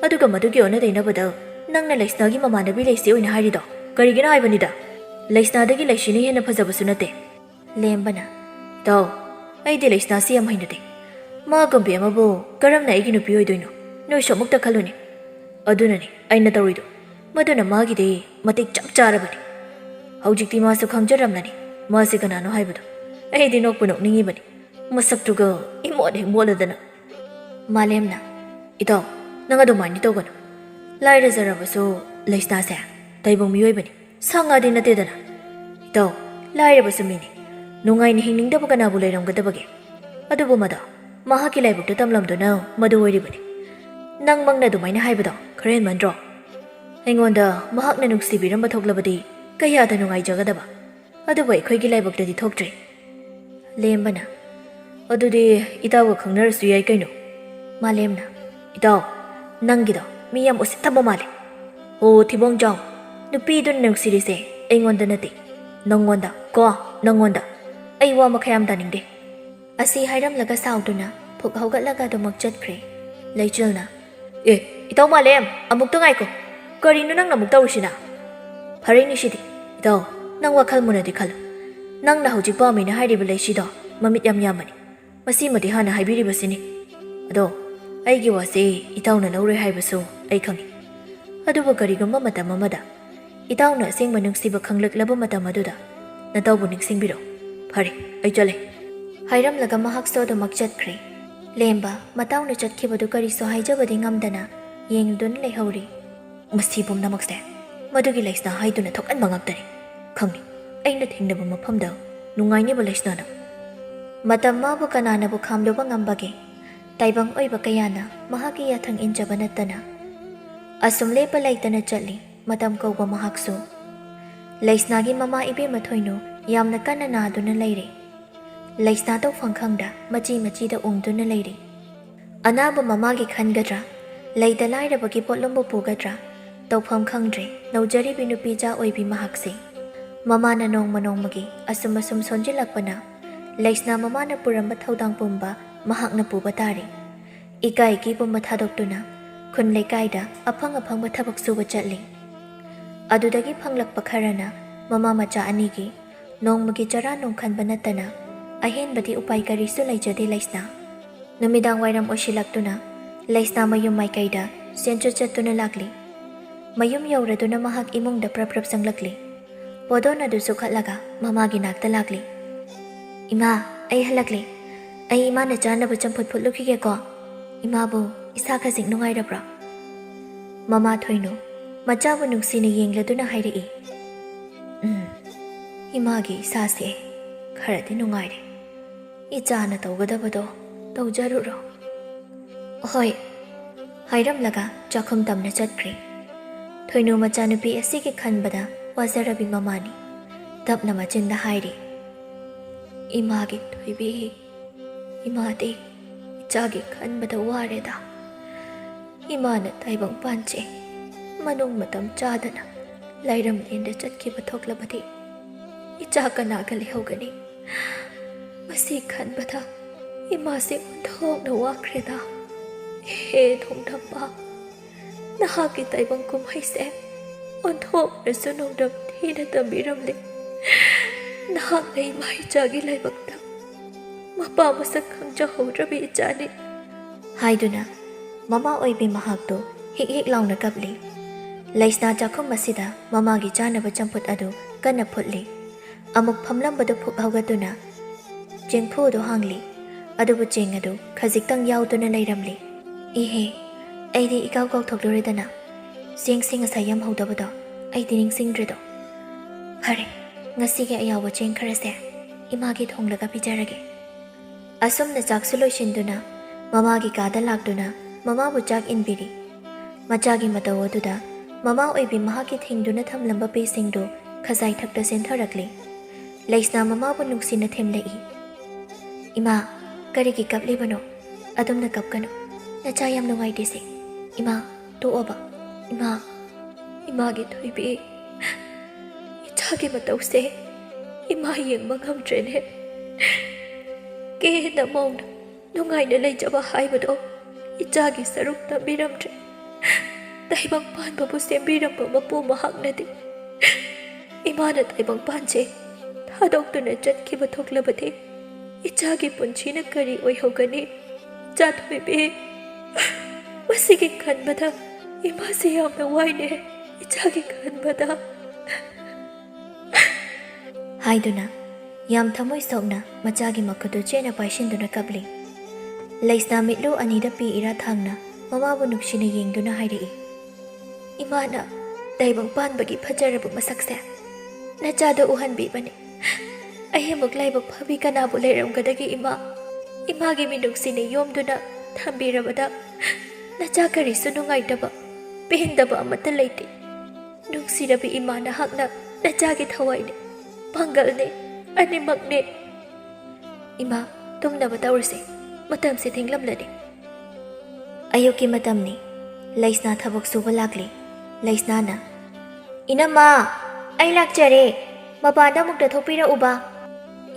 ꯑꯗꯨꯒ ꯃꯗꯨꯒꯤ ꯑꯣꯟꯅ ꯇꯩꯅꯕꯗ ꯅꯪꯅ ꯂꯩꯁꯅꯥꯒꯤ ꯃꯃꯥꯟꯅꯕꯤ ꯂꯩꯁꯤ ꯑꯣꯏꯅ ꯍꯥꯏꯔꯤꯗꯣ ꯀꯔꯤꯒꯤꯅꯣ ꯍꯥꯏꯕꯅꯤꯗ? ꯂꯩꯁꯅꯥꯗꯒꯤ ꯂꯩꯁꯤꯅ ꯍꯦꯟꯅ ꯐꯖꯕꯁꯨ ꯅꯠꯇꯦ꯫ ꯂꯦꯝꯕꯅ, ꯏꯇꯥꯎ, ꯑꯩꯗꯤ ꯂꯩꯁꯅꯥꯁꯤ ꯌꯥꯝ ꯍꯩꯅꯗꯦ꯫ ꯃꯥꯒꯨꯝꯕꯤ ꯑꯃꯕꯨ ꯀꯔꯝꯅ ꯑꯩꯒꯤ ꯅꯨꯄꯤ ꯑꯣꯏꯗꯣꯏꯅꯣ? ꯅꯣꯏꯁꯨ ꯑꯃꯨꯛꯇ ꯈꯜꯂꯨꯅꯦ꯫ ꯑꯗꯨꯅꯅꯤ ꯑꯩꯅ ꯇꯧꯔꯤꯗꯣ, ꯃꯗꯨꯅ ꯃꯥꯒꯤꯗꯤ ꯃꯇꯤꯛ ꯆꯞ ꯆꯥꯔꯕꯅꯤ꯫ ꯍꯧꯖꯤꯛꯇꯤ ꯃꯥꯁꯨ ꯈꯪꯖꯔꯝꯂꯅꯤ ꯃꯥꯁꯤ ꯀꯅꯥꯅꯣ ꯍꯥꯏꯕꯗꯣ꯫ ꯑꯩꯗꯤ ꯅꯣꯛꯄꯨ ꯅꯣꯛꯅꯤꯡꯉꯤꯕꯅꯤ, ꯃꯁꯛꯇꯨꯒ ꯏꯃꯣꯠ ꯍꯦꯛ ꯃꯣꯠꯂꯗꯅ꯫ ꯃꯥꯂꯦꯝꯅ, ꯏꯇꯥꯎ, ꯅꯪ ꯑꯗꯨꯃꯥꯏꯅ ꯇꯧꯒꯅꯨ꯫ ꯂꯥꯏꯔꯖꯔꯕꯁꯨ ꯂꯩꯁꯅꯥꯁꯦ ꯇꯥꯏꯕꯪ ꯃꯤꯑꯣꯏꯕꯅꯤ, ꯁꯥ ꯉꯥꯗꯤ ꯅꯠꯇꯦꯗꯅ꯫ ꯏꯇꯥꯎ, ꯂꯥꯏꯔꯕꯁꯨ ꯃꯤꯅꯤ, ꯅꯨꯡꯉꯥꯏꯅ ꯍꯤꯡꯅꯤꯡꯗꯕ ꯀꯅꯥꯕꯨ ꯂꯩꯔꯝꯒꯗꯕꯒꯦ? ꯑꯗꯨꯕꯨ ꯃꯗꯣ ꯃꯍꯥꯛꯀꯤ ꯂꯥꯏꯕꯛꯇ ꯇꯝꯂꯝꯗꯨꯅ ꯃꯗꯨ ꯑꯣꯏꯔꯤꯕꯅꯤ꯫ ꯅꯪꯃꯛꯅ ꯑꯗꯨꯃꯥꯏꯅ ꯍꯥꯏꯕꯗꯣ ꯈꯔ ꯍꯦꯟꯃꯟꯗ꯭ꯔꯣ? ꯑꯩꯉꯣꯟꯗ ꯃꯍꯥꯛꯅ ꯅꯨꯡꯁꯤꯕꯤꯔꯝꯕ ꯊꯣꯛꯂꯕꯗꯤ ꯀꯌꯥꯗ ꯅꯨꯡꯉꯥꯏꯖꯒꯗꯕ꯫ ꯑꯗꯨꯕꯨ ꯑꯩꯈꯣꯏꯒꯤ ꯂꯥꯏꯕꯛꯇꯗꯤ ꯊꯣꯛꯇ꯭ꯔꯤ꯫ ꯂꯦꯝꯕꯅ, ꯑꯗꯨꯗꯤ ꯏꯇꯥꯎꯒ ꯈꯪꯅꯔꯁꯨ ꯌꯥꯏ ꯀꯩꯅꯣ꯫ ꯃꯥꯂꯦꯝꯅ, ꯏꯇꯥꯎ, ꯅꯪꯒꯤꯗꯣ ꯃꯤ ꯌꯥꯝ ꯎꯁꯤꯠꯇꯕ ꯃꯥꯜꯂꯦ꯫ ꯍꯣ ꯊꯤꯕꯣꯡꯖꯥꯎ, ꯅꯨꯄꯤꯗꯨꯅ ꯅꯨꯡꯁꯤꯔꯤꯁꯦ ꯑꯩꯉꯣꯟꯗ ꯅꯠꯇꯦ, ꯅꯪꯉꯣꯟꯗ ꯀꯣ, ꯅꯪꯉꯣꯟꯗ꯫ ꯑꯩ ꯋꯥ ꯃꯈꯥ ꯌꯥꯝ ꯇꯥꯅꯤꯡꯗꯦ꯫ ꯑꯁꯤ ꯍꯥꯏꯔꯝꯂꯒ ꯁꯥꯎꯗꯨꯅ ꯐꯨꯛ ꯍꯧꯒꯠꯂꯒ ꯑꯗꯨꯃꯛ ꯆꯠꯈ꯭ꯔꯦ꯫ ꯂꯩꯆꯜꯅ, ꯏꯇꯥꯎ ꯃꯥꯂꯦꯝ, ꯑꯃꯨꯛꯇ ꯉꯥꯏꯈꯣ꯫ ꯀꯔꯤꯅꯣ ꯅꯪꯅ ꯑꯃꯨꯛ ꯇꯧꯔꯤꯁꯤꯅ? ꯐꯔꯦꯅꯦ ꯁꯤꯗꯤ꯫ ꯏꯇꯥꯎ, ꯅꯪ ꯋꯥꯈꯜ ꯃꯨꯟꯅꯗꯤ ꯈꯜꯂꯨ꯫ ꯅꯪꯅ ꯍꯧꯖꯤꯛ ꯄꯥꯝꯃꯤꯅ ꯍꯥꯏꯔꯤꯕ ꯂꯩꯁꯤꯗꯣ ꯃꯃꯤꯠ ꯌꯥꯝ ꯌꯥꯝꯕꯅꯤ꯫ ꯃꯁꯤꯃꯗꯤ ꯍꯥꯟꯅ ꯍꯥꯏꯕꯤꯔꯤꯕꯁꯤꯅꯤ꯫ ꯑꯗꯣ ꯑꯩꯒꯤ ꯋꯥꯁꯦ ꯏꯇꯥꯎꯅ ꯂꯧꯔꯣꯏ ꯍꯥꯏꯕꯁꯨ ꯑꯩ ꯈꯪꯏ꯫ ꯑꯗꯨꯕꯨ ꯀꯔꯤꯒꯨꯝꯕ ꯃꯇꯝ ꯑꯃꯗ ꯏꯇꯥꯎꯅ ꯑꯁꯦꯡꯕ ꯅꯨꯡꯁꯤꯕ ꯈꯪꯂꯛꯂꯕ ꯃꯇꯝ ꯑꯗꯨꯗ ꯅꯇꯥꯎꯕꯨ ꯅꯤꯡꯁꯤꯡꯕꯤꯔꯣ꯫ ꯐꯔꯦ, ꯑꯩ ꯆꯠꯂꯦ꯫ ꯍꯥꯏꯔꯝꯂꯒ ꯃꯍꯥꯛꯁꯨ ꯑꯗꯨꯃꯛ ꯆꯠꯈ꯭ꯔꯦ꯫ ꯂꯦꯝꯕ ꯃꯇꯥꯎꯅ ꯆꯠꯈꯤꯕꯗꯨ ꯀꯔꯤꯁꯨ ꯍꯥꯏꯖꯕꯗꯤ ꯉꯝꯗꯅ ꯌꯦꯡꯗꯨꯅ ꯂꯩꯍꯧꯔꯤ꯫ ꯃꯁꯤ ꯄꯨꯝꯅꯃꯛꯁꯦ ꯃꯗꯨꯒꯤ ꯂꯩꯁꯅꯥ ꯍꯥꯏꯗꯨꯅ ꯊꯣꯛꯍꯟꯕ ꯉꯥꯛꯇꯅꯤ꯫ ꯈꯪꯏ, ꯑꯩꯅ ꯊꯦꯡꯅꯕ ꯃꯐꯝꯗ ꯅꯨꯡꯉꯥꯏꯅꯤꯕ ꯂꯩꯁꯅꯥꯅ꯫ ꯃꯇꯝ ꯃꯥꯕꯨ ꯀꯅꯥꯅꯕꯨ ꯈꯥꯝꯂꯨꯕ ꯉꯝꯕꯒꯦ? ꯇꯥꯏꯕꯪ ꯑꯣꯏꯕ ꯀꯌꯥꯅ ꯃꯍꯥꯛꯀꯤ ꯌꯥꯊꯪ ꯏꯟꯖꯕ ꯅꯠꯇꯅ꯫ ꯑꯁꯨꯝ ꯂꯦꯞꯄ ꯂꯩꯇꯅ ꯆꯠꯂꯤ ꯃꯇꯝ ꯀꯧꯕ ꯃꯍꯥꯛꯁꯨ꯫ ꯂꯩꯁꯅꯥꯒꯤ ꯃꯃꯥ ꯏꯕꯦꯝꯃꯊꯣꯏꯅꯨ ꯌꯥꯝꯅ ꯀꯟꯅ ꯅꯥꯗꯨꯅ ꯂꯩꯔꯦ꯫ ꯂꯩꯁꯅꯥ ꯇꯧꯐꯝ ꯈꯪꯗ ꯃꯆꯤ ꯃꯆꯤꯗ ꯎꯡꯗꯨꯅ ꯂꯩꯔꯤ꯫ ꯑꯅꯥꯕ ꯃꯃꯥꯒꯤ ꯈꯟꯒꯗ꯭ꯔꯥ, ꯂꯩꯇ ꯂꯥꯏꯔꯕꯒꯤ ꯄꯣꯠꯂꯨꯝꯕꯨ ꯄꯨꯒꯗ꯭ꯔꯥ ꯇꯧꯐꯝ ꯈꯪꯗ꯭ꯔꯦ ꯅꯧꯖꯔꯤꯕꯤ ꯅꯨꯄꯤꯖꯥ ꯑꯣꯏꯕꯤ ꯃꯍꯥꯛꯁꯦ꯫ ꯃꯃꯥꯅ ꯅꯣꯡꯃ ꯅꯣꯡꯃꯒꯤ ꯑꯁꯨꯝ ꯁꯣꯟꯖꯤꯜꯂꯛꯄꯅ ꯂꯩꯁꯅꯥ ꯃꯃꯥꯅ ꯄꯨꯔꯝꯕ ꯊꯧꯗꯥꯡ ꯄꯨꯝꯕ ꯃꯍꯥꯛꯅ ꯄꯨꯕ ꯇꯥꯔꯦ꯫ ꯏꯀꯥꯏꯒꯤ ꯄꯨꯝꯕ ꯊꯥꯗꯣꯛꯇꯨꯅ ꯈꯨꯟ ꯂꯩꯀꯥꯏꯗ ꯑꯐꯪ ꯑꯐꯪꯕ ꯊꯕꯛ ꯁꯨꯕ ꯆꯠꯂꯤ꯫ ꯑꯗꯨꯗꯒꯤ ꯐꯪꯂꯛꯄ ꯈꯔꯅ ꯃꯃꯥ ꯃꯆꯥ ꯑꯅꯤꯒꯤ ꯅꯣꯡꯃꯒꯤ ꯆꯔꯥ ꯅꯨꯡꯈꯟꯕ ꯅꯠꯇꯅ ꯑꯍꯦꯟꯕꯗꯤ ꯎꯄꯥꯏ ꯀꯔꯤꯁꯨ ꯂꯩꯖꯗꯦ ꯂꯩꯁꯅꯥ꯫ ꯅꯨꯃꯤꯗꯥꯡ ꯋꯥꯏꯔꯝ ꯑꯣꯏꯁꯤꯜꯂꯛꯇꯨꯅ ꯂꯩꯁꯅꯥ ꯃꯌꯨꯝ ꯃꯥꯏꯀꯩꯗ ꯆꯦꯟꯆꯠ ꯆꯠꯇꯨꯅ ꯂꯥꯛꯂꯤ꯫ ꯃꯌꯨꯝ ꯌꯧꯔꯗꯨꯅ ꯃꯍꯥꯛ ꯏꯃꯨꯡꯗ ꯄ꯭ꯔꯞ ꯄ꯭ꯔꯞ ꯆꯪꯂꯛꯂꯤ꯫ ꯄꯣꯗꯣꯟ ꯑꯗꯨ ꯁꯨꯈꯠꯂꯒ ꯃꯃꯥꯒꯤ ꯅꯥꯛꯇ ꯂꯥꯛꯂꯤ꯫ ꯏꯃꯥ, ꯑꯩ ꯍꯜꯂꯛꯂꯦ꯫ ꯑꯩ ꯏꯃꯥꯅ ꯆꯥꯅꯕ ꯆꯝꯐꯨꯠ ꯐꯨꯠꯂꯨꯈꯤꯒꯦꯀꯣ꯫ ꯏꯃꯥꯕꯨ ꯏꯁꯥ ꯈꯖꯤꯛ ꯅꯨꯡꯉꯥꯏꯔꯕ꯭ꯔꯣ? ꯃꯃꯥ ꯊꯣꯏꯅꯨ ꯃꯆꯥꯕꯨ ꯅꯨꯡꯁꯤꯅ ꯌꯦꯡꯂꯗꯨꯅ ꯍꯥꯏꯔꯛꯏ꯫ ꯏꯃꯥꯒꯤ ꯏꯁꯥꯁꯦ ꯈꯔꯗꯤ ꯅꯨꯡꯉꯥꯏꯔꯦ꯫ ꯏꯆꯥꯅ ꯇꯧꯒꯗꯕꯗꯣ ꯇꯧꯖꯔꯨꯔꯣ꯫ ꯍꯣꯏ, ꯍꯥꯏꯔꯝꯂꯒ ꯆꯥꯛꯈꯨꯝ ꯇꯝꯅ ꯆꯠꯈ꯭ꯔꯦ꯫ ꯊꯣꯏꯅꯨ ꯃꯆꯥꯅꯨꯄꯤ ꯑꯁꯤꯒꯤ ꯈꯟꯕꯗ ꯋꯥꯖꯔꯕꯤ ꯃꯃꯥꯅꯤ꯫ ꯇꯞꯅ ꯃꯆꯤꯟꯗ ꯍꯥꯏꯔꯤ, ꯏꯃꯥꯒꯤ ꯊꯣꯏꯕꯤ, ꯏꯃꯥꯗꯤ ꯏꯆꯥꯒꯤ ꯈꯟꯕꯗ ꯋꯥꯔꯦꯗ꯫ ꯏꯃꯥꯅ ꯇꯥꯏꯕꯪꯄꯥꯟꯁꯦ ꯃꯅꯨꯡ ꯃꯇꯝ ꯆꯥꯗꯅ ꯂꯥꯏꯔꯝꯂꯦꯟꯗ ꯆꯠꯈꯤꯕ ꯊꯣꯛꯂꯕꯗꯤ ꯏꯆꯥ ꯀꯅꯥꯒ ꯂꯩꯍꯧꯒꯅꯤ? ꯃꯁꯤ ꯈꯟꯕꯗ ꯏꯃꯥꯁꯦ ꯑꯣꯟꯊꯣꯛꯅ ꯋꯥꯈ꯭ꯔꯦꯗ꯫ ꯍꯦ ꯊꯣꯡꯗꯝꯕ, ꯅꯍꯥꯛꯀꯤ ꯇꯥꯏꯕꯪ ꯀꯨꯝꯍꯩꯁꯦ ꯑꯣꯟꯊꯣꯛꯅꯁꯨ ꯅꯣꯡꯗꯝ ꯊꯤꯅ ꯇꯝꯕꯤꯔꯝꯂꯦ꯫ ꯅꯍꯥꯛꯅ ꯏꯃꯥ ꯏꯆꯥꯒꯤ ꯂꯥꯏꯕꯛꯇ ꯃꯄꯥ ꯃꯁꯛ ꯈꯪꯖꯍꯧꯗ꯭ꯔꯕꯤ ꯏꯆꯥꯅꯤ ꯍꯥꯏꯗꯨꯅ ꯃꯃꯥ ꯑꯣꯏꯕꯤ ꯃꯍꯥꯛꯇꯨ ꯍꯤꯛ ꯍꯤꯛ ꯂꯥꯎꯅ ꯀꯞꯂꯤ꯫ ꯂꯩꯁꯅꯥ ꯆꯥꯛꯈꯨꯝ ꯑꯁꯤꯗ ꯃꯃꯥꯒꯤ ꯆꯥꯅꯕ ꯆꯝꯐꯨꯠ ꯑꯗꯨ ꯀꯟꯅ ꯐꯨꯠꯂꯤ ꯑꯃꯨꯛ ꯐꯝꯂꯝꯕꯗꯨ ꯐꯨꯛ ꯍꯧꯒꯠꯇꯨꯅ ꯆꯦꯡꯐꯨꯗꯨ ꯍꯥꯡꯂꯤ ꯑꯗꯨꯕꯨ ꯆꯦꯡ ꯑꯗꯨ ꯈꯖꯤꯛꯇꯪ ꯌꯥꯎꯗꯨꯅ ꯂꯩꯔꯝꯂꯤ ꯏꯍꯦ ꯑꯩꯗꯤ ꯏꯀꯥꯎ ꯀꯥꯎꯊꯣꯛꯂꯨꯔꯦꯗꯅ ꯆꯦꯡꯁꯤ ꯉꯁꯥꯏ ꯌꯥꯝꯍꯧꯗꯕꯗꯣ ꯑꯩꯗꯤ ꯅꯤꯡꯁꯤꯡꯗ꯭ꯔꯤꯗꯣ ꯐꯔꯦ ꯉꯁꯤꯒꯤ ꯑꯌꯥꯎꯕ ꯆꯦꯡ ꯈꯔꯁꯦ ꯏꯃꯥꯒꯤ ꯊꯣꯡꯂꯒ ꯄꯤꯖꯔꯒꯦ ꯑꯁꯨꯝꯅ ꯆꯥꯛꯁꯨ ꯂꯣꯏꯁꯤꯟꯗꯨꯅ ꯃꯃꯥꯒꯤ ꯀꯥꯗ ꯂꯥꯛꯇꯨꯅ ꯃꯃꯥꯕꯨ ꯆꯥꯛ ꯏꯟꯕꯤꯔꯤ ꯃꯆꯥꯒꯤ ꯃꯇꯧ ꯑꯗꯨꯗ ꯃꯃꯥ ꯑꯣꯏꯕꯤ ꯃꯍꯥꯛꯀꯤ ꯊꯦꯡꯗꯨꯅ ꯊꯝꯂꯝꯕ ꯄꯦꯁꯤꯡꯗꯨ ꯈꯖꯥꯏ ꯊꯛꯇ ꯆꯦꯟꯊꯔꯛꯂꯤ ꯂꯩꯁꯅꯥ ꯃꯃꯥꯕꯨ ꯅꯨꯡꯁꯤꯅ ꯊꯦꯝꯂꯛꯏ ꯏꯃꯥ ꯀꯔꯤꯒꯤ ꯀꯞꯂꯤꯕꯅꯣ ꯑꯗꯨꯝꯅ ꯀꯞꯀꯅꯨ ꯅꯆꯥ ꯌꯥꯝ ꯅꯨꯡꯉꯥꯏꯇꯦꯁꯦ ꯏꯃꯥ ꯇꯣꯛꯑꯣꯕ ꯏꯃꯥꯒꯤ ꯊꯣꯏꯕꯤ ꯏꯆꯥꯒꯤ ꯃꯇꯧꯁꯦ ꯏꯃꯥ ꯌꯦꯡꯕ ꯉꯝꯗ꯭ꯔꯦꯅꯦ ꯀꯦꯅ ꯃꯧꯅ ꯅꯨꯡꯉꯥꯏꯅ ꯂꯩꯖꯕ ꯍꯥꯏꯕꯗꯣ ꯏꯆꯥꯒꯤ ꯁꯔꯨꯛ ꯇꯝꯕꯤꯔꯝꯗ꯭ꯔꯦ ꯇꯥꯏꯕꯪꯄꯥꯟꯕꯕꯨ ꯁꯦꯝꯕꯤꯔꯝꯕ ꯃꯄꯨ ꯃꯍꯥꯛꯅꯗꯤ ꯏꯃꯥꯅ ꯇꯥꯏꯕꯪꯄꯥꯟꯁꯦ ꯊꯥꯗꯣꯛꯇꯨꯅ ꯆꯠꯈꯤꯕ ꯊꯣꯛꯂꯕꯗꯤ ꯏꯆꯥꯒꯤ ꯄꯨꯟꯁꯤꯅ ꯀꯔꯤ ꯑꯣꯏꯍꯧꯒꯅꯤ ꯏꯆꯥ ꯊꯣꯏꯕꯤ ꯃꯁꯤꯒꯤ ꯈꯟꯕꯗ ꯏꯃꯥꯁꯦ ꯌꯥꯝꯅ ꯋꯥꯏꯅꯦ ꯏꯆꯥꯒꯤ ꯈꯟꯕꯗ ꯍꯥꯏꯗꯨꯅ ꯌꯥꯝ ꯊꯃꯣꯏ ꯁꯣꯛꯅ ꯃꯆꯥꯒꯤ ꯃꯈꯨꯠꯇꯨ ꯆꯦꯠꯅ ꯄꯥꯏꯁꯤꯟꯗꯨꯅ ꯀꯞꯂꯤ ꯂꯩꯁꯅꯥ ꯃꯤꯠꯂꯨ ꯑꯅꯤꯗ ꯄꯤ ꯏꯔꯥ ꯊꯥꯡꯅ ꯃꯃꯥꯕꯨ ꯅꯨꯡꯁꯤꯅ ꯌꯦꯡꯗꯨꯅ ꯍꯥꯏꯔꯛꯏ ꯏꯃꯥꯅ ꯇꯥꯏꯕꯪꯄꯥꯟꯕꯒꯤ ꯐꯖꯔꯕ ꯃꯁꯛꯁꯦ ꯅꯆꯥꯗ ꯎꯍꯟꯕꯤꯕꯅꯤ ꯑꯩ ꯑꯃꯨꯛ ꯂꯥꯏꯕꯛ ꯐꯕꯤ ꯀꯅꯥꯕꯨ ꯂꯩꯔꯝꯒꯗꯒꯦ ꯏꯃꯥꯒꯤ ꯃꯤꯅꯨꯡꯁꯤꯅ ꯌꯣꯝꯗꯨꯅ ꯊꯝꯕꯤꯔꯕꯗ ꯅꯆꯥ ꯀꯔꯤꯁꯨ ꯅꯨꯡꯉꯥꯏꯇꯕ ꯄꯦꯟꯗꯕ ꯑꯃꯠꯇ ꯂꯩꯇꯦ ꯅꯨꯡꯁꯤꯔꯕꯤ ꯏꯃꯥ ꯅꯍꯥꯛꯅ ꯅꯆꯥꯒꯤ ꯊꯋꯥꯏꯅꯤ ꯄꯥꯡꯒꯜꯅꯤ ꯑꯅꯤꯃꯛꯅꯤ ꯏꯃꯥ ꯇꯨꯝꯅꯕ ꯇꯧꯔꯁꯤ ꯃꯇꯝꯁꯤ ꯊꯦꯡꯂꯝꯂꯅꯤ ꯑꯌꯨꯛꯀꯤ ꯃꯇꯝꯅꯤ ꯂꯩꯁꯅꯥ ꯊꯕꯛ ꯁꯨꯕ ꯂꯥꯛꯂꯤ ꯂꯩꯁꯅꯥꯅ ꯏꯅꯝꯃ ꯑꯩ ꯂꯥꯛꯆꯔꯦ ꯃꯄꯥꯟꯗ ꯑꯃꯨꯛꯇ ꯊꯣꯛꯄꯤꯔꯛꯎꯕ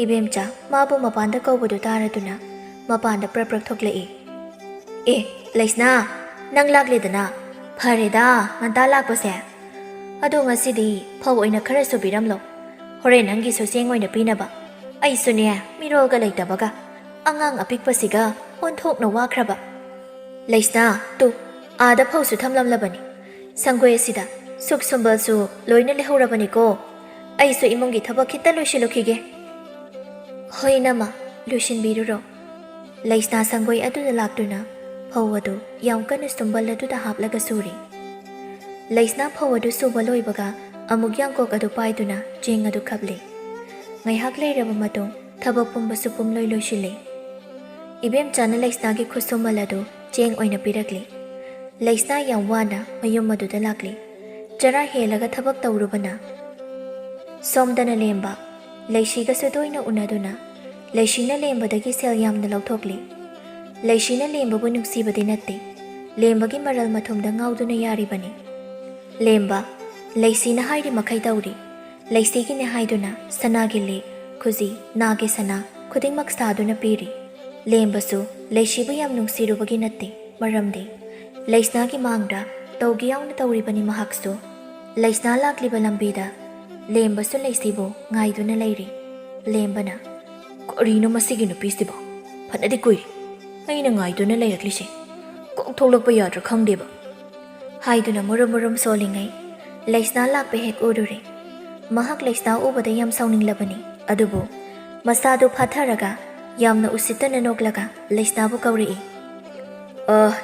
ꯏꯕꯦꯝꯆꯥ ꯃꯥꯕꯨ ꯃꯄꯥꯟꯗ ꯀꯧꯕꯗꯨ ꯇꯥꯔꯗꯨꯅ ꯃꯄꯥꯟꯗ ꯄ꯭ꯔꯛ ꯊꯣꯛꯂꯛꯏ ꯑꯦ ꯂꯩꯁꯅꯥ ꯅꯪ ꯂꯥꯛꯂꯦꯗꯅ ꯐꯔꯦꯗ ꯉꯟꯇꯥ ꯂꯥꯛꯄꯁꯦ ꯑꯗꯣ ꯉꯁꯤꯗꯤ ꯐꯧ ꯑꯣꯏꯅ ꯈꯔ ꯁꯨꯕꯤꯔꯝꯂꯣ ꯍꯣꯔꯦꯟ ꯅꯪꯒꯤꯁꯨ ꯆꯦꯡ ꯑꯣꯏꯅ ꯄꯤꯅꯕ ꯑꯩꯁꯨꯅꯦ ꯃꯤꯔꯣꯜꯒ ꯂꯩꯇꯕꯒ ꯑꯉꯥꯡ ꯑꯄꯤꯛꯄꯁꯤꯒ ꯑꯣꯟꯊꯣꯛꯅ ꯋꯥꯈ꯭ꯔꯕ ꯂꯩꯁꯅꯥ ꯇꯨ ꯑꯥꯗ ꯐꯧꯁꯨ ꯊꯝꯂꯝꯂꯕꯅꯤ ꯁꯪꯒꯣꯏ ꯑꯁꯤꯗ ꯁꯨꯛ ꯁꯨꯝꯕꯜꯁꯨ ꯂꯣꯏꯅ ꯂꯩꯍꯧꯔꯕꯅꯤꯀꯣ ꯑꯩꯁꯨ ꯏꯃꯨꯡꯒꯤ ꯊꯕꯛ ꯈꯤꯇ ꯂꯣꯏꯁꯤꯜꯂꯨꯈꯤꯒꯦ ꯍꯣꯏ ꯅꯃ ꯂꯣꯏꯁꯤꯟꯕꯤꯔꯨꯔꯣ ꯂꯩꯁꯅꯥ ꯁꯪꯒꯣꯏ ꯑꯗꯨꯗ ꯂꯥꯛꯇꯨꯅ ꯐꯧ ꯑꯗꯨ ꯌꯥꯝ ꯀꯟꯅ ꯁꯨꯝꯕꯜ ꯑꯗꯨꯗ ꯍꯥꯞꯂꯒ ꯁꯨꯔꯤ ꯂꯩꯁꯅꯥ ꯐꯧ ꯑꯗꯨ ꯁꯨꯕ ꯂꯣꯏꯕꯒ ꯑꯃꯨꯛ ꯌꯥꯡꯀꯣꯛ ꯑꯗꯨ ꯄꯥꯏꯗꯨꯅ ꯆꯦꯡ ꯑꯗꯨ ꯈꯞꯂꯤ ꯉꯥꯏꯍꯥꯛ ꯂꯩꯔꯕ ꯃꯇꯨꯡ ꯊꯕꯛ ꯄꯨꯝꯕꯁꯨ ꯄꯨꯝꯂꯣꯏ ꯂꯣꯏꯁꯤꯜꯂꯤ ꯏꯕꯦꯝꯆꯥꯅ ꯂꯩꯁꯅꯥꯒꯤ ꯈꯨꯠꯁꯨꯃꯜ ꯑꯗꯨ ꯆꯦꯡ ꯑꯣꯏꯅ ꯄꯤꯔꯛꯂꯤ ꯂꯩꯁꯅꯥ ꯌꯥꯝ ꯋꯥꯅ ꯃꯌꯨꯝ ꯑꯗꯨꯗ ꯂꯥꯛꯂꯤ ꯆꯔꯥ ꯍꯦꯜꯂꯒ ꯊꯕꯛ ꯇꯧꯔꯨꯕꯅ ꯁꯣꯝꯗꯅ ꯂꯦꯝꯕ ꯂꯩꯁꯤꯒꯁꯨ ꯇꯣꯏꯅ ꯎꯅꯗꯨꯅ ꯂꯩꯁꯤꯅ ꯂꯦꯝꯕꯗꯒꯤ ꯁꯦꯜ ꯌꯥꯝꯅ ꯂꯧꯊꯣꯛꯂꯤ ꯂꯩꯁꯤꯅ ꯂꯦꯝꯕꯕꯨ ꯅꯨꯡꯁꯤꯕꯗꯤ ꯅꯠꯇꯦ ꯂꯦꯝꯕꯒꯤ ꯃꯔꯜ ꯃꯊꯨꯝꯗ ꯉꯥꯎꯗꯨꯅ ꯌꯥꯔꯤꯕꯅꯤ ꯂꯦꯝꯕ ꯂꯩꯁꯤꯅ ꯍꯥꯏꯔꯤ ꯃꯈꯩ ꯇꯧꯔꯤ ꯂꯩꯁꯤꯒꯤꯅꯦ ꯍꯥꯏꯗꯨꯅ ꯁꯅꯥꯒꯤ ꯂꯤꯛ ꯈꯨꯖꯤ ꯅꯥꯒꯤ ꯁꯅꯥ ꯈꯨꯗꯤꯡꯃꯛ ꯁꯥꯗꯨꯅ ꯄꯤꯔꯤ ꯂꯦꯝꯕꯁꯨ ꯂꯩꯁꯤꯕꯨ ꯌꯥꯝ ꯅꯨꯡꯁꯤꯔꯨꯕꯒꯤ ꯅꯠꯇꯦ ꯃꯔꯝꯗꯤ ꯂꯩꯁꯅꯥꯒꯤ ꯃꯥꯡꯗ ꯇꯧꯒꯦ ꯌꯥꯎꯅ ꯇꯧꯔꯤꯕꯅꯤ ꯃꯍꯥꯛꯁꯨ ꯂꯩꯁꯅꯥ ꯂꯥꯛꯂꯤꯕ ꯂꯝꯕꯤꯗ ꯂꯦꯝꯕꯁꯨ ꯂꯩꯁꯤꯕꯨ ꯉꯥꯏꯗꯨꯅ ꯂꯩꯔꯤ ꯂꯦꯝꯕꯅ ꯀꯔꯤꯅꯣ ꯃꯁꯤꯒꯤ ꯅꯨꯄꯤꯁꯤꯕꯣ ꯐꯅꯗꯤ ꯀꯨꯏꯔꯤ ꯑꯩꯅ ꯉꯥꯏꯗꯨꯅ ꯂꯩꯔꯛꯂꯤꯁꯦ ꯀꯣꯛ ꯊꯣꯛꯂꯛꯄ ꯌꯥꯗ꯭ꯔꯥ ꯈꯪꯗꯦꯕ ꯍꯥꯏꯗꯨꯅ ꯃꯨꯔꯨꯝ ꯁꯣꯜꯂꯤꯉꯩ ꯂꯩꯁꯅꯥ ꯂꯥꯛꯄ ꯍꯦꯛ ꯎꯔꯨꯔꯦ ꯃꯍꯥꯛ ꯂꯩꯁꯅꯥ ꯎꯕꯗ ꯌꯥꯝ ꯁꯥꯎꯅꯤꯡꯂꯕꯅꯤ ꯑꯗꯨꯕꯨ ꯃꯁꯥꯗꯨ ꯐꯥꯊꯔꯒ ꯌꯥꯝꯅ ꯎꯁꯤꯠꯇꯅ ꯅꯣꯛꯂꯒ ꯂꯩꯁꯅꯥꯕꯨ ꯀꯧꯔꯛꯏ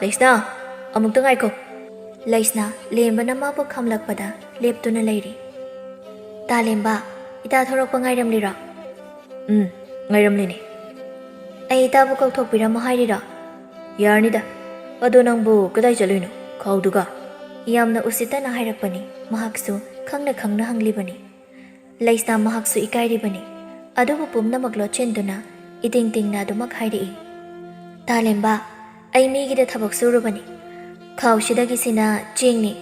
ꯂꯩꯁꯅꯥ ꯑꯃꯨꯛꯇ ꯉꯥꯏꯈꯣ ꯂꯩꯁꯅꯥ ꯂꯦꯝꯕꯅ ꯃꯥꯕꯨ ꯈꯝꯂꯛꯄꯗ ꯂꯦꯞꯇꯨꯅ ꯂꯩꯔꯤ ꯇꯥ ꯂꯦꯝꯕ ꯏꯇꯥ ꯊꯣꯔꯛꯄ ꯉꯥꯏꯔꯝꯂꯤꯔꯣ ꯉꯥꯏꯔꯝꯂꯤꯅꯦ ꯑꯩ ꯏꯇꯥꯕꯨ ꯀꯧꯊꯣꯛꯄꯤꯔꯝꯃꯣ ꯍꯥꯏꯔꯤꯔꯣ ꯌꯥꯔꯅꯤꯗ ꯑꯗꯣ ꯅꯪꯕꯨ ꯀꯗꯥꯏ ꯆꯠꯂꯨꯏꯅꯣ ꯈꯥꯎꯗꯨꯒ ꯌꯥꯝꯅ ꯎꯁꯤꯠꯇꯅ ꯍꯥꯏꯔꯛꯄꯅꯤ ꯃꯍꯥꯛꯁꯨ ꯈꯪꯅ ꯍꯪꯂꯤꯕꯅꯤ ꯂꯩꯁꯅꯥ ꯃꯍꯥꯛꯁꯨ ꯏꯀꯥꯏꯔꯤꯕꯅꯤ ꯑꯗꯨꯕꯨ ꯄꯨꯝꯅꯃꯛ ꯂꯣꯠꯁꯤꯟꯗꯨꯅ ꯏꯇꯤꯡ ꯇꯤꯡꯅ ꯑꯗꯨꯃꯛ ꯍꯥꯏꯔꯛꯏ ꯇꯥ ꯂꯦꯝꯕ ꯑꯩ ꯃꯤꯒꯤꯗ ꯊꯕꯛ ꯁꯨꯔꯨꯕꯅꯤ ꯈꯥꯎꯁꯤꯗꯒꯤꯁꯤꯅ ꯆꯦꯡꯅꯤ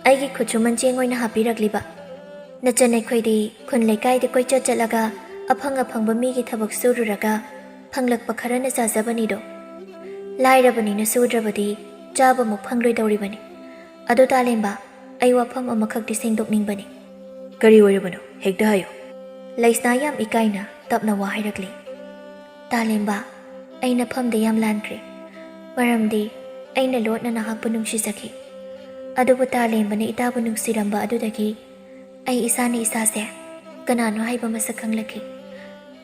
ꯑꯩꯒꯤ ꯈꯨꯠꯁꯨꯃꯟ ꯆꯦꯡ ꯑꯣꯏꯅ ꯍꯥꯞꯄꯤꯔꯛꯂꯤꯕ ꯅꯆꯟ ꯑꯩꯈꯣꯏꯗꯤ ꯈꯨꯟ ꯂꯩꯀꯥꯏꯗ ꯀꯣꯏꯆꯠ ꯆꯠꯂꯒ ꯑꯐꯪ ꯃꯤꯒꯤ ꯊꯕꯛ ꯁꯨꯔꯨꯔꯒ ꯐꯪꯂꯛꯄ ꯈꯔꯅ ꯆꯥꯖꯕꯅꯤꯗꯣ ꯂꯥꯏꯔꯕꯅꯤꯅ ꯁꯨꯗ꯭ꯔꯕꯗꯤ ꯆꯥꯕꯃꯨꯛ ꯐꯪꯂꯣꯏꯗꯧꯔꯤꯕꯅꯤ ꯑꯗꯣ ꯇꯥ ꯂꯦꯝꯕ ꯑꯩ ꯋꯥꯐꯝ ꯑꯃꯈꯛꯇꯤ ꯁꯦꯡꯗꯣꯛꯅꯤꯡꯕꯅꯤ ꯀꯔꯤ ꯑꯣꯏꯔꯕꯅꯣ ꯍꯦꯛꯇ ꯍꯥꯏꯌꯨ ꯂꯩꯁꯅꯥ ꯌꯥꯝ ꯏꯀꯥꯏꯅ ꯇꯞꯅ ꯋꯥ ꯍꯥꯏꯔꯛꯂꯤ ꯇꯥ ꯂꯦꯝꯕ ꯑꯩꯅ ꯐꯝꯗ ꯌꯥꯝ ꯂꯥꯟꯈ꯭ꯔꯦ ꯃꯔꯝꯗꯤ ꯑꯩꯅ ꯂꯣꯠꯅ ꯅꯍꯥꯛꯄꯨ ꯅꯨꯡꯁꯤꯖꯈꯤ ꯑꯗꯨꯕꯨ ꯇꯥ ꯂꯦꯝꯕꯅ ꯏꯇꯥꯕꯨ ꯅꯨꯡꯁꯤꯔꯝꯕ ꯑꯗꯨꯗꯒꯤ ꯑꯩ ꯏꯁꯥꯅ ꯏꯁꯥꯁꯦ ꯀꯅꯥꯅꯣ ꯍꯥꯏꯕ ꯃꯁꯛ ꯈꯪꯂꯛꯈꯤ꯫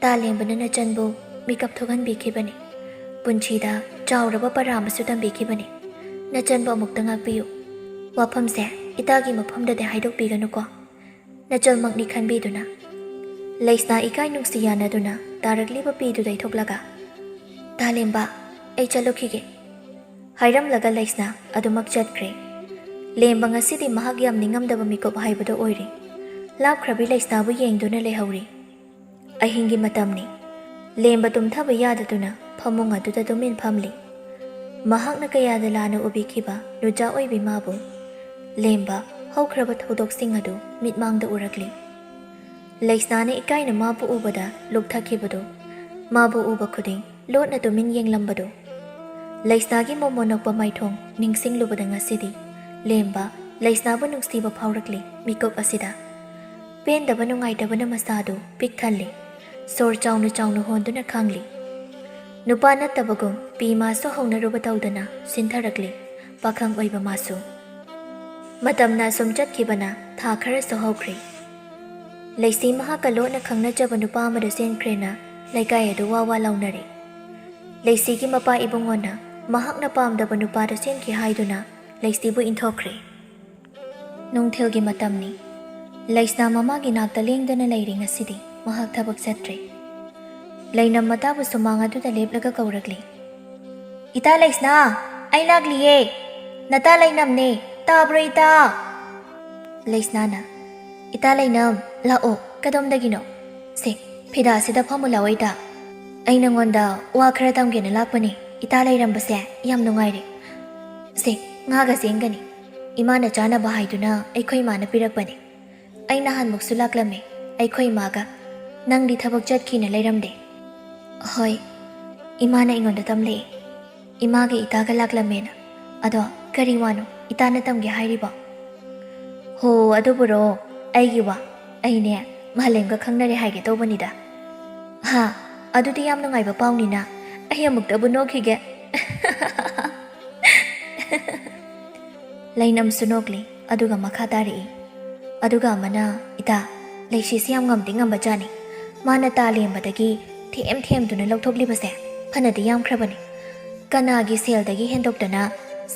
ꯇꯥꯂꯦꯝꯕꯅ ꯅꯆꯟꯕꯨ ꯃꯤꯀꯞ ꯊꯣꯛꯍꯟꯕꯤꯈꯤꯕꯅꯤ꯫ ꯄꯨꯟꯁꯤꯗ ꯆꯥꯎꯔꯕ ꯄꯔꯥ ꯑꯃꯁꯨ ꯇꯝꯕꯤꯈꯤꯕꯅꯤ꯫ ꯅꯆꯟꯕꯨ ꯑꯃꯨꯛꯇ ꯉꯥꯛꯄꯤꯌꯨ꯫ ꯋꯥꯐꯝꯁꯦ ꯏꯇꯥꯒꯤ ꯃꯐꯝꯗꯗꯤ ꯍꯥꯏꯗꯣꯛꯄꯤꯒꯅꯨꯀꯣ꯫ ꯅꯆꯜꯃꯛꯅꯤ ꯈꯟꯕꯤꯗꯨꯅ꯫ ꯂꯩꯁꯅꯥ ꯏꯀꯥꯏ ꯅꯨꯡꯁꯤ ꯌꯥꯅꯗꯨꯅ ꯇꯥꯔꯛꯂꯤꯕ ꯄꯤꯗꯨ ꯇꯩꯊꯣꯛꯂꯒ ꯇꯥꯂꯦꯝꯕ ꯑꯩ ꯆꯠꯂꯨꯈꯤꯒꯦ ꯍꯥꯏꯔꯝꯂꯒ ꯂꯩꯁꯅꯥ ꯑꯗꯨꯃꯛ ꯆꯠꯈ꯭ꯔꯦ꯫ ꯂꯦꯝꯕ ꯉꯁꯤꯗꯤ ꯃꯍꯥꯛ ꯌꯥꯝ ꯅꯤꯡꯉꯝꯗꯕ ꯃꯤꯀꯨꯞ ꯍꯥꯏꯕꯗꯣ ꯑꯣꯏꯔꯤ꯫ ꯂꯥꯞꯈ꯭ꯔꯕꯤ ꯂꯩꯁꯅꯥꯕꯨ ꯌꯦꯡꯗꯨꯅ ꯂꯩꯍꯧꯔꯤ꯫ ꯑꯍꯤꯡꯒꯤ ꯃꯇꯝꯅꯤ꯫ ꯂꯦꯝꯕ ꯇꯨꯝꯊꯕ ꯌꯥꯗꯗꯨꯅ ꯐꯃꯨꯡ ꯑꯗꯨꯗ ꯇꯨꯃꯤꯟ ꯐꯝꯂꯤ꯫ ꯃꯍꯥꯛꯅ ꯀꯌꯥꯗ ꯂꯥꯟꯅ ꯎꯕꯤꯈꯤꯕ ꯅꯨꯆꯥꯑꯣꯏꯕꯤ ꯃꯥꯕꯨ ꯂꯦꯝꯕ ꯍꯧꯈ꯭ꯔꯕ ꯊꯧꯗꯣꯛꯁꯤꯡ ꯑꯗꯨ ꯃꯤꯠꯃꯥꯡꯗ ꯎꯔꯛꯂꯤ꯫ ꯂꯩꯁꯅꯥꯅ ꯏꯀꯥꯏꯅ ꯃꯥꯕꯨ ꯎꯕꯗ ꯂꯨꯞꯊꯈꯤꯕꯗꯨ, ꯃꯥꯕꯨ ꯎꯕ ꯈꯨꯗꯤꯡ ꯂꯣꯠꯅ ꯇꯨꯃꯤꯟ ꯌꯦꯡꯂꯝꯕꯗꯨ, ꯂꯩꯁꯅꯥꯒꯤ ꯃꯣꯃꯣꯟꯅꯛꯄ ꯃꯥꯏꯊꯣꯡ ꯅꯤꯡꯁꯤꯡꯂꯨꯕꯗ ꯉꯁꯤꯗꯤ ꯂꯦꯝꯕ ꯂꯩꯁꯅꯥꯕꯨ ꯅꯨꯡꯁꯤꯕ ꯐꯥꯎꯔꯛꯂꯤ꯫ ꯃꯤꯀꯨꯞ ꯑꯁꯤꯗ ꯄꯦꯟꯗꯕ ꯅꯨꯡꯉꯥꯏꯇꯕꯅ ꯃꯁꯥꯗꯨ ꯄꯤꯛ ꯊꯜꯂꯤ꯫ ꯁꯣꯔ ꯆꯥꯎꯅ ꯆꯥꯎꯅ ꯍꯣꯟꯗꯨꯅ ꯈꯥꯡꯂꯤ꯫ ꯅꯨꯄꯥ ꯅꯠꯇꯕꯒꯨꯝ ꯄꯤ ꯃꯥꯁꯨ ꯍꯧꯅꯔꯨꯕ ꯇꯧꯗꯅ ꯁꯤꯟꯊꯔꯛꯂꯤ꯫ ꯄꯥꯈꯪ ꯑꯣꯏꯕ ꯃꯥꯁꯨ꯫ ꯃꯇꯝꯅ ꯑꯁꯨꯝ ꯆꯠꯈꯤꯕꯅ ꯊꯥ ꯈꯔꯁꯨ ꯍꯧꯈ꯭ꯔꯦ꯫ ꯂꯩꯁꯤ ꯃꯍꯥꯛꯀ ꯂꯣꯠꯅ ꯈꯪꯅꯖꯕ ꯅꯨꯄꯥ ꯑꯃꯗ ꯆꯦꯟꯈ꯭ꯔꯦꯅ ꯂꯩꯀꯥꯏ ꯑꯗꯨ ꯋꯥ ꯋꯥ ꯂꯥꯎꯅꯔꯦ꯫ ꯂꯩꯁꯤꯒꯤ ꯃꯄꯥ ꯏꯕꯨꯡꯉꯣꯅ ꯃꯍꯥꯛꯅ ꯄꯥꯝꯗꯕ ꯅꯨꯄꯥꯗ ꯆꯦꯟꯈꯤ ꯍꯥꯏꯗꯨꯅ ꯂꯩꯁꯤꯕꯨ ꯏꯟꯊꯣꯛꯈ꯭ꯔꯦ꯫ ꯅꯨꯡꯊꯤꯜꯒꯤ ꯃꯇꯝꯅꯤ꯫ ꯂꯩꯁꯅꯥ ꯃꯃꯥꯒꯤ ꯅꯥꯛꯇ ꯂꯦꯡꯗꯅ ꯂꯩꯔꯤ ꯉꯁꯤꯗꯤ ꯃꯍꯥꯛ ꯊꯕꯛ ꯆꯠꯇ꯭ꯔꯦ꯫ ꯂꯩꯅꯝ ꯃꯇꯥꯕꯨ ꯁꯨꯃꯥꯡ ꯑꯗꯨꯗ ꯂꯦꯞꯂꯒ ꯀꯧꯔꯛꯂꯤ꯫ ꯏꯇꯥ ꯂꯩꯁꯅꯥ ꯑꯩ ꯂꯥꯛꯂꯤꯌꯦ꯫ ꯅꯇꯥ ꯂꯩꯅꯝꯅꯦ ꯇꯥꯕ꯭ꯔꯣ ꯏꯇꯥ? ꯂꯩꯁꯅꯥꯅ ꯏꯇꯥ ꯂꯩꯅꯝ ꯂꯥꯛꯑꯣ ꯀꯗꯣꯝꯗꯒꯤꯅꯣ? ꯁꯦ ꯐꯤꯗꯥꯁꯤꯗ ꯐꯝꯃꯨ ꯂꯥꯛꯑꯣ ꯏꯇꯥ꯫ ꯑꯩ ꯅꯉꯣꯟꯗ ꯋꯥ ꯈꯔ ꯇꯝꯒꯦꯅ ꯂꯥꯛꯄꯅꯤ꯫ ꯏꯇꯥ ꯂꯩꯔꯝꯕꯁꯦ ꯌꯥꯝ ꯅꯨꯡꯉꯥꯏꯔꯦ꯫ ꯁꯦ ꯉꯥꯒ ꯆꯦꯡꯒꯅꯤ꯫ ꯏꯃꯥꯅ ꯆꯥꯅꯕ ꯍꯥꯏꯗꯨꯅ ꯑꯩꯈꯣꯏ ꯏꯃꯥꯅ ꯄꯤꯔꯛꯄꯅꯤ꯫ ꯑꯩ ꯅꯍꯥꯟꯃꯨꯛꯁꯨ ꯂꯥꯛꯂꯝꯃꯦ ꯑꯩꯈꯣꯏ ꯏꯃꯥꯒ꯫ ꯅꯪꯗꯤ ꯊꯕꯛ ꯆꯠꯈꯤꯅ ꯂꯩꯔꯝꯗꯦ꯫ ꯍꯣꯏ ꯏꯃꯥꯅ ꯑꯩꯉꯣꯟꯗ ꯇꯝꯂꯛꯑꯦ ꯏꯃꯥꯒ ꯏꯇꯥꯒ ꯂꯥꯛꯂꯝꯃꯦꯅ꯫ ꯑꯗꯣ ꯀꯔꯤ ꯋꯥꯅꯣ ꯏꯇꯥꯅ ꯇꯝꯒꯦ ꯍꯥꯏꯔꯤꯕꯣ? ꯍꯣ ꯑꯗꯨꯕꯨꯔꯣ ꯑꯩꯒꯤ ꯋꯥ ꯑꯩꯅꯦ ꯃꯥꯂꯦꯝꯒ ꯈꯪꯅꯔꯦ ꯍꯥꯏꯒꯦ ꯇꯧꯕꯅꯤꯗ꯫ ꯍꯥ ꯑꯗꯨꯗꯤ ꯌꯥꯝ ꯅꯨꯡꯉꯥꯏꯕ ꯄꯥꯎꯅꯤꯅ ꯑꯩ ꯑꯃꯨꯛꯇꯕꯨ ꯅꯣꯛꯈꯤꯒꯦ꯫ ꯂꯩꯅꯝꯁꯨ ꯅꯣꯛꯂꯤ ꯑꯗꯨꯒ ꯃꯈꯥ ꯇꯥꯔꯛꯏ꯫ ꯑꯗꯨꯒ ꯑꯃꯅ ꯏꯇꯥ ꯂꯩꯁꯤꯁꯤ ꯌꯥꯝ ꯉꯝꯗꯤ ꯉꯝꯕꯖꯥꯠꯅꯤ꯫ ꯃꯥꯅ ꯇꯥꯂꯦꯝꯕꯗꯒꯤ ꯊꯦꯝ ꯊꯦꯝꯗꯨꯅ ꯂꯧꯊꯣꯛꯂꯤꯕꯁꯦ ꯐꯅꯗꯤ ꯌꯥꯝꯈ꯭ꯔꯕꯅꯤ꯫ ꯀꯅꯥꯒꯤ ꯁꯦꯜꯗꯒꯤ ꯍꯦꯟꯗꯣꯛꯇꯅ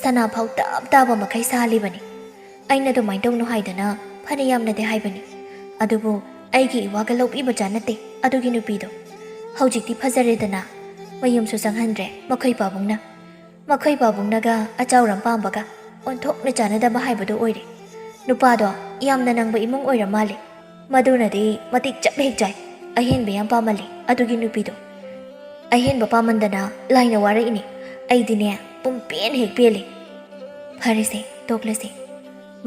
ꯁꯅꯥꯐꯥꯎ ꯇꯞ ꯇꯥꯕ ꯃꯈꯩ ꯁꯥꯍꯜꯂꯤꯕꯅꯤ꯫ ꯑꯩꯅ ꯑꯗꯨꯃꯥꯏꯅ ꯇꯧꯅꯨ ꯍꯥꯏꯗꯅ ꯐꯅ ꯌꯥꯝꯅꯗꯤ ꯍꯥꯏꯕꯅꯤ꯫ ꯑꯗꯨꯕꯨ ꯑꯩꯒꯤ ꯏꯋꯥꯒ ꯂꯧꯕꯤꯕꯖꯥꯠ ꯅꯠꯇꯦ ꯑꯗꯨꯒꯤ ꯅꯨꯄꯤꯗꯣ꯫ ꯍꯧꯖꯤꯛꯇꯤ ꯐꯖꯔꯦꯗꯅ ꯃꯌꯨꯝꯁꯨ ꯆꯪꯍꯟꯗ꯭ꯔꯦ ꯃꯈꯣꯏ ꯄꯥꯕꯨꯡꯅ꯫ ꯃꯈꯣꯏ ꯄꯥꯕꯨꯡꯅꯒ 𝗪𝗏𝗵𝗵 ꯑꯣꯟꯊꯣꯛꯅ ꯆꯥꯟꯅꯗꯕ ꯍꯥꯏꯕꯗꯨ ꯑꯣꯏꯔꯦ꯫ ꯅꯨꯄꯥꯗꯣ ꯌꯥꯝꯅ ꯅꯪꯕ ꯏꯃꯨꯡ ꯑꯣꯏꯔ ꯃꯥꯜꯂꯦ꯫ ꯃꯗꯨꯅꯗꯤ ꯃꯇꯤꯛ ꯆꯞ ꯍꯦꯛ ꯆꯥꯏ꯫ ꯑꯍꯦꯟꯕ ꯌꯥꯝ ꯄꯥꯝꯃꯜꯂꯤ ꯑꯗꯨꯒꯤ ꯅꯨꯄꯤꯗꯣ꯫ ꯑꯍꯦꯟꯕ ꯄꯥꯝꯃꯟꯗꯅ ꯂꯥꯏꯅ ꯋꯥꯔꯛꯏꯅꯤ꯫ ꯑꯩꯗꯤꯅꯦ ꯄꯨꯡꯄꯦꯟ ꯍꯦꯛ ꯄꯦꯜꯂꯤ꯫ ꯐꯔꯦꯁꯦ ꯇꯣꯛꯂꯁꯤ꯫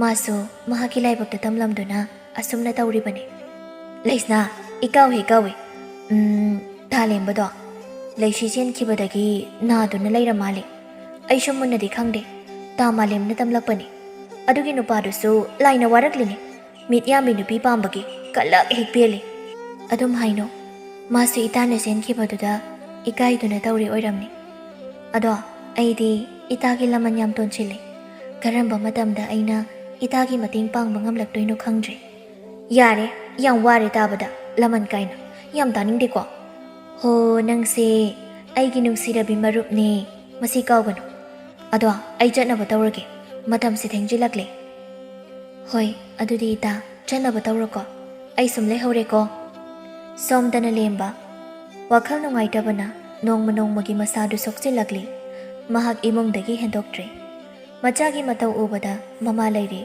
ꯃꯥꯁꯨ ꯃꯍꯥꯛꯀꯤ ꯂꯥꯏꯕꯛꯇ ꯇꯝꯂꯝꯗꯨꯅ ꯑꯁꯨꯝꯅ ꯇꯧꯔꯤꯕꯅꯤ꯫ ꯂꯩꯁꯅꯥ ꯏꯀꯥꯎꯍꯦ ꯀꯥꯎꯏ꯫ ꯊꯥꯂꯦꯝꯕꯗꯣ ꯂꯩꯁꯤ ꯆꯦꯟꯈꯤꯕꯗꯒꯤ ꯅꯥꯗꯨꯅ ꯂꯩꯔ ꯃꯥꯜꯂꯤ꯫ ꯑꯩꯁꯨ ꯃꯨꯟꯅꯗꯤ ꯈꯪꯗꯦ꯫ ꯇꯥ ꯃꯥꯂꯦꯝꯅ ꯇꯝꯂꯛꯄꯅꯤ꯫ ꯑꯗꯨꯒꯤ ꯅꯨꯄꯥꯗꯨꯁꯨ ꯂꯥꯏꯅ ꯋꯥꯔꯛꯂꯤꯅꯤ꯫ ꯃꯤꯠ ꯌꯥꯝꯕꯤ ꯅꯨꯄꯤ ꯄꯥꯝꯕꯒꯤ ꯀꯜꯂꯛ ꯍꯦꯛ ꯄꯦꯜꯂꯤ꯫ ꯑꯗꯨꯝ ꯍꯥꯏꯅꯣ ꯃꯥꯁꯨ ꯏꯇꯥꯅ ꯆꯦꯟꯈꯤꯕꯗꯨꯗ ꯏꯀꯥꯏꯗꯨꯅ ꯇꯧꯔꯤ ꯑꯣꯏꯔꯝꯅꯤ꯫ ꯑꯗꯣ ꯑꯩꯗꯤ ꯏꯇꯥꯒꯤ ꯂꯃꯟ ꯌꯥꯝ ꯇꯣꯟꯁꯤꯜꯂꯤ꯫ ꯀꯔꯝꯕ ꯃꯇꯝꯗ ꯑꯩꯅ ꯏꯇꯥꯒꯤ ꯃꯇꯦꯡ ꯄꯥꯡꯕ ꯉꯝꯂꯛꯇꯣꯏꯅꯣ ꯈꯪꯗ꯭ꯔꯦ꯫ ꯌꯥꯔꯦ ꯌꯥꯝ ꯋꯥꯔꯦ ꯇꯥꯕꯗ ꯂꯃꯟ ꯀꯥꯏꯅ ꯌꯥꯝ ꯇꯥꯅꯤꯡꯗꯦꯀꯣ꯫ ꯍꯣ ꯅꯪꯁꯦ ꯑꯩꯒꯤ ꯅꯨꯡꯁꯤꯔꯕꯤ ꯃꯔꯨꯞꯅꯦ ꯃꯁꯤ ꯀꯥꯎꯒꯅꯨ꯫ ꯑꯗꯣ ꯑꯩ ꯆꯠꯅꯕ ꯇꯧꯔꯒꯦ ꯃꯇꯝꯁꯦ ꯊꯦꯡꯖꯤꯜꯂꯛꯂꯦ꯫ ꯍꯣꯏ ꯑꯗꯨꯗꯤ ꯏꯇꯥ ꯆꯠꯅꯕ ꯇꯧꯔꯣꯀꯣ ꯑꯩ ꯁꯨꯝ ꯂꯩꯍꯧꯔꯦꯀꯣ꯫ ꯁꯣꯝꯗꯅ ꯂꯦꯝꯕ ꯋꯥꯈꯜ ꯅꯨꯡꯉꯥꯏꯇꯕꯅ ꯅꯣꯡꯃ ꯅꯣꯡꯃꯒꯤ ꯃꯁꯥꯗꯨ ꯁꯣꯛꯆꯤꯜꯂꯛꯂꯤ꯫ ꯃꯍꯥꯛ ꯏꯃꯨꯡꯗꯒꯤ ꯍꯦꯟꯗꯣꯛꯇ꯭ꯔꯦ꯫ ꯃꯆꯥꯒꯤ ꯃꯇꯧ ꯎꯕꯗ ꯃꯃꯥ ꯂꯩꯔꯦ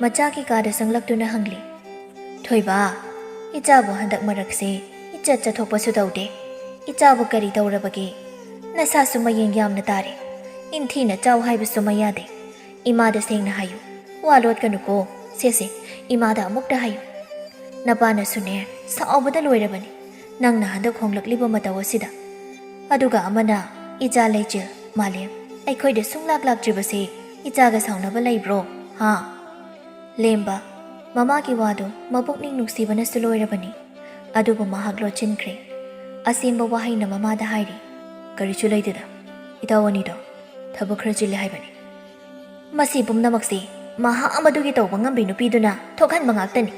ꯃꯆꯥꯒꯤ ꯀꯥꯗ ꯆꯪꯂꯛꯇꯨꯅ ꯍꯪꯂꯤ꯫ ꯊꯣꯏꯕ ꯏꯆꯥꯕꯨ ꯍꯟꯗꯛ ꯃꯔꯛꯁꯦ ꯏꯆꯠ ꯆꯠꯊꯣꯛꯄꯁꯨ ꯇꯧꯗꯦ꯫ ꯏꯆꯥꯕꯨ ꯀꯔꯤ ꯇꯧꯔꯕꯒꯦ? ꯅꯁꯥꯁꯨ ꯃꯌꯦꯡ ꯌꯥꯝꯅ ꯇꯥꯔꯦ꯫ ꯏꯟꯊꯤꯅ ꯆꯥꯎ ꯍꯥꯏꯕꯁꯨ ꯃꯌꯥꯗꯦ꯫ ꯏꯃꯥꯗ ꯁꯦꯡꯅ ꯍꯥꯏꯌꯨ ꯋꯥ ꯂꯣꯠꯀꯅꯨꯀꯣ꯫ ꯁꯦꯁꯦ ꯏꯃꯥꯗ ꯑꯃꯨꯛꯇ ꯍꯥꯏꯌꯨ꯫ ꯅꯄꯥꯅꯁꯨꯅꯦ ꯁꯥꯎꯕꯗ ꯂꯣꯏꯔꯕꯅꯤ ꯅꯪꯅ ꯍꯟꯗꯛ ꯍꯣꯡꯂꯛꯂꯤꯕ ꯃꯇꯧ ꯑꯁꯤꯗ꯫ ꯑꯗꯨꯒ ꯑꯃꯅ ꯏꯆꯥ ꯂꯩꯆꯤꯜ ꯃꯥꯂꯦꯝ ꯑꯩꯈꯣꯏꯗ ꯁꯨꯡꯂꯥꯛ ꯂꯥꯛꯇ꯭ꯔꯤꯕꯁꯦ ꯏꯆꯥꯒ ꯁꯥꯎꯅꯕ ꯂꯩꯕ꯭ꯔꯣ ꯍꯥ? ꯂꯦꯝꯕ ꯃꯃꯥꯒꯤ ꯋꯥꯗꯨ ꯃꯄꯨꯛꯅꯤꯡ ꯅꯨꯡꯁꯤꯕꯅꯁꯨ ꯂꯣꯏꯔꯕꯅꯤ꯫ ꯑꯗꯨꯕꯨ ꯃꯍꯥꯛ ꯂꯣꯠꯁꯤꯟꯈ꯭ꯔꯦ꯫ ꯑꯁꯦꯡꯕ ꯋꯥꯍꯩꯅ ꯃꯃꯥꯗ ꯍꯥꯏꯔꯤ꯫ ꯀꯔꯤꯁꯨ ꯂꯩꯇꯦꯗ ꯏꯇꯥꯎ ꯑꯅꯤꯗꯣ ꯊꯕꯛ ꯈꯔ ꯆꯤꯜꯂꯦ ꯍꯥꯏꯕꯅꯤ꯫ ꯃꯁꯤ ꯄꯨꯝꯅꯃꯛꯁꯤ ꯃꯍꯥꯛ ꯃꯗꯨꯒꯤ ꯇꯧꯕ ꯉꯝꯕꯤ ꯅꯨꯄꯤꯗꯨꯅ ꯊꯣꯛꯍꯟꯕ ꯉꯥꯛꯇꯅꯤ꯫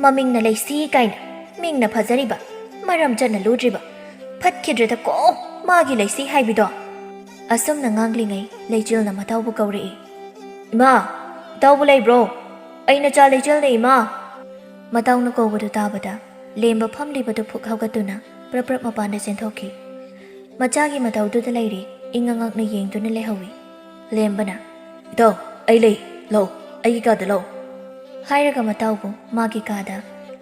ꯃꯃꯤꯡꯅ ꯂꯩꯁꯤ ꯀꯥꯏꯅ ꯃꯤꯡꯅ ꯐꯖꯔꯤꯕ ꯃꯔꯝ ꯆꯠꯅ ꯂꯨꯗ꯭ꯔꯤꯕ ꯐꯠꯈꯤꯗ꯭ꯔꯦꯗ ꯀꯣ ꯃꯥꯒꯤ ꯂꯩꯁꯤ ꯍꯥꯏꯕꯤꯗꯣ ꯑꯁꯨꯝꯅ ꯉꯥꯡꯂꯤꯉꯩ ꯂꯩꯆꯤꯜꯅ ꯃꯇꯥꯎꯕꯨ ꯀꯧꯔꯛꯏ ꯏꯃꯥ ꯏꯇꯥꯎꯕꯨ ꯂꯩꯕ꯭ꯔꯣ ꯑꯩ ꯅꯆꯥ ꯂꯩꯆꯤꯜꯅꯦ ꯏꯃꯥ ꯃꯇꯥꯎꯅ ꯀꯧꯕꯗꯨ ꯇꯥꯕꯗ ꯂꯦꯝꯕ ꯐꯝꯂꯤꯕꯗꯨ ꯐꯨꯛ ꯍꯧꯒꯠꯇꯨꯅ ꯄ꯭ꯔꯞ ꯄ꯭ꯔꯞ ꯃꯄꯥꯟꯗ ꯆꯦꯟꯊꯣꯛꯈꯤ ꯃꯆꯥꯒꯤ ꯃꯇꯧꯗꯨꯗ ꯂꯩꯔꯤ ꯏꯉꯛꯉꯛꯅ ꯌꯦꯡꯗꯨꯅ ꯂꯩꯍꯧꯏ ꯂꯦꯝꯕꯅ ꯏꯇꯥꯎ ꯑꯩ ꯂꯩ ꯂꯧ ꯑꯩꯒꯤ ꯀꯥꯗ ꯂꯧ ꯍꯥꯏꯔꯒ ꯃꯇꯥꯎꯕꯨ ꯃꯥꯒꯤ ꯀꯥꯗ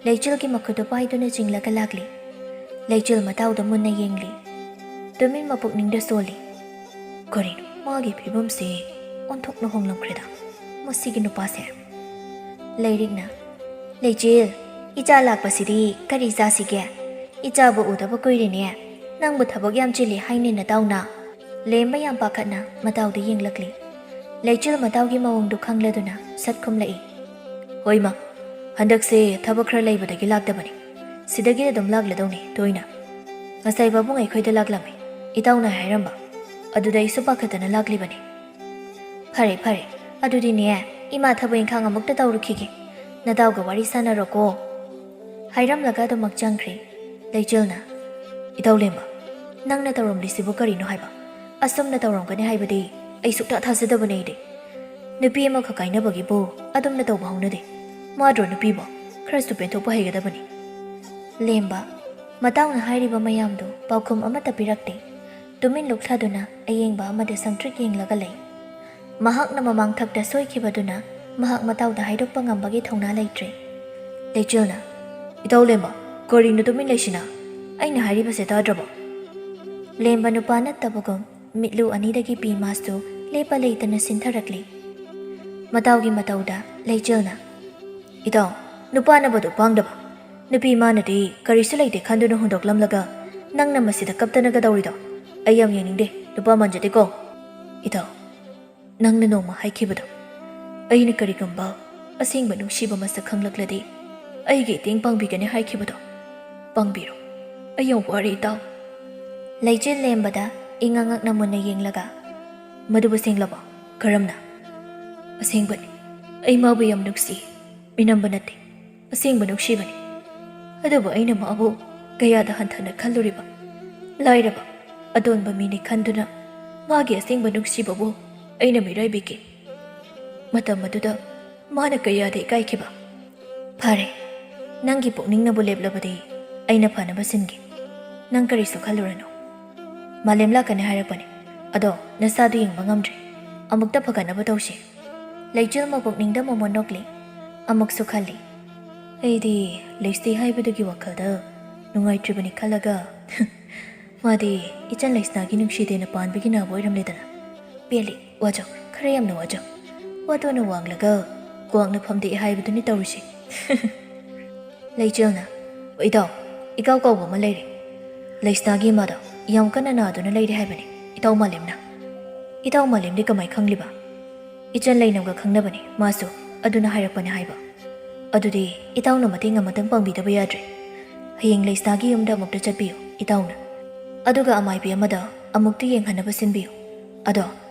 ꯂꯩꯆꯤꯜꯒꯤ ꯃꯈꯨꯠꯇꯨ ꯄꯥꯏꯗꯨꯅ ꯆꯤꯡꯂꯒ ꯂꯥꯛꯂꯤ ꯂꯩꯆꯤꯜ ꯃꯇꯥꯎꯗ ꯃꯨꯟꯅ ꯌꯦꯡꯂꯤ ꯇꯨꯃꯤꯟ ꯃꯄꯨꯛꯅꯤꯡꯗ ꯁꯣꯜꯂꯤ ꯀꯔꯤꯅꯣ ꯃꯥꯒꯤ ꯐꯤꯕꯝꯁꯦ ꯑꯣꯟꯊꯣꯛꯅ ꯍꯣꯡꯂꯝꯈ꯭ꯔꯦꯗ ꯃꯁꯤꯒꯤ ꯅꯨꯄꯥꯁꯦ ꯂꯩꯔꯤꯛꯅ ꯂꯩꯆꯤꯜ ꯏꯆꯥ ꯂꯥꯛꯄꯁꯤꯗꯤ ꯀꯔꯤ ꯆꯥꯁꯤꯒꯦ ꯏꯆꯥꯕꯨ ꯎꯗꯕ ꯀꯨꯏꯔꯦꯅꯦ ꯅꯪꯕꯨ ꯊꯕꯛ ꯌꯥꯝ ꯆꯤꯜꯂꯤ ꯍꯥꯏꯅꯦ ꯅꯇꯥꯎꯅ ꯂꯦꯝꯕ ꯌꯥꯝ ꯄꯥꯈꯠꯅ ꯃꯇꯥꯎꯗ ꯌꯦꯡꯂꯛꯂꯤ ꯂꯩꯆꯤꯜ ꯃꯇꯥꯎꯒꯤ ꯃꯑꯣꯡꯗꯨ ꯈꯪꯂꯗꯨꯅ ꯁꯠ ꯈꯨꯝꯂꯛꯏ ꯍꯣꯏ ꯃꯥ ꯍꯟꯗꯛꯁꯦ ꯊꯕꯛ ꯈꯔ ꯂꯩꯕꯗꯒꯤ ꯂꯥꯛꯇꯕꯅꯤ ꯁꯤꯗꯒꯤ ꯑꯗꯨꯝ ꯂꯥꯛꯂꯗꯧꯅꯤ ꯇꯣꯏꯅ ꯉꯁꯥꯏ ꯄꯥꯕꯨꯡ ꯑꯩꯈꯣꯏꯗ ꯂꯥꯛꯂꯝꯃꯤ ꯏꯇꯥꯎꯅ ꯍꯥꯏꯔꯝꯕ ꯑꯗꯨꯗ ꯑꯩꯁꯨ ꯄꯥꯈꯠꯇꯅ ꯂꯥꯛꯂꯤꯕꯅꯤ ꯐꯔꯦ ꯐꯔꯦ ꯑꯗꯨꯗꯤꯅꯦ ꯏꯃꯥ ꯊꯕꯛ ꯏꯪꯈꯥꯡ ꯑꯃꯨꯛꯇ ꯇꯧꯔꯨꯈꯤꯒꯦ ꯅꯇꯥꯎꯒ ꯋꯥꯔꯤ ꯁꯥꯟꯅꯔꯣꯀꯣ ꯍꯥꯏꯔꯝꯂꯒ ꯑꯗꯨꯃꯛ ꯆꯪꯈ꯭ꯔꯦ ꯂꯩꯆꯤꯜꯅ ꯏꯇꯥꯎ ꯂꯦꯝꯕ ꯅꯪꯅ ꯇꯧꯔꯝꯂꯤꯁꯤꯕꯨ ꯀꯔꯤꯅꯣ ꯍꯥꯏꯕ ꯑꯁꯨꯝꯅ ꯇꯧꯔꯝꯒꯅꯤ ꯍꯥꯏꯕꯗꯤ ꯑꯩ ꯁꯨꯛꯊꯥ ꯊꯥꯖꯗꯕꯅꯦ ꯑꯩꯗꯤ ꯅꯨꯄꯤ ꯑꯃꯈꯛ ꯀꯥꯏꯅꯕꯒꯤꯕꯨ ꯑꯗꯨꯝꯅ ꯇꯧꯕ ꯍꯧꯅꯗꯦ ꯃꯥꯗ꯭ꯔꯣ ꯅꯨꯄꯤꯕꯨ ꯈꯔꯁꯨ ꯄꯦꯟꯊꯣꯛꯄ ꯍꯩꯒꯗꯕꯅꯤ ꯂꯦꯝꯕ ꯃꯇꯥꯎꯅ ꯍꯥꯏꯔꯤꯕ ꯃꯌꯥꯝꯗꯨ ꯄꯥꯎꯈꯨꯝ ꯑꯃꯠꯇ ꯄꯤꯔꯛꯇꯦ ꯇꯨꯃꯤꯟ ꯂꯨꯞꯊꯗꯨꯅ ꯑꯌꯦꯡꯕ ꯑꯃꯗ ꯁꯪꯇ꯭ꯔꯤꯛ ꯌꯦꯡꯂꯒ ꯂꯩ ꯃꯍꯥꯛꯅ ꯃꯃꯥꯡꯊꯛꯇ ꯁꯣꯏꯈꯤꯕꯗꯨꯅ ꯃꯍꯥꯛ ꯃꯇꯥꯎꯗ ꯍꯥꯏꯗꯣꯛꯄ ꯉꯝꯕꯒꯤ ꯊꯧꯅꯥ ꯂꯩꯇ꯭ꯔꯦ ꯂꯩꯆꯤꯜꯅ ꯏꯇꯥꯎ ꯂꯦꯝꯕ ꯀꯔꯤꯅꯣ ꯇꯨꯃꯤꯟ ꯂꯩꯁꯤꯅ ꯑꯩꯅ ꯍꯥꯏꯔꯤꯕꯁꯦ ꯇꯥꯗ꯭ꯔꯕꯣ ꯂꯦꯝꯕ ꯅꯨꯄꯥ ꯅꯠꯇꯕꯒꯨꯝ ꯃꯤꯠꯂꯨ ꯑꯅꯤꯗꯒꯤ ꯄꯤ ꯃꯥꯁꯇꯨ ꯂꯦꯞꯄ ꯂꯩꯇꯅ ꯁꯤꯟꯊꯔꯛꯂꯤ ꯃꯇꯥꯎꯒꯤ ꯃꯇꯧꯗ ꯂꯩꯆꯤꯜꯅ ꯏꯇꯥꯎ ꯅꯨꯄꯥꯅꯕꯗꯨ ꯄꯥꯡꯗꯕ ꯅꯨꯄꯤ ꯃꯥꯅꯗꯤ ꯀꯔꯤꯁꯨ ꯂꯩꯇꯦ ꯈꯟꯗꯨꯅ ꯍꯨꯟꯗꯣꯛꯂꯝꯂꯒ ꯅꯪꯅ ꯃꯁꯤꯗ ꯀꯞꯇꯅꯒ ꯇꯧꯔꯤꯗꯣ ꯑꯩ ꯌꯥꯝ ꯌꯦꯡꯅꯤꯡꯗꯦ ꯅꯨꯄꯥ ꯃꯥꯟꯖꯗꯦꯀꯣ ꯏꯇꯥꯎ ꯅꯪꯅ ꯅꯣꯡꯃ ꯍꯥꯏꯈꯤꯕꯗꯣ ꯑꯩꯅ ꯀꯔꯤꯒꯨꯝꯕ ꯑꯁꯦꯡꯕ ꯅꯨꯡꯁꯤꯕ ꯃꯁꯛ ꯈꯪꯂꯛꯂꯗꯤ ꯑꯩꯒꯤ ꯃꯇꯦꯡ ꯄꯥꯡꯕꯤꯒꯅꯤ ꯍꯥꯏꯈꯤꯕꯗꯣ ꯄꯥꯡꯕꯤꯔꯣ ꯑꯩ ꯌꯥꯝ ꯋꯥꯔꯦ ꯏꯇꯥꯎ ꯂꯩꯆꯤꯜ ꯂꯦꯝꯕꯗ ꯏꯉꯛꯉꯛꯅ ꯃꯨꯟꯅ ꯌꯦꯡꯂꯒ ꯃꯗꯨꯕꯨ ꯁꯦꯡꯂꯕꯣ ꯀꯔꯝꯅ ꯑꯁꯦꯡꯕꯅꯤ ꯑꯩ ꯃꯥꯕꯨ ꯌꯥꯝ ꯅꯨꯡꯁꯤ ꯃꯤꯅꯝꯕ ꯅꯠꯇꯦ ꯑꯁꯦꯡꯕ ꯅꯨꯡꯁꯤꯕꯅꯤ ꯑꯗꯨꯕꯨ ꯑꯩꯅ ꯃꯥꯕꯨ ꯀꯌꯥꯗ ꯍꯟꯊꯅ ꯈꯜꯂꯨꯔꯤꯕ ꯂꯥꯏꯔꯕ ꯑꯗꯣꯟꯕ ꯃꯤꯅꯤ ꯈꯟꯗꯨꯅ ꯃꯥꯒꯤ ꯑꯁꯦꯡꯕ ꯅꯨꯡꯁꯤꯕꯕꯨ ꯑꯩꯅ ꯃꯤꯔꯥꯏꯕꯤꯈꯤ ꯃꯇꯝ ꯑꯗꯨꯗ ꯃꯥꯅ ꯀꯌꯥꯗ ꯏꯀꯥꯏꯈꯤꯕ ꯐꯔꯦ ꯅꯪꯒꯤ ꯄꯨꯛꯅꯤꯡꯅꯕꯨ ꯂꯦꯞꯂꯕꯗꯤ ꯑꯩꯅ ꯐꯅꯕ ꯁꯤꯟꯒꯦ ꯅꯪ ꯀꯔꯤꯁꯨ ꯈꯜꯂꯨꯔꯅꯨ ꯃꯥꯂꯦꯝ ꯂꯥꯛꯀꯅꯤ ꯍꯥꯏꯔꯛꯄꯅꯤ ꯑꯗꯣ ꯅꯁꯥꯗꯨ ꯌꯦꯡꯕ ꯉꯝꯗ꯭ꯔꯤ ꯑꯃꯨꯛꯇ ꯐꯒꯠꯅꯕ ꯇꯧꯁꯤ ꯂꯩꯆꯤꯜ ꯃꯄꯨꯛꯅꯤꯡꯗ ꯃꯣꯃꯣꯟ ꯅꯣꯛꯂꯤ ꯑꯃꯨꯛꯁꯨ ꯈꯜꯂꯤ ꯑꯩꯗꯤ ꯂꯩꯁꯇꯤ ꯍꯥꯏꯕꯗꯨꯒꯤ ꯋꯥꯈꯜꯗ ꯅꯨꯡꯉꯥꯏꯇ꯭ꯔꯤꯕꯅꯤ ꯈꯜꯂꯒ ꯃꯥꯗꯤ ꯏꯆꯟ ꯂꯩꯁꯅꯥꯒꯤ ꯅꯨꯡꯁꯤꯗꯦꯅ ꯄꯥꯟꯕꯒꯤ ꯅꯥꯕ ꯑꯣꯏꯔꯝꯂꯦꯗꯅ ꯄꯦꯜꯂꯤ ꯋꯥꯖꯧ ꯈꯔ ꯌꯥꯝꯅ ꯋꯥꯖꯧ ꯋꯥꯗꯣꯅ ꯋꯥꯡꯂꯒ ꯀ꯭ꯋꯥꯛꯅ ꯐꯝꯗꯦꯛꯑꯦ ꯍꯥꯏꯕꯗꯨꯅꯤ ꯇꯧꯔꯤꯁꯤ ꯂꯩꯆꯤꯜꯅ ꯏꯇꯥꯎ ꯏꯀꯥꯎ ꯀꯧꯕ ꯑꯃ ꯂꯩꯔꯦ ꯂꯩꯁꯅꯥꯒꯤ ꯏꯃꯥꯗꯣ ꯌꯥꯝ ꯀꯟꯅ ꯅꯥꯗꯨꯅ ꯂꯩꯔꯦ ꯍꯥꯏꯕꯅꯤ ꯏꯇꯥꯎ ꯃꯥꯂꯦꯝꯅ ꯏꯇꯥꯎ ꯃꯥꯂꯦꯝꯗꯤ ꯀꯃꯥꯏ ꯈꯪꯂꯤꯕ ꯏꯆꯟ ꯂꯩꯅꯝꯒ ꯈꯪꯅꯕꯅꯤ ꯃꯥꯁꯨ ꯑꯗꯨꯅ ꯍꯥꯏꯔꯛꯄꯅꯤ ꯍꯥꯏꯕ ꯑꯗꯨꯗꯤ ꯏꯇꯥꯎꯅ ꯃꯇꯦꯡ ꯑꯃꯇꯪ ꯄꯥꯡꯕꯤꯗꯕ ꯌꯥꯗ꯭ꯔꯦ ꯍꯌꯦꯡ ꯂꯩꯁꯅꯥꯒꯤ ꯌꯨꯝꯗ ꯑꯃꯨꯛꯇ ꯆꯠꯄꯤꯌꯨ ꯏꯇꯥꯎꯅ ꯑꯗꯨꯒ ꯑꯃꯥꯏꯕꯤ ꯑꯃꯗ ꯑꯃꯨꯛꯇ ꯌꯦꯡꯍꯟꯅꯕ ꯁꯤꯟꯕꯤꯌꯨ ꯑꯗꯣ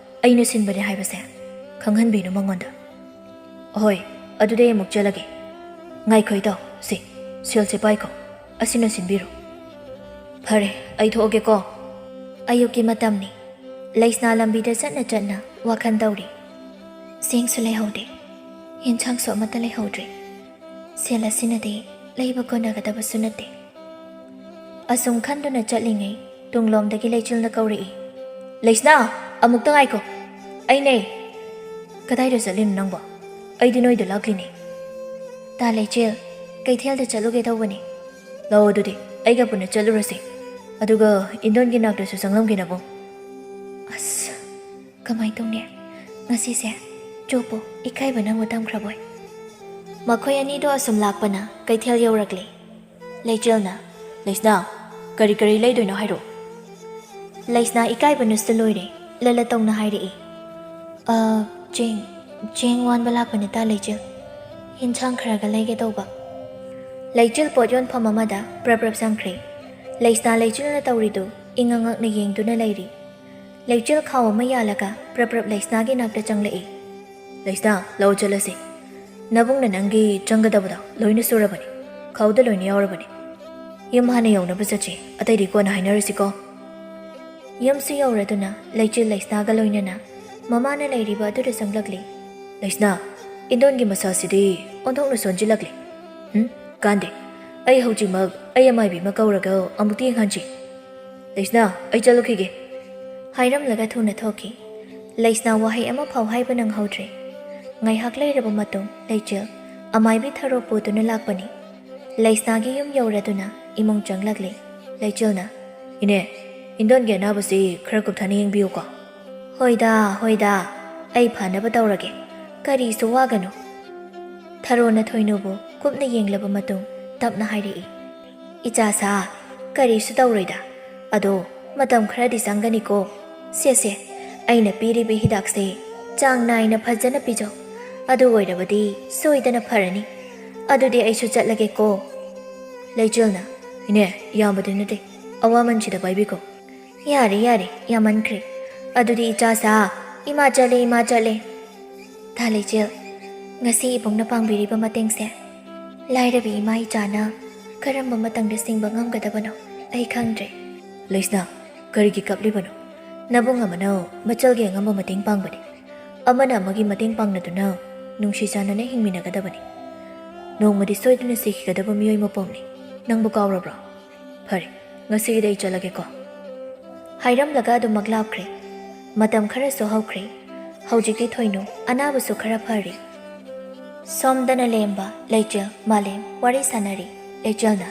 ꯑꯩꯅ ꯁꯤꯟꯕꯅꯦ ꯍꯥꯏꯕꯁꯦ ꯈꯪꯍꯟꯕꯤꯅꯨ ꯃꯉꯣꯟꯗ ꯍꯣꯏ ꯑꯗꯨꯗꯤ ꯑꯩ ꯑꯃꯨꯛ ꯆꯠꯂꯒꯦ ꯉꯥꯏꯈꯣ ꯏꯇꯥꯎ ꯁꯦꯜꯁꯦ ꯄꯥꯏꯈꯣ ꯑꯁꯤꯅ ꯁꯤꯟꯕꯤꯔꯣ ꯐꯔꯦ ꯑꯩ ꯊꯣꯛꯑꯒꯦꯀꯣ ꯑꯌꯨꯛꯀꯤ ꯃꯇꯝꯅꯤ ꯂꯩꯁꯅꯥ ꯂꯝꯕꯤꯗ ꯆꯠꯅ ꯆꯠꯅ ꯋꯥꯈꯜ ꯇꯧꯔꯤ ꯆꯦꯡꯁꯨ ꯂꯩꯍꯧꯗꯦ ꯌꯦꯟꯁꯥꯡꯁꯨ ꯑꯃꯠꯇ ꯂꯩꯍꯧꯗ꯭ꯔꯦ ꯁꯦꯜ ꯑꯁꯤꯅꯗꯤ ꯂꯩꯕ ꯀꯣꯟꯅꯒꯗꯕꯁꯨ ꯅꯠꯇꯦ ꯑꯁꯨꯝ ꯈꯟꯗꯨꯅ ꯆꯠꯂꯤꯉꯩ ꯇꯨꯡꯂꯣꯝꯗꯒꯤ ꯂꯩꯆꯤꯜꯅ ꯀꯧꯔꯛꯏ ꯂꯩꯁꯅꯥ ꯑꯃꯨꯛꯇ ꯉꯥꯏꯈꯣ ꯑꯩꯅꯦ ꯀꯗꯥꯏꯗ ꯆꯠꯂꯤꯅꯣ ꯅꯪꯕꯣ ꯑꯩꯗꯤ ꯅꯣꯏꯗ ꯂꯥꯛꯂꯤꯅꯦ ꯇꯥ ꯂꯩꯆꯤꯜ ꯀꯩꯊꯦꯜꯗ ꯆꯠꯂꯨꯒꯦ ꯇꯧꯕꯅꯤ ꯂꯥꯛꯑꯣ ꯑꯗꯨꯗꯤ ꯑꯩꯒ ꯄꯨꯟꯅ ꯆꯠꯂꯨꯔꯁꯤ ꯑꯗꯨꯒ ꯏꯟꯗꯣꯟꯒꯤ ꯅꯥꯛꯇꯁꯨ ꯆꯪꯂꯝꯒꯦꯅꯕꯣ ꯑꯁ ꯀꯃꯥꯏ ꯇꯧꯅꯤ ꯉꯁꯤꯁꯦ ꯆꯣꯞꯄꯨ ꯏꯀꯥꯏꯕ ꯅꯪꯕꯨ ꯇꯝꯈ꯭ꯔꯕꯣꯏ ꯃꯈꯣꯏ ꯑꯅꯤꯗꯣ ꯑꯁꯨꯝ ꯂꯥꯛꯄꯅ ꯀꯩꯊꯦꯜ ꯌꯧꯔꯛꯂꯤ ꯂꯩꯆꯤꯜꯅ ꯂꯩꯁꯅꯥ ꯀꯔꯤ ꯀꯔꯤ ꯂꯩꯗꯣꯏꯅꯣ ꯍꯥꯏꯔꯛꯑꯣ ꯂꯩꯁꯅꯥ ꯏꯀꯥꯏꯕꯅꯁꯨ ꯂꯣꯏꯔꯦ ꯂꯂ ꯇꯧꯅ ꯍꯥꯏꯔꯛꯏ ꯆꯦꯡ ꯋꯥꯟꯕ ꯂꯥꯛꯄꯅꯤ ꯇꯥ ꯂꯩꯆꯤꯜ ꯌꯦꯟꯁꯥꯡ ꯈꯔꯒ ꯂꯩꯒꯦ ꯇꯧꯕ ꯂꯩꯆꯤꯜ ꯄꯣꯠ ꯌꯣꯟꯐꯝ ꯑꯃꯗ ꯄ꯭ꯔꯞ ꯆꯪꯈ꯭ꯔꯦ ꯂꯩꯁꯅꯥ ꯂꯩꯆꯤꯜꯅ ꯇꯧꯔꯤꯗꯨ ꯏꯉꯛꯉꯛꯅ ꯌꯦꯡꯗꯨꯅ ꯂꯩꯔꯤ ꯂꯩꯆꯤꯜ ꯈꯥꯎ ꯑꯃ ꯌꯥꯜꯂꯒ ꯄ꯭ꯔꯞ ꯂꯩꯁꯅꯥꯒꯤ ꯅꯥꯛꯇ ꯆꯪꯂꯛꯏ ꯂꯩꯁꯅꯥ ꯂꯧ ꯆꯠꯂꯁꯤ ꯅꯕꯨꯡꯅ ꯅꯪꯒꯤ ꯆꯪꯒꯗꯕꯗꯣ ꯂꯣꯏꯅ ꯁꯨꯔꯕꯅꯤ ꯈꯥꯎꯗ ꯂꯣꯏꯅ ꯌꯥꯎꯔꯕꯅꯤ ꯌꯨꯝ ꯍꯥꯟꯅ ꯌꯧꯅꯕ ꯆꯠꯁꯤ ꯑꯇꯩꯗꯤ ꯀꯣꯟꯅ ꯍꯥꯏꯅꯔꯁꯤꯀꯣ ꯌꯨꯝꯁꯨ ꯌꯧꯔꯗꯨꯅ ꯂꯩꯆꯤꯜ ꯂꯩꯁꯅꯥꯒ ꯂꯣꯏꯅꯅ ꯃꯃꯥꯅ ꯂꯩꯔꯤꯕ ꯑꯗꯨꯗ ꯆꯪꯂꯛꯂꯤ꯫ ꯂꯩꯁꯅꯥ ꯏꯟꯗꯣꯟꯒꯤ ꯃꯁꯥꯁꯤꯗꯤ ꯑꯣꯟꯊꯣꯛꯅ ꯁꯣꯟꯖꯤꯜꯂꯛꯂꯤ꯫ ꯀꯥꯟꯗꯦ ꯑꯩ ꯍꯧꯖꯤꯛꯃꯛ ꯃꯥꯏꯕꯤ ꯀꯧꯔꯒ ꯑꯃꯨꯛꯇ ꯌꯦꯡꯍꯟꯁꯤ꯫ ꯂꯩꯁꯅꯥ ꯑꯩ ꯆꯠꯂꯨꯈꯤꯒꯦ ꯍꯥꯏꯔꯝꯂꯒ ꯊꯨꯅ ꯊꯣꯛꯈꯤ꯫ ꯂꯩꯁꯅꯥ ꯋꯥꯍꯩ ꯑꯃꯐꯥꯎ ꯍꯥꯏꯕ ꯅꯪꯍꯧꯗ꯭ꯔꯦ꯫ ꯉꯥꯏꯍꯥꯛ ꯂꯩꯔꯕ ꯃꯇꯨꯡ ꯂꯩꯆꯤꯜ ꯑꯃꯥꯏꯕꯤ ꯊꯔꯣ ꯄꯨꯗꯨꯅ ꯂꯥꯛꯄꯅꯤ꯫ ꯂꯩꯁꯅꯥꯒꯤ ꯌꯨꯝ ꯌꯧꯔꯗꯨꯅ ꯏꯃꯨꯡ ꯆꯪꯂꯛꯂꯤ꯫ ꯂꯩꯆꯤꯜꯅ ꯏꯅꯦ ꯏꯟꯗꯣꯟꯒꯤ ꯑꯅꯥꯕꯁꯤ ꯈꯔ ꯀꯨꯞꯊꯅ ꯌꯦꯡꯕꯤꯌꯨꯀꯣ꯫ ꯍꯣꯏꯗ ꯍꯣꯏꯗ ꯑꯩ ꯐꯅꯕ ꯇꯧꯔꯒꯦ ꯀꯔꯤꯁꯨ ꯋꯥꯒꯅꯨ꯫ ꯊꯔꯣꯅ ꯊꯣꯏꯅꯨꯕꯨ ꯀꯨꯞꯅ ꯌꯦꯡꯂꯕ ꯃꯇꯨꯡ ꯇꯞꯅ ꯍꯥꯏꯔꯛꯏ꯫ ꯏꯆꯥꯁꯥ ꯀꯔꯤꯁꯨ ꯇꯧꯔꯣꯏꯗ ꯑꯗꯣ ꯃꯇꯝ ꯈꯔꯗꯤ ꯆꯪꯒꯅꯤꯀꯣ꯫ ꯁꯦ ꯑꯩꯅ ꯄꯤꯔꯤꯕ ꯍꯤꯗꯥꯛꯁꯦ ꯆꯥꯡ ꯅꯥꯏꯅ ꯐꯖꯅ ꯄꯤꯖꯧ ꯑꯗꯨ ꯑꯣꯏꯔꯕꯗꯤ ꯁꯣꯏꯗꯅ ꯐꯔꯅꯤ꯫ ꯑꯗꯨꯗꯤ ꯑꯩꯁꯨ ꯆꯠꯂꯒꯦꯀꯣ꯫ ꯂꯩꯆꯤꯜꯅ ꯏꯅꯦ ꯌꯥꯝꯕꯗꯤ ꯅꯠꯇꯦ ꯑꯋꯥꯃꯟꯁꯤꯗ ꯄꯥꯏꯕꯤꯈꯣ꯫ ꯌꯥꯔꯦ ꯌꯥꯝꯃꯟꯈ꯭ꯔꯦ ꯑꯗꯨꯗꯤ ꯏꯆꯥꯁꯥ ꯏꯃꯥ ꯆꯠꯂꯦ꯫ ꯊꯥ ꯂꯩꯆꯤꯜ ꯉꯁꯤ ꯏꯕꯨꯡꯅ ꯄꯥꯡꯕꯤꯔꯤꯕ ꯃꯇꯦꯡꯁꯦ ꯂꯥꯏꯔꯕꯤ ꯏꯃꯥ ꯏꯆꯥꯅ ꯀꯔꯝꯕ ꯃꯇꯝꯗ ꯁꯤꯡꯕ ꯉꯝꯒꯗꯕꯅꯣ ꯑꯩ ꯈꯪꯗ꯭ꯔꯦ꯫ ꯂꯩꯁꯅꯥ ꯀꯔꯤꯒꯤ ꯀꯞꯂꯤꯕꯅꯣ? ꯅꯕꯨꯡ ꯑꯃꯅ ꯃꯆꯜꯒꯤ ꯑꯉꯝꯕ ꯃꯇꯦꯡ ꯄꯥꯡꯕꯅꯤ꯫ ꯑꯃꯅ ꯑꯃꯒꯤ ꯃꯇꯦꯡ ꯄꯥꯡꯅꯗꯨꯅ ꯅꯨꯡꯁꯤ ꯆꯥꯟꯅꯅ ꯍꯤꯡꯃꯤꯟꯅꯒꯗꯕꯅꯤ꯫ ꯅꯣꯡꯃꯗꯤ ꯁꯣꯏꯗꯅ ꯁꯤꯈꯤꯒꯗꯕ ꯃꯤꯑꯣꯏ ꯃꯄꯣꯛꯅꯤ ꯅꯪꯕꯨ ꯀꯥꯎꯔꯕ꯭ꯔꯣ? ꯐꯔꯦ ꯉꯁꯤꯒꯤꯗꯤ ꯑꯩ ꯆꯠꯂꯒꯦꯀꯣ꯫ ꯍꯥꯏꯔꯝꯂꯒ ꯑꯗꯨꯃꯛ ꯂꯥꯞꯈ꯭ꯔꯦ꯫ ꯃꯇꯝ ꯈꯔꯁꯨ ꯍꯧꯈ꯭ꯔꯦ꯫ ꯍꯧꯖꯤꯛꯇꯤ ꯊꯣꯏꯅꯨ ꯑꯅꯥꯕꯁꯨ ꯈꯔ ꯐꯔꯤ꯫ ꯁꯣꯝꯗꯅ ꯂꯦꯝꯕ ꯂꯩꯆꯤꯜ ꯃꯥꯂꯦꯝ ꯋꯥꯔꯤ ꯁꯥꯟꯅꯔꯤ꯫ ꯂꯩꯆꯤꯜꯅ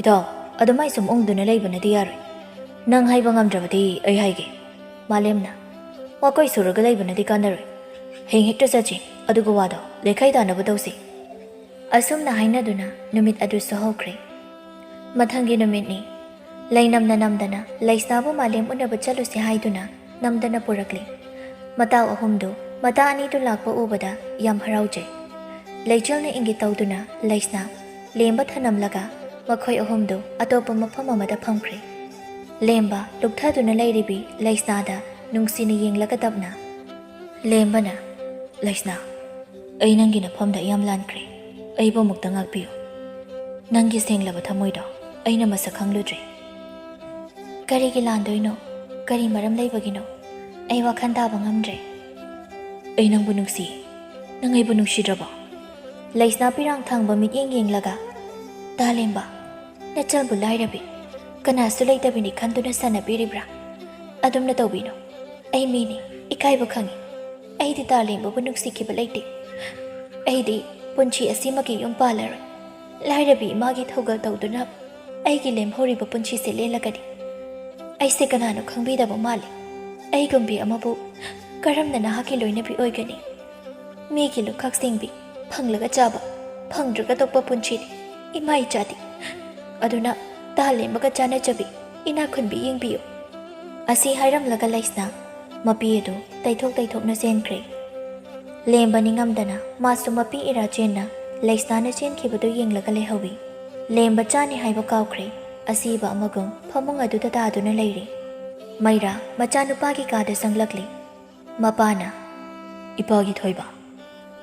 ꯏꯇꯥꯎ ꯑꯗꯨꯃꯥꯏ ꯁꯨꯝ ꯎꯪꯗꯨꯅ ꯂꯩꯕꯅꯗꯤ ꯌꯥꯔꯣꯏ꯫ ꯅꯪ ꯍꯥꯏꯕ ꯉꯝꯗ꯭ꯔꯕꯗꯤ ꯑꯩ ꯍꯥꯏꯒꯦ꯫ ꯃꯥꯂꯦꯝꯅ ꯋꯥꯀꯣꯏ ꯁꯨꯔꯒ ꯂꯩꯕꯅꯗꯤ ꯀꯥꯟꯅꯔꯣꯏ꯫ ꯍꯌꯦꯡ ꯍꯦꯛꯇ ꯆꯠꯁꯤ ꯑꯗꯨꯒ ꯋꯥꯗꯣ ꯂꯩꯈꯥꯏ ꯇꯥꯅꯕ ꯇꯧꯁꯤ꯫ ꯑꯁꯨꯝꯅ ꯍꯥꯏꯅꯗꯨꯅ ꯅꯨꯃꯤꯠ ꯑꯗꯨꯁꯨ ꯍꯧꯈ꯭ꯔꯦ꯫ ꯃꯊꯪꯒꯤ ꯅꯨꯃꯤꯠꯅꯤ꯫ ꯂꯩꯅꯝꯅ ꯅꯝꯗꯅ ꯂꯩꯁꯅꯥꯕꯨ ꯃꯥꯂꯦꯝ ꯎꯅꯕ ꯆꯠꯂꯨꯁꯤ ꯍꯥꯏꯗꯨꯅ ꯅꯝꯗꯅ ꯄꯨꯔꯛꯂꯤ꯫ ꯃꯇꯥꯎ ꯑꯍꯨꯝꯗꯨ ꯃꯇꯥ ꯑꯅꯤꯗꯨ ꯂꯥꯛꯄ ꯎꯕꯗ ꯌꯥꯝ ꯍꯔꯥꯎꯖꯩ꯫ ꯂꯩꯆꯤꯜꯅ ꯏꯪꯒꯤꯠ ꯇꯧꯗꯨꯅ ꯂꯩꯁꯅꯥ ꯂꯦꯝꯕ ꯊꯅꯝꯂꯒ ꯃꯈꯣꯏ ꯑꯍꯨꯝꯗꯨ ꯑꯇꯣꯞꯄ ꯃꯐꯝ ꯑꯃꯗ ꯐꯝꯈ꯭ꯔꯦ꯫ ꯂꯦꯝꯕ ꯂꯨꯞꯊꯗꯨꯅ ꯂꯩꯔꯤꯕꯤ ꯂꯩꯁꯅꯥꯗ ꯅꯨꯡꯁꯤꯅ ꯌꯦꯡꯂꯒ ꯇꯞꯅ ꯂꯦꯝꯕꯅ ꯂꯩꯁꯅꯥ ꯑꯩ ꯅꯪꯒꯤ ꯅꯐꯝꯗ ꯌꯥꯝ ꯂꯥꯟꯈ꯭ꯔꯦ ꯑꯩꯕꯨ ꯑꯃꯨꯛꯇ ꯉꯥꯛꯄꯤꯌꯨ꯫ ꯅꯪꯒꯤ ꯁꯦꯡꯂꯕ ꯊꯃꯣꯏꯗꯣ ꯑꯩꯅ ꯃꯁꯛ ꯈꯪꯂꯨꯗ꯭ꯔꯦ꯫ ꯀꯔꯤꯒꯤ ꯂꯥꯟꯗꯣꯏꯅꯣ? ꯀꯔꯤ ꯃꯔꯝ ꯂꯩꯕꯒꯤꯅꯣ? ꯑꯩ ꯋꯥꯈꯜ ꯇꯥꯕ ꯉꯝꯗ꯭ꯔꯦ꯫ ꯑꯩ ꯅꯪꯕꯨ ꯅꯨꯡꯁꯤ ꯅꯪ ꯑꯩꯕꯨ ꯅꯨꯡꯁꯤꯗ꯭ꯔꯕꯣ? ꯂꯩꯁꯅꯥ ꯄꯤꯔꯥꯡ ꯊꯥꯡꯕ ꯃꯤꯠꯌꯦꯡ ꯌꯦꯡꯂꯒ ꯇꯥ ꯂꯦꯝꯕ ꯅꯆꯜꯕꯨ ꯂꯥꯏꯔꯕꯤ ꯀꯅꯥꯁꯨ ꯂꯩꯇꯕꯤꯅꯤ ꯈꯟꯗꯨꯅ ꯁꯥꯟꯅꯕꯤꯔꯤꯕ꯭ꯔꯥ? ꯑꯗꯨꯝꯅ ꯇꯧꯕꯤꯅꯣ꯫ ꯑꯩ ꯃꯤꯅꯤ ꯏꯀꯥꯏꯕ ꯈꯪꯉꯤ꯫ ꯑꯩꯗꯤ ꯇꯥ ꯂꯦꯝꯕꯕꯨ ꯅꯨꯡꯁꯤꯈꯤꯕ ꯂꯩꯇꯦ꯫ ꯑꯩꯗꯤ ꯄꯨꯟꯁꯤ ꯑꯁꯤꯃꯛꯀꯤ ꯌꯨꯝ ꯄꯥꯜꯂꯔꯣꯏ꯫ ꯂꯥꯏꯔꯕꯤ ꯏꯃꯥꯒꯤ ꯊꯧꯒꯜ ꯇꯧꯗꯨꯅ ꯑꯩꯒꯤ ꯂꯦꯝꯍꯧꯔꯤꯕ ꯄꯨꯟꯁꯤꯁꯦ ꯂꯦꯜꯂꯒꯅꯤ꯫ ꯑꯩꯁꯦ ꯀꯅꯥꯅꯣ ꯈꯪꯕꯤꯗꯕ ꯃꯥꯜꯂꯤ꯫ ꯑꯩꯒꯨꯝꯕꯤ ꯑꯃꯕꯨ ꯀꯔꯝꯅ ꯅꯍꯥꯛꯀꯤ ꯂꯣꯏꯅꯕꯤ ꯑꯣꯏꯒꯅꯤ? ꯃꯤꯒꯤ ꯂꯨꯈꯥꯛ ꯁꯦꯡꯕꯤ ꯐꯪꯂꯒ ꯆꯥꯕ ꯐꯪꯗ꯭ꯔꯒ ꯇꯣꯛꯄ ꯄꯨꯟꯁꯤꯅꯤ ꯏꯃꯥ ꯏꯆꯥꯗꯤ꯫ ꯑꯗꯨꯅ ꯇꯥ ꯂꯦꯝꯕꯒ ꯆꯥꯟꯅꯖꯕꯤ ꯏꯅꯥꯈꯨꯟꯕꯤ ꯌꯦꯡꯕꯤꯌꯨ꯫ ꯑꯁꯤ ꯍꯥꯏꯔꯝꯂꯒ ꯂꯩꯁꯅꯥ ꯃꯄꯤ ꯑꯗꯨ ꯇꯩꯊꯣꯛꯅ ꯆꯦꯟꯈ꯭ꯔꯦ꯫ ꯂꯦꯝꯕ ꯅꯤꯡꯉꯝꯗꯅ ꯃꯥꯁꯨ ꯃꯄꯤ ꯏꯔꯥ ꯆꯦꯟꯅ ꯂꯩꯁꯅꯥꯅ ꯆꯦꯟꯈꯤꯕꯗꯨ ꯌꯦꯡꯂꯒ ꯂꯩꯍꯧꯏ꯫ ꯂꯦꯝꯕ ꯆꯥꯅꯤ ꯍꯥꯏꯕ ꯀꯥꯎꯈ꯭ꯔꯦ꯫ ꯑꯁꯤꯕ ꯑꯃꯒꯨꯝ ꯐꯃꯨꯡ ꯑꯗꯨꯗ ꯇꯥꯗꯨꯅ ꯂꯩꯔꯤ꯫ ꯃꯩꯔꯥ ꯃꯆꯥꯅꯨꯄꯥꯒꯤ ꯀꯥꯗ ꯆꯪꯂꯛꯂꯤ꯫ ꯃꯄꯥꯅ ꯏꯄꯥꯒꯤ ꯊꯣꯏꯕ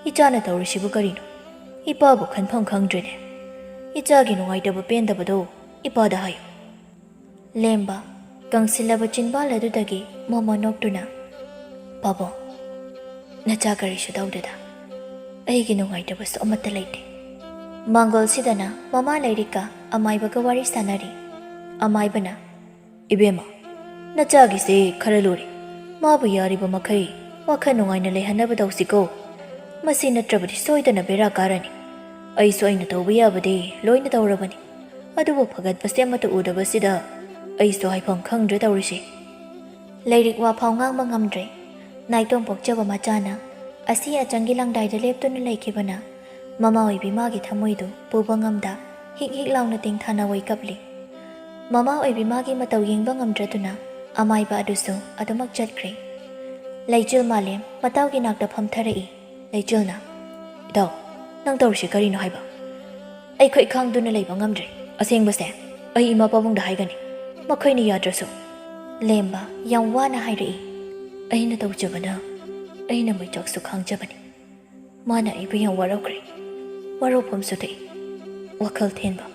ꯏꯆꯥꯅ ꯇꯧꯔꯤꯁꯤꯕꯨ ꯀꯔꯤꯅꯣ? ꯏꯄꯥꯕꯨ ꯈꯟꯐꯝ ꯈꯪꯗ꯭ꯔꯦꯅꯦ꯫ ꯏꯆꯥꯒꯤ ꯅꯨꯡꯉꯥꯏꯇꯕ ꯄꯦꯟꯗꯕꯗꯣ ꯏꯄꯥꯗ ꯍꯥꯏꯌꯨ꯫ ꯂꯦꯝꯕ ꯀꯪꯁꯤꯜꯂꯕ ꯆꯤꯟꯕꯥꯜ ꯑꯗꯨꯗꯒꯤ ꯃꯣꯃꯣ ꯅꯣꯛꯇꯨꯅ ꯄꯥꯕꯨꯡ ꯅꯆꯥ ꯀꯔꯤꯁꯨ ꯇꯧꯗꯦꯗ ꯑꯩꯒꯤ ꯅꯨꯡꯉꯥꯏꯇꯕꯁꯨ ꯑꯃꯠꯇ ꯂꯩꯇꯦ꯫ ꯃꯥꯡꯒꯣꯜꯁꯤꯗꯅ ꯃꯃꯥ ꯂꯩꯔꯤꯀꯥ ꯑꯃꯥꯏꯕꯒ ꯋꯥꯔꯤ ꯁꯥꯟꯅꯔꯤ꯫ ꯑꯃꯥꯏꯕꯅ ꯏꯕꯦꯝꯃ ꯅꯆꯥꯒꯤꯁꯦ ꯈꯔ ꯂꯨꯔꯤ꯫ ꯃꯥꯕꯨ ꯌꯥꯔꯤꯕ ꯃꯈꯩ ꯋꯥꯈꯜ ꯅꯨꯡꯉꯥꯏꯅ ꯂꯩꯍꯟꯅꯕ ꯇꯧꯁꯤꯀꯣ꯫ ꯃꯁꯤ ꯅꯠꯇ꯭ꯔꯕꯗꯤ ꯁꯣꯏꯗꯅ ꯕꯦꯔꯥ ꯀꯥꯔꯅꯤ꯫ ꯑꯩꯁꯨ ꯑꯩꯅ ꯇꯧꯕ ꯌꯥꯕꯗꯤ ꯂꯣꯏꯅ ꯇꯧꯔꯕꯅꯤ꯫ ꯑꯗꯨꯕꯨ ꯐꯒꯠꯄꯁꯦ ꯑꯃꯠꯇ ꯎꯗꯕꯁꯤꯗ ꯑꯩꯁꯨ ꯍꯥꯏꯐꯝ ꯈꯪꯗ꯭ꯔꯦ ꯇꯧꯔꯤꯁꯤ꯫ ꯂꯩꯔꯤꯛ ꯋꯥꯐꯥꯎ ꯉꯥꯡꯕ ꯉꯝꯗ꯭ꯔꯦ꯫ ꯅꯥꯏꯇꯣꯝ ꯄꯣꯛꯆꯕ ꯃꯆꯥꯅ ꯑꯁꯤ ꯑꯆꯪꯒꯤ ꯂꯪꯗꯥꯏꯗ ꯂꯦꯞꯇꯨꯅ ꯂꯩꯈꯤꯕꯅ ꯃꯃꯥ ꯑꯣꯏꯕꯤ ꯃꯥꯒꯤ ꯊꯃꯣꯏꯗꯨ ꯄꯨꯕ ꯉꯝꯗ ꯍꯤꯛ ꯂꯥꯎꯅ ꯇꯦꯡꯊꯥꯅ ꯋꯥꯏ ꯀꯞꯂꯤ꯫ ꯃꯃꯥ ꯑꯣꯏꯕꯤ ꯃꯥꯒꯤ ꯃꯇꯧ ꯌꯦꯡꯕ ꯉꯝꯗ꯭ꯔꯗꯨꯅ ꯑꯃꯥꯏꯕ ꯑꯗꯨꯁꯨ ꯑꯗꯨꯃꯛ ꯆꯠꯈ꯭ꯔꯦ꯫ ꯂꯩꯆꯤꯜ ꯃꯥꯂꯦꯝ ꯃꯇꯥꯎꯒꯤ ꯅꯥꯛꯇ ꯐꯝꯊꯔꯛꯏ꯫ ꯂꯩꯆꯤꯜꯅ ꯏꯇꯥꯎ ꯅꯪ ꯇꯧꯔꯤꯁꯤ ꯀꯔꯤꯅꯣ ꯍꯥꯏꯕ? ꯑꯩ ꯈꯨꯠ ꯈꯥꯡꯗꯨꯅ ꯂꯩꯕ ꯉꯝꯗ꯭ꯔꯦ꯫ ꯑꯁꯦꯡꯕꯁꯦ ꯑꯩ ꯏꯃꯥ ꯄꯥꯕꯨꯡꯗ ꯍꯥꯏꯒꯅꯤ ꯃꯈꯣꯏꯅ ꯌꯥꯗ꯭ꯔꯁꯨ꯫ ꯂꯦꯝꯕ ꯌꯥꯝ ꯋꯥꯅ ꯍꯥꯏꯔꯛꯏ꯫ ꯑꯩꯅ ꯇꯧꯖꯕꯅ ꯑꯩꯅ ꯃꯩꯆꯥꯛꯁꯨ ꯈꯥꯡꯖꯕꯅꯤ꯫ ꯃꯥꯅ ꯑꯩꯕꯨ ꯌꯥꯝ ꯋꯥꯔꯧꯈ꯭ꯔꯦ꯫ ꯋꯥꯔꯧꯐꯝꯁꯨ ꯊꯣꯛꯏ꯫ ꯋꯥꯈꯜ ꯊꯦꯟꯕ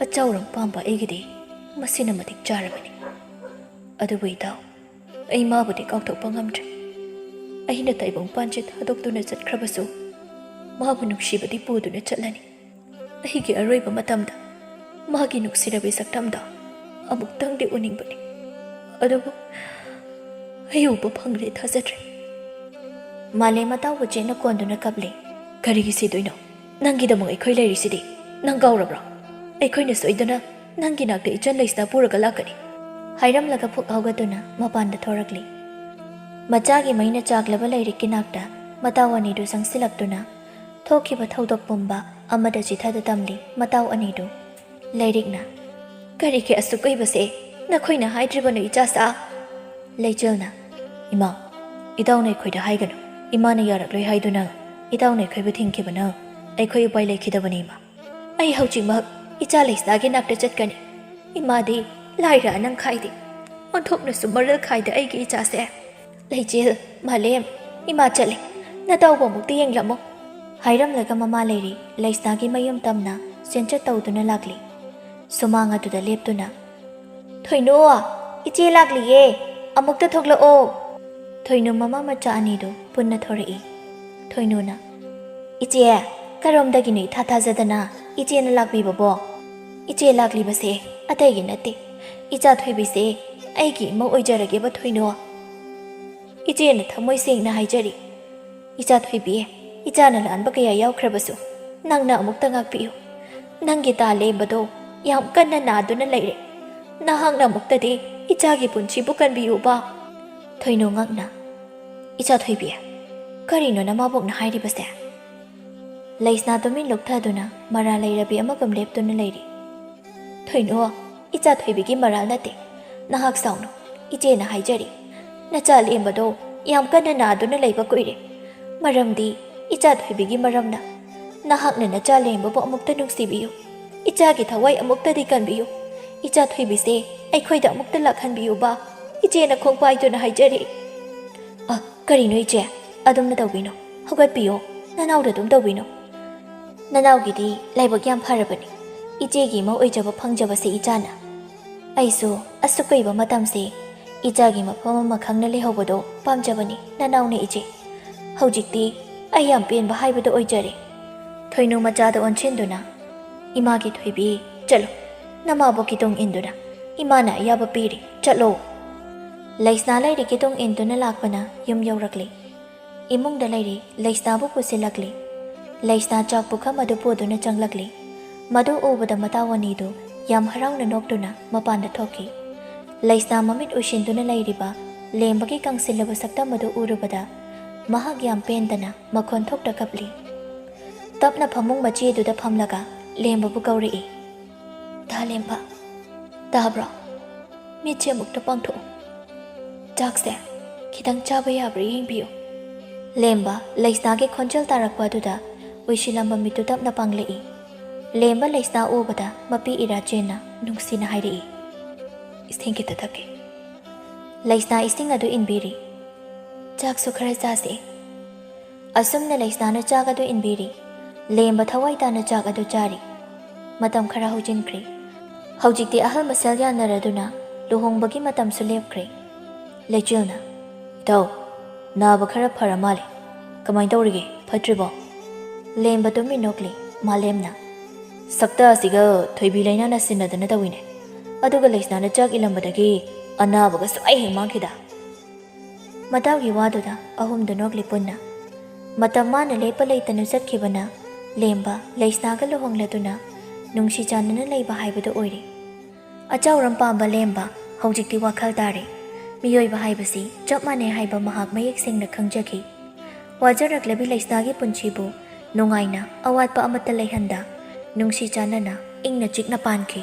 𝗪𝗶𝗃 ꯑꯩꯒꯤꯗꯤ ꯃꯁꯤꯅ ꯃꯇꯤꯛ ꯆꯥꯔꯕꯅꯤ ꯑꯗꯨꯕꯨ ꯏꯇꯥꯎ ꯑꯩ ꯃꯥꯕꯨꯗꯤ ꯀꯥꯎꯊꯣꯛꯄ ꯉꯝꯗ꯭ꯔꯦ ꯑꯩꯅ ꯇꯥꯏꯕꯪꯄꯥꯟꯁꯦ ꯊꯥꯗꯣꯛꯇꯨꯅ ꯆꯠꯈ꯭ꯔꯕꯁꯨ ꯃꯥꯕꯨ ꯅꯨꯡꯁꯤꯕꯗꯤ ꯄꯨꯗꯨꯅ ꯆꯠꯂꯅꯤ ꯑꯩꯒꯤ ꯑꯔꯣꯏꯕ ꯃꯇꯝꯗ ꯃꯥꯒꯤ ꯅꯨꯡꯁꯤꯔꯕꯤ ꯁꯛꯇꯝꯗ ꯑꯃꯨꯛꯇꯪꯗꯤ ꯎꯅꯤꯡꯕꯅꯤ ꯑꯗꯨꯕꯨ ꯑꯩ ꯎꯕ ꯐꯪꯂꯦ ꯊꯥꯖꯗ꯭ꯔꯦ ꯃꯥꯂꯦꯝ ꯑꯇꯥꯎꯕ ꯆꯦꯠꯅ ꯀꯣꯟꯗꯨꯅ ꯀꯞꯂꯤ ꯀꯔꯤꯒꯤ ꯁꯤꯗꯣꯏꯅꯣ ꯅꯪꯒꯤꯗꯃꯛ ꯑꯩꯈꯣꯏ ꯂꯩꯔꯤꯁꯤꯗꯤ ꯅꯪ ꯀꯥꯎꯔꯕ꯭ꯔꯣ ꯑꯩꯈꯣꯏꯅ ꯁꯣꯏꯗꯅ ꯅꯪꯒꯤ ꯅꯥꯛꯇ ꯏꯆꯟ ꯂꯩꯁꯅꯥ ꯄꯨꯔꯒ ꯂꯥꯛꯀꯅꯤ ꯍꯥꯏꯔꯝꯂꯒ ꯄꯨꯛ ꯍꯧꯒꯠꯇꯨꯅ ꯃꯄꯥꯟꯗ ꯊꯣꯔꯛꯂꯤ ꯃꯆꯥꯒꯤ ꯃꯩꯅ ꯆꯥꯛꯂꯕ ꯂꯩꯔꯤꯛꯀꯤ ꯅꯥꯛꯇ ꯃꯇꯥꯎ ꯑꯅꯤꯗꯨ ꯆꯪꯁꯤꯜꯂꯛꯇꯨꯅ ꯊꯣꯛꯈꯤꯕ ꯊꯧꯗꯣꯛ ꯄꯨꯝꯕ ꯑꯃꯗ ꯆꯤꯊꯗ ꯇꯝꯂꯤ ꯃꯇꯥꯎ ꯑꯅꯤꯗꯨ ꯂꯩꯔꯤꯛꯅ ꯀꯔꯤꯒꯤ ꯑꯁꯨꯛ ꯀꯨꯏꯕꯁꯦ ꯅꯈꯣꯏꯅ ꯍꯥꯏꯗ꯭ꯔꯤꯕꯅꯣ ꯏꯆꯥꯁꯥ ꯂꯩꯆꯜꯅ ꯏꯃꯥ ꯏꯇꯥꯎꯅ ꯑꯩꯈꯣꯏꯗ ꯍꯥꯏꯒꯅꯨ ꯏꯃꯥꯅ ꯌꯥꯔꯛꯂꯣꯏ ꯍꯥꯏꯗꯨꯅ ꯏꯇꯥꯎꯅ ꯑꯩꯈꯣꯏꯕꯨ ꯊꯤꯡꯈꯤꯕꯅ ꯑꯩꯈꯣꯏ ꯎꯄꯥꯏ ꯂꯩꯈꯤꯗꯕꯅꯤ ꯏꯃꯥ ꯑꯩ ꯍꯧꯖꯤꯛꯃꯛ ꯏꯆꯥ ꯂꯩꯁꯅꯥꯒꯤ ꯅꯥꯛꯇ ꯆꯠꯀꯅꯤ ꯏꯃꯥꯗꯤ ꯂꯥꯏꯔ ꯅꯪ ꯈꯥꯏꯗꯦ ꯑꯣꯟꯊꯣꯛꯅꯁꯨ ꯃꯔꯜ ꯈꯥꯏꯗ ꯑꯩꯒꯤ ꯏꯆꯥꯁꯦ ꯂꯩꯆꯦꯜ ꯃꯥꯂꯦꯝ ꯏꯃꯥ ꯆꯠꯂꯦ ꯅꯇꯥꯎꯕ ꯑꯃꯨꯛꯇ ꯌꯦꯡꯂꯝꯃꯣ ꯍꯥꯏꯔꯝꯂꯒ ꯃꯃꯥ ꯂꯩꯔꯤ ꯂꯩꯁꯅꯥꯒꯤ ꯃꯌꯨꯝ ꯇꯝꯅ ꯆꯦꯟꯆꯠ ꯇꯧꯗꯨꯅ ꯂꯥꯛꯂꯤ ꯁꯨꯃꯥꯡ ꯑꯗꯨꯗ ꯂꯦꯞꯇꯨꯅ ꯊꯣꯏꯅꯣ ꯏꯆꯦ ꯂꯥꯛꯂꯤꯌꯦ ꯑꯃꯨꯛꯇ ꯊꯣꯛꯂꯛꯑꯣ ꯊꯣꯏꯅꯣ ꯃꯃꯥ ꯃꯆꯥ ꯑꯅꯤꯗꯨ ꯄꯨꯟꯅ ꯊꯣꯔꯛꯏ ꯊꯣꯏꯅꯣꯅ ꯏꯆꯦ ꯀꯔꯣꯝꯗꯒꯤꯅꯣ ꯏꯊꯥ ꯊꯥꯖꯗꯅ ꯏꯆꯦꯅ ꯂꯥꯛꯄꯤꯕꯕꯣ ꯏꯆꯦ ꯂꯥꯛꯂꯤꯕꯁꯦ ꯑꯇꯩꯒꯤ ꯅꯠꯇꯦ ꯏꯆꯥ ꯊꯣꯏꯕꯤꯁꯦ ꯑꯩꯒꯤ ꯏꯃꯧ ꯑꯣꯏꯖꯔꯒꯦꯕ ꯊꯣꯏꯅꯣ ꯏꯆꯦꯅ ꯊꯃꯣꯏ ꯁꯦꯡꯅ ꯍꯥꯏꯖꯔꯤ ꯏꯆꯥ ꯊꯣꯏꯕꯤ ꯏꯆꯥꯅ ꯂꯥꯟꯕ ꯀꯌꯥ ꯌꯥꯎꯈ꯭ꯔꯕꯁꯨ ꯅꯪꯅ ꯑꯃꯨꯛꯇ ꯉꯥꯛꯄꯤꯌꯨ ꯅꯪꯒꯤ ꯇꯥ ꯂꯦꯝꯕꯗꯣ ꯌꯥꯝ ꯀꯟꯅ ꯅꯥꯗꯨꯅ ꯂꯩꯔꯦ ꯅꯍꯥꯛꯅ ꯑꯃꯨꯛꯇꯗꯤ ꯏꯆꯥꯒꯤ ꯄꯨꯟꯁꯤꯕꯨ ꯀꯟꯕꯤꯌꯨꯕ ꯊꯣꯏꯅꯣ ꯉꯛꯅ ꯏꯆꯥ ꯊꯣꯏꯕꯤ ꯀꯔꯤꯅꯣ ꯅꯃꯥꯕꯣꯛꯅ ꯍꯥꯏꯔꯤꯕꯁꯦ ꯂꯩꯁꯅꯥ ꯇꯨꯃꯤꯟ ꯂꯨꯞꯊꯗꯨꯅ ꯃꯔꯥ ꯂꯩꯔꯕꯤ ꯑꯃꯒ ꯂꯦꯞꯇꯨꯅ ꯂꯩꯔꯤ ꯊꯣꯏꯅꯣ ꯏꯆꯥ ꯊꯣꯏꯕꯤꯒꯤ ꯃꯔꯥꯜ ꯅꯠꯇꯦ ꯅꯍꯥꯛ ꯁꯥꯎꯅꯨ ꯏꯆꯦꯅ ꯍꯥꯏꯖꯔꯤ ꯅꯆꯥ ꯂꯦꯝꯕꯗꯣ ꯌꯥꯝ ꯀꯟꯅ ꯅꯥꯗꯨꯅ ꯂꯩꯕ ꯀꯨꯏꯔꯦ ꯃꯔꯝꯗꯤ ꯏꯆꯥ ꯊꯣꯏꯕꯤꯒꯤ ꯃꯔꯝꯅ ꯅꯍꯥꯛꯅ ꯅꯆꯥ ꯂꯦꯝꯕꯕꯨ ꯑꯃꯨꯛꯇ ꯅꯨꯡꯁꯤꯕꯤꯌꯨ ꯏꯆꯥꯒꯤ ꯊꯋꯥꯏ ꯑꯃꯨꯛꯇꯗꯤ ꯀꯟꯕꯤꯌꯨ ꯏꯆꯥ ꯊꯣꯏꯕꯤꯁꯦ ꯑꯩꯈꯣꯏꯗ ꯑꯃꯨꯛꯇ ꯂꯥꯛꯍꯟꯕꯤꯌꯨꯕ ꯏꯆꯦꯅ ꯈꯣꯡꯄꯥꯏꯗꯨꯅ ꯍꯥꯏꯖꯔꯤ ꯀꯔꯤꯅꯣ ꯏꯆꯦ ꯑꯗꯨꯝꯅ ꯇꯧꯕꯤꯅꯣ ꯍꯧꯒꯠꯄꯤꯌꯣ ꯅꯅꯥꯎꯗ ꯑꯗꯨꯝ ꯇꯧꯕꯤꯅꯣ ꯅꯅꯥꯎꯒꯤꯗꯤ ꯂꯥꯏꯕꯛ ꯌꯥꯝ ꯐꯔꯕꯅꯤ ꯏꯆꯦꯒꯤ ꯏꯃꯧ ꯑꯣꯏꯖꯕ ꯐꯪꯖꯕꯁꯦ ꯏꯆꯥꯅ ꯑꯩꯁꯨ ꯑꯁꯨꯛ ꯀꯨꯏꯕ ꯃꯇꯝꯁꯦ ꯏꯆꯥꯒꯤ ꯃꯐꯝ ꯑꯃ ꯈꯪꯅ ꯂꯩꯍꯧꯕꯗꯣ ꯄꯥꯝꯖꯕꯅꯤ ꯅꯅꯥꯎꯅ ꯏꯆꯦ ꯍꯧꯖꯤꯛꯇꯤ ꯑꯩ ꯌꯥꯝ ꯄꯦꯟꯕ ꯍꯥꯏꯕꯗꯣ ꯑꯣꯏꯖꯔꯦ ꯊꯣꯏꯅꯣ ꯃꯆꯥꯗ ꯑꯣꯟꯁꯤꯟꯗꯨꯅ ꯏꯃꯥꯒꯤ ꯊꯣꯏꯕꯤ ꯆꯠꯂꯣ ꯅꯃꯥꯕꯣꯛꯀꯤ ꯇꯨꯡ ꯏꯟꯗꯨꯅ ꯏꯃꯥꯅ ꯑꯌꯥꯕ ꯄꯤꯔꯤ ꯆꯠꯂꯣ ꯂꯩꯁꯅꯥ ꯂꯩꯔꯤꯛꯀꯤ ꯇꯨꯡ ꯏꯟꯗꯨꯅ ꯂꯥꯛꯄꯅ ꯌꯨꯝ ꯌꯧꯔꯛꯂꯤ ꯏꯃꯨꯡꯗ ꯂꯩꯔꯤ ꯂꯩꯁꯅꯥꯕꯨ ꯄꯨꯁꯤꯜꯂꯛꯂꯤ ꯂꯩꯁꯅꯥ ꯆꯥꯛ ꯄꯨꯈꯝ ꯑꯗꯨ ꯄꯨꯗꯨꯅ ꯆꯪꯂꯛꯂꯤ ꯃꯗꯨ ꯎꯕꯗ ꯃꯇꯥꯎ ꯑꯅꯤꯗꯨ ꯌꯥꯝ ꯍꯔꯥꯎꯅ ꯅꯣꯛꯇꯨꯅ ꯃꯄꯥꯟꯗ ꯊꯣꯛꯈꯤ ꯂꯩꯁꯅꯥ ꯃꯃꯤꯠ ꯎꯏꯁꯤꯟꯗꯨꯅ ꯂꯩꯔꯤꯕ ꯂꯦꯝꯕꯒꯤ ꯀꯪꯁꯤꯜꯂꯕ ꯁꯛꯇꯝ ꯑꯗꯨ ꯎꯔꯨꯕꯗ ꯃꯍꯥꯛ ꯌꯥꯝ ꯄꯦꯟꯗꯅ ꯃꯈꯣꯟ ꯊꯣꯛꯇ ꯀꯞꯂꯤ ꯇꯞꯅ ꯐꯃꯨꯡ ꯃꯆꯦꯗꯨꯗ ꯐꯝꯂꯒ ꯂꯦꯝꯕꯕꯨ ꯀꯧꯔꯛꯏ ꯇꯥ ꯂꯦꯝꯕ ꯇꯥꯕ꯭ꯔꯣ ꯃꯤꯠꯁꯦ ꯑꯃꯨꯛꯇ ꯄꯥꯡꯊꯣꯛꯎ ꯆꯥꯛꯁꯦ ꯈꯤꯇꯪ ꯆꯥꯕ ꯌꯥꯕ꯭ꯔꯥ ꯌꯦꯡꯕꯤꯌꯨ ꯂꯦꯝꯕ ꯂꯩꯁꯅꯥꯒꯤ ꯈꯣꯟꯖꯦꯜ ꯇꯥꯔꯛꯄ ꯑꯗꯨꯗ ꯎꯏꯁꯤꯜꯂꯝꯕ ꯃꯤꯠꯇꯨ ꯇꯞꯅ ꯄꯥꯡꯂꯛꯏ ꯂꯦꯝꯕ ꯂꯩꯁꯅꯥ ꯎꯕꯗ ꯃꯄꯤ ꯏꯔꯥ ꯆꯦꯟꯅ ꯅꯨꯡꯁꯤꯅ ꯍꯥꯏꯔꯛꯏ ꯏꯁꯤꯡ ꯈꯤꯇ ꯊꯛꯀꯦ ꯂꯩꯁꯅꯥ ꯏꯁꯤꯡ ꯑꯗꯨ ꯏꯟꯕꯤꯔꯤ ꯆꯥꯛꯁꯨ ꯈꯔ ꯆꯥꯁꯤ ꯑꯁꯨꯝꯅ ꯂꯩꯁꯅꯥꯅ ꯆꯥꯛ ꯑꯗꯨ ꯏꯟꯕꯤꯔꯤ ꯂꯦꯝꯕ ꯊꯋꯥꯏ ꯇꯥꯅ ꯆꯥꯛ ꯑꯗꯨ ꯆꯥꯔꯤ ꯃꯇꯝ ꯈꯔ ꯍꯧꯖꯤꯟꯈ꯭ꯔꯦ ꯍꯧꯖꯤꯛꯇꯤ ꯑꯍꯜ ꯃꯁꯦꯜ ꯌꯥꯅꯔꯗꯨꯅ ꯂꯨꯍꯣꯡꯕꯒꯤ ꯃꯇꯝꯁꯨ ꯂꯦꯞꯈ꯭ꯔꯦ ꯂꯩꯆꯦꯜꯅ ꯏꯇꯥꯎ ꯅꯥꯕ ꯈꯔ ꯐꯔ ꯃꯥꯜꯂꯦ ꯀꯃꯥꯏꯅ ꯇꯧꯔꯤꯒꯦ ꯐꯠꯇ꯭ꯔꯤꯕꯣ ꯂꯦꯝꯕ ꯇꯨꯃꯤꯟ ꯅꯣꯛꯂꯤ ꯃꯥꯂꯦꯝꯅ ꯁꯛꯇ ꯑꯁꯤꯒ ꯊꯣꯏꯕꯤ ꯂꯩꯅꯥꯅ ꯁꯤꯟꯅꯗꯅ ꯇꯧꯏꯅꯦ ꯑꯗꯨꯒ ꯂꯩꯁꯅꯥꯅ ꯆꯥꯛ ꯏꯜꯂꯝꯕꯗꯒꯤ ꯑꯅꯥꯕꯒ ꯁꯨꯡꯍꯩ ꯍꯦꯛ ꯃꯥꯡꯈꯤꯗ ꯃꯇꯥꯎꯒꯤ ꯋꯥꯗꯨꯗ ꯑꯍꯨꯝꯗꯨ ꯅꯣꯛꯂꯤ ꯄꯨꯟꯅ ꯃꯇꯝ ꯃꯥꯅ ꯂꯦꯞꯄ ꯂꯩꯇꯅ ꯆꯠꯈꯤꯕꯅ ꯂꯦꯝꯕ ꯂꯩꯁꯅꯥꯒ ꯂꯨꯍꯣꯡꯂꯗꯨꯅ ꯅꯨꯡꯁꯤ ꯆꯥꯟꯅꯅ ꯂꯩꯕ ꯍꯥꯏꯕꯗꯨ ꯑꯣꯏꯔꯤ ꯑꯆꯧꯔꯝꯄꯥꯝꯕ ꯂꯦꯝꯕ ꯍꯧꯖꯤꯛꯇꯤ ꯋꯥꯈꯜ ꯇꯥꯔꯦ ꯃꯤꯑꯣꯏꯕ ꯍꯥꯏꯕꯁꯤ ꯆꯞ ꯃꯥꯟꯅꯩ ꯍꯥꯏꯕ ꯃꯍꯥꯛ ꯃꯌꯦꯛ ꯁꯦꯡꯅ ꯈꯪꯖꯈꯤ ꯋꯥꯖꯔꯛꯂꯕꯤ ꯂꯩꯁꯅꯥꯒꯤ ꯄꯨꯟꯁꯤꯕꯨ ꯅꯨꯡꯉꯥꯏꯅ ꯑꯋꯥꯠꯄ ꯑꯃꯠꯇ ꯂꯩꯍꯟꯗ ꯅꯨꯡꯁꯤ ꯆꯥꯟꯅꯅ ꯏꯪꯅ ꯆꯤꯛꯅ ꯄꯥꯟꯈꯤ